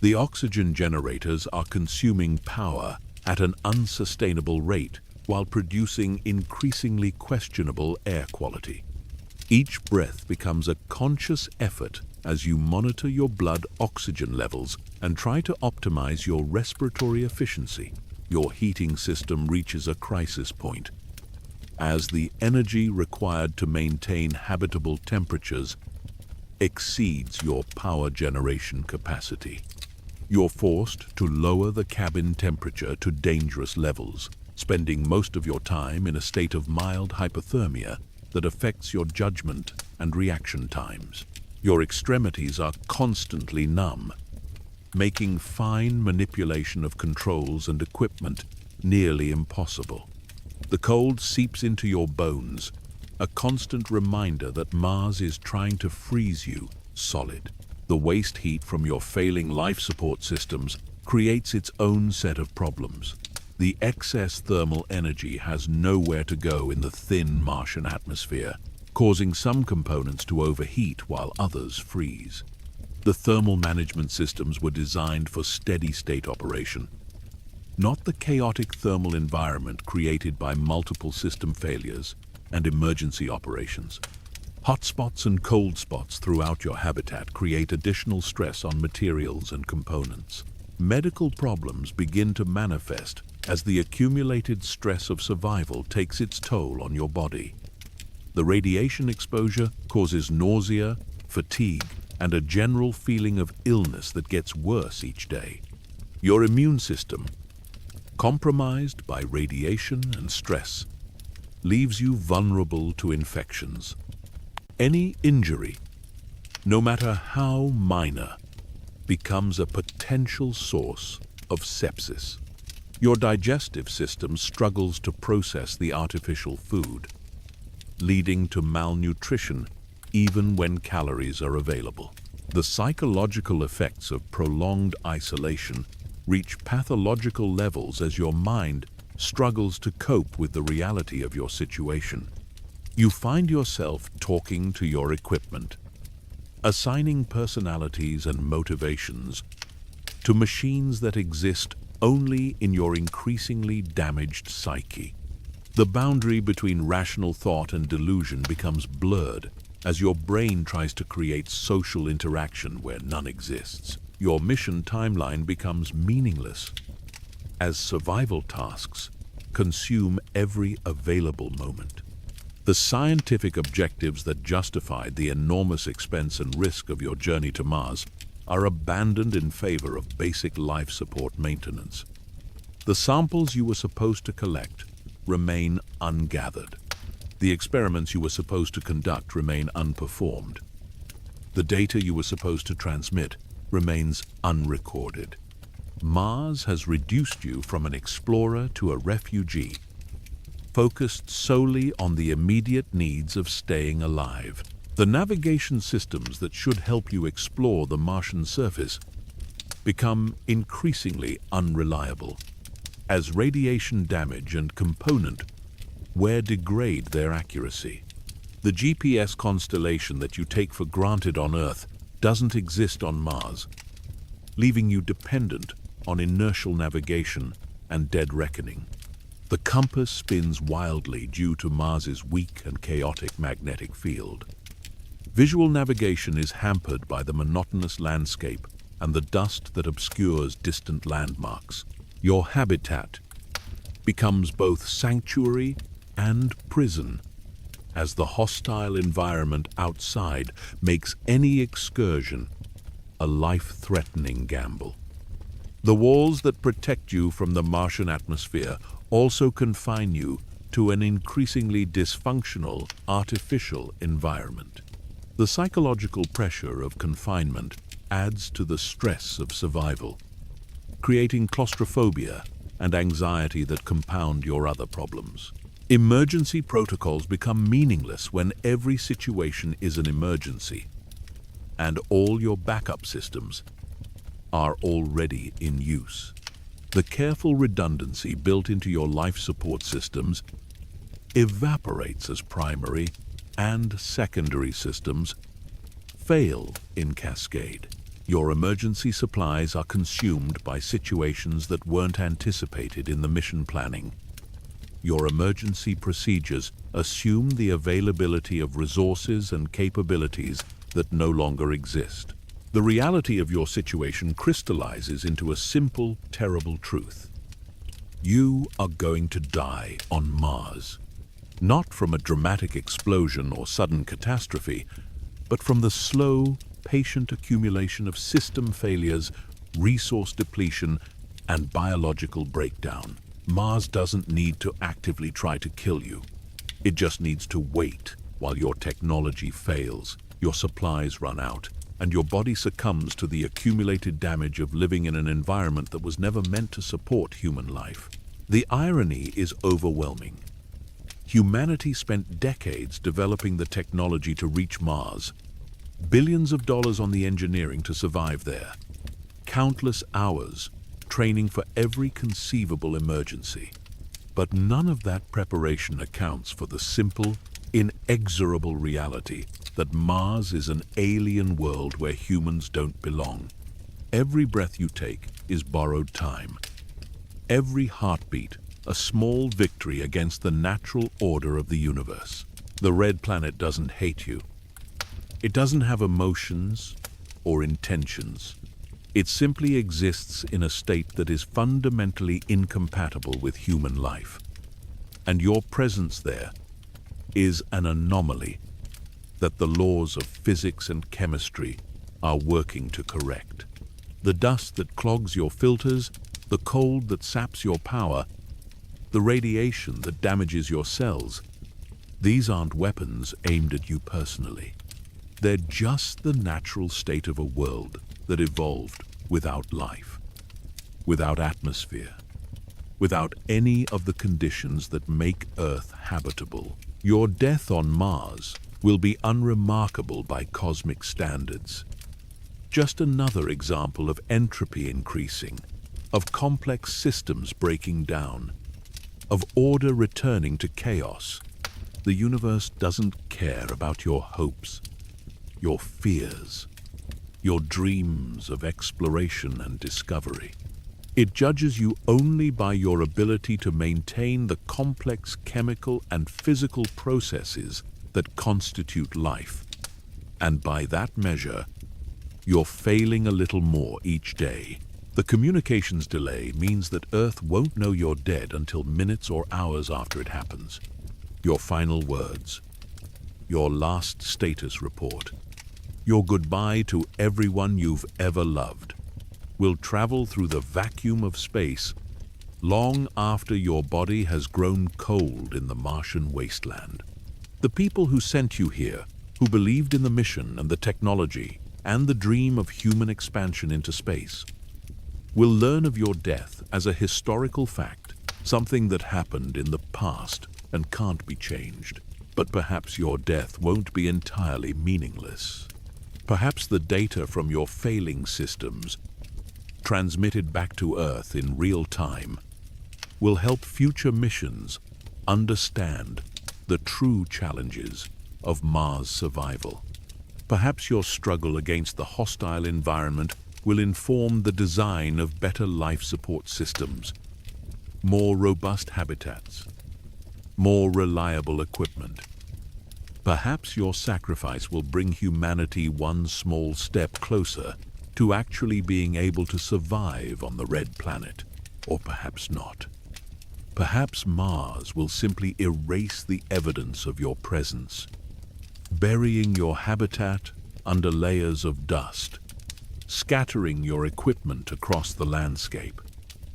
S1: The oxygen generators are consuming power at an unsustainable rate while producing increasingly questionable air quality. Each breath becomes a conscious effort as you monitor your blood oxygen levels and try to optimize your respiratory efficiency. Your heating system reaches a crisis point as the energy required to maintain habitable temperatures exceeds your power generation capacity. You're forced to lower the cabin temperature to dangerous levels, spending most of your time in a state of mild hypothermia that affects your judgment and reaction times. Your extremities are constantly numb, making fine manipulation of controls and equipment nearly impossible. The cold seeps into your bones, a constant reminder that Mars is trying to freeze you solid. The waste heat from your failing life support systems creates its own set of problems. The excess thermal energy has nowhere to go in the thin Martian atmosphere, causing some components to overheat while others freeze. The thermal management systems were designed for steady-state operation, not the chaotic thermal environment created by multiple system failures and emergency operations. Hotspots and cold spots throughout your habitat create additional stress on materials and components. Medical problems begin to manifest as the accumulated stress of survival takes its toll on your body. The radiation exposure causes nausea, fatigue, and a general feeling of illness that gets worse each day. Your immune system, compromised by radiation and stress, leaves you vulnerable to infections. Any injury, no matter how minor, becomes a potential source of sepsis. Your digestive system struggles to process the artificial food, leading to malnutrition even when calories are available. The psychological effects of prolonged isolation reach pathological levels as your mind struggles to cope with the reality of your situation. You find yourself talking to your equipment, assigning personalities and motivations to machines that exist only in your increasingly damaged psyche. The boundary between rational thought and delusion becomes blurred as your brain tries to create social interaction where none exists. Your mission timeline becomes meaningless as survival tasks consume every available moment. The scientific objectives that justified the enormous expense and risk of your journey to Mars are abandoned in favor of basic life support maintenance. The samples you were supposed to collect remain ungathered. The experiments you were supposed to conduct remain unperformed. The data you were supposed to transmit remains unrecorded. Mars has reduced you from an explorer to a refugee, focused solely on the immediate needs of staying alive. The navigation systems that should help you explore the Martian surface become increasingly unreliable as radiation damage and component wear degrade their accuracy. The GPS constellation that you take for granted on Earth doesn't exist on Mars, leaving you dependent on inertial navigation and dead reckoning. The compass spins wildly due to Mars's weak and chaotic magnetic field. Visual navigation is hampered by the monotonous landscape and the dust that obscures distant landmarks. Your habitat becomes both sanctuary and prison, as the hostile environment outside makes any excursion a life-threatening gamble. The walls that protect you from the Martian atmosphere also confine you to an increasingly dysfunctional, artificial environment. The psychological pressure of confinement adds to the stress of survival, creating claustrophobia and anxiety that compound your other problems. Emergency protocols become meaningless when every situation is an emergency, and all your backup systems are already in use. The careful redundancy built into your life support systems evaporates as primary and secondary systems fail in cascade. Your emergency supplies are consumed by situations that weren't anticipated in the mission planning. Your emergency procedures assume the availability of resources and capabilities that no longer exist. The reality of your situation crystallizes into a simple, terrible truth. You are going to die on Mars. Not from a dramatic explosion or sudden catastrophe, but from the slow, patient accumulation of system failures, resource depletion, and biological breakdown. Mars doesn't need to actively try to kill you. It just needs to wait while your technology fails, your supplies run out, and your body succumbs to the accumulated damage of living in an environment that was never meant to support human life. The irony is overwhelming. Humanity spent decades developing the technology to reach Mars, billions of dollars on the engineering to survive there, countless hours training for every conceivable emergency. But none of that preparation accounts for the simple, inexorable reality that Mars is an alien world where humans don't belong. Every breath you take is borrowed time. Every heartbeat, a small victory against the natural order of the universe. The red planet doesn't hate you. It doesn't have emotions or intentions. It simply exists in a state that is fundamentally incompatible with human life. And your presence there is an anomaly that the laws of physics and chemistry are working to correct. The dust that clogs your filters, the cold that saps your power, the radiation that damages your cells, these aren't weapons aimed at you personally. They're just the natural state of a world that evolved without life, without atmosphere, without any of the conditions that make Earth habitable. Your death on Mars will be unremarkable by cosmic standards. Just another example of entropy increasing, of complex systems breaking down, of order returning to chaos. The universe doesn't care about your hopes, your fears, your dreams of exploration and discovery. It judges you only by your ability to maintain the complex chemical and physical processes that constitute life. And by that measure, you're failing a little more each day. The communications delay means that Earth won't know you're dead until minutes or hours after it happens. Your final words, your last status report, your goodbye to everyone you've ever loved, will travel through the vacuum of space long after your body has grown cold in the Martian wasteland. The people who sent you here, who believed in the mission and the technology and the dream of human expansion into space, will learn of your death as a historical fact, something that happened in the past and can't be changed. But perhaps your death won't be entirely meaningless. Perhaps the data from your failing systems, transmitted back to Earth in real time, will help future missions understand the true challenges of Mars survival. Perhaps your struggle against the hostile environment will inform the design of better life support systems, more robust habitats, more reliable equipment. Perhaps your sacrifice will bring humanity one small step closer to actually being able to survive on the red planet, or perhaps not. Perhaps Mars will simply erase the evidence of your presence, burying your habitat under layers of dust, scattering your equipment across the landscape,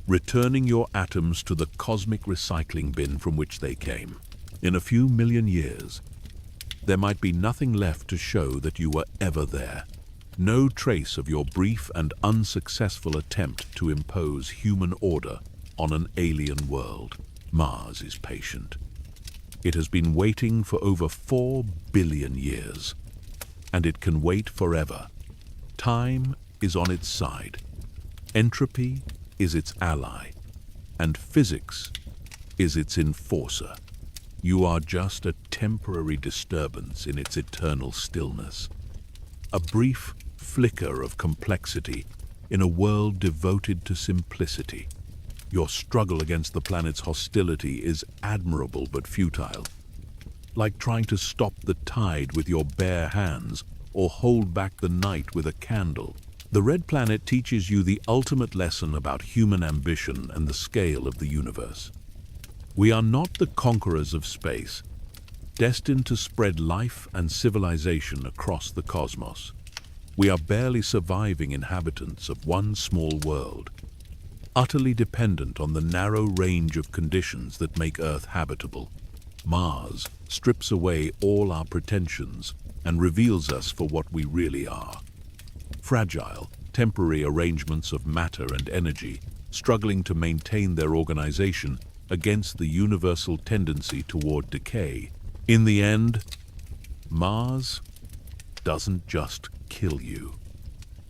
S1: returning your atoms to the cosmic recycling bin from which they came. In a few million years, there might be nothing left to show that you were ever there. No trace of your brief and unsuccessful attempt to impose human order on an alien world. Mars is patient. It has been waiting for over 4 billion years, and it can wait forever. Time is on its side. Entropy is its ally, and physics is its enforcer. You are just a temporary disturbance in its eternal stillness, a brief flicker of complexity in a world devoted to simplicity. Your struggle against the planet's hostility is admirable but futile, like trying to stop the tide with your bare hands or hold back the night with a candle. The red planet teaches you the ultimate lesson about human ambition and the scale of the universe. We are not the conquerors of space, destined to spread life and civilization across the cosmos. We are barely surviving inhabitants of one small world, utterly dependent on the narrow range of conditions that make Earth habitable. Mars strips away all our pretensions and reveals us for what we really are. Fragile, temporary arrangements of matter and energy struggling to maintain their organization against the universal tendency toward decay. In the end, Mars doesn't just kill you.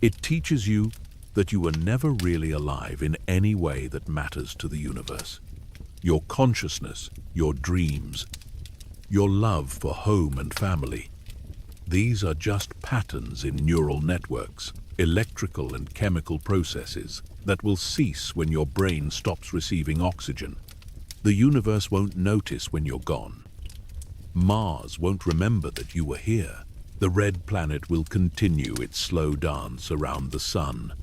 S1: It teaches you that you were never really alive in any way that matters to the universe. Your consciousness, your dreams, your love for home and family, these are just patterns in neural networks, electrical and chemical processes that will cease when your brain stops receiving oxygen. The universe won't notice when you're gone. Mars won't remember that you were here. The red planet will continue its slow dance around the sun,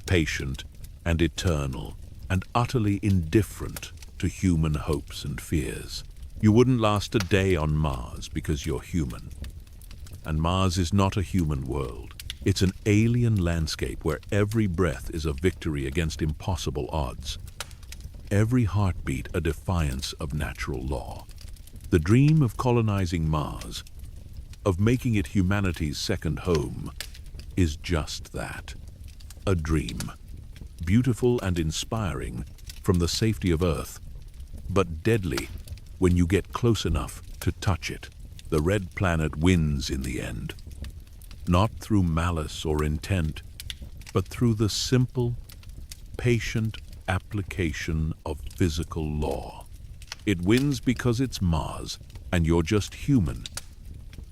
S1: patient and eternal and utterly indifferent to human hopes and fears. You wouldn't last a day on Mars because you're human. And Mars is not a human world. It's an alien landscape where every breath is a victory against impossible odds. Every heartbeat a defiance of natural law. The dream of colonizing Mars, of making it humanity's second home, is just that. A dream. Beautiful and inspiring from the safety of Earth, but deadly when you get close enough to touch it. The red planet wins in the end. Not through malice or intent, but through the simple, patient application of physical law. It wins because it's Mars, and you're just human.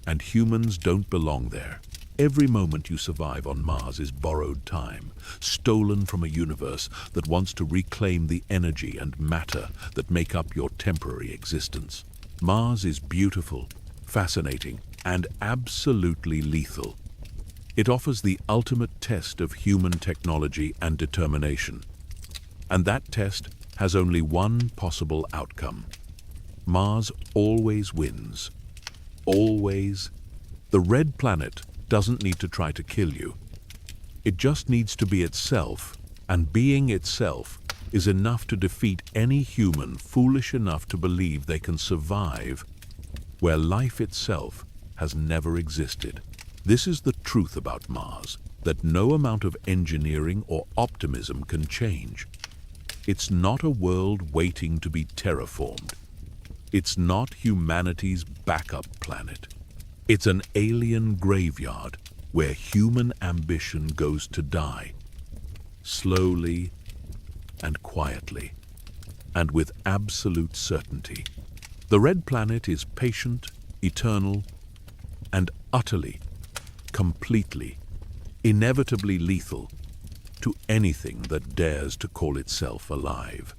S1: And humans don't belong there. Every moment you survive on Mars is borrowed time, stolen from a universe that wants to reclaim the energy and matter that make up your temporary existence. Mars is beautiful, fascinating, and absolutely lethal. It offers the ultimate test of human technology and determination. And that test has only one possible outcome. Mars always wins. Always. The red planet doesn't need to try to kill you. It just needs to be itself, and being itself is enough to defeat any human foolish enough to believe they can survive where life itself has never existed. This is the truth about Mars, that no amount of engineering or optimism can change. It's not a world waiting to be terraformed. It's not humanity's backup planet. It's an alien graveyard where human ambition goes to die, slowly and quietly, and with absolute certainty. The red planet is patient, eternal, and utterly, completely, inevitably lethal to anything that dares to call itself alive.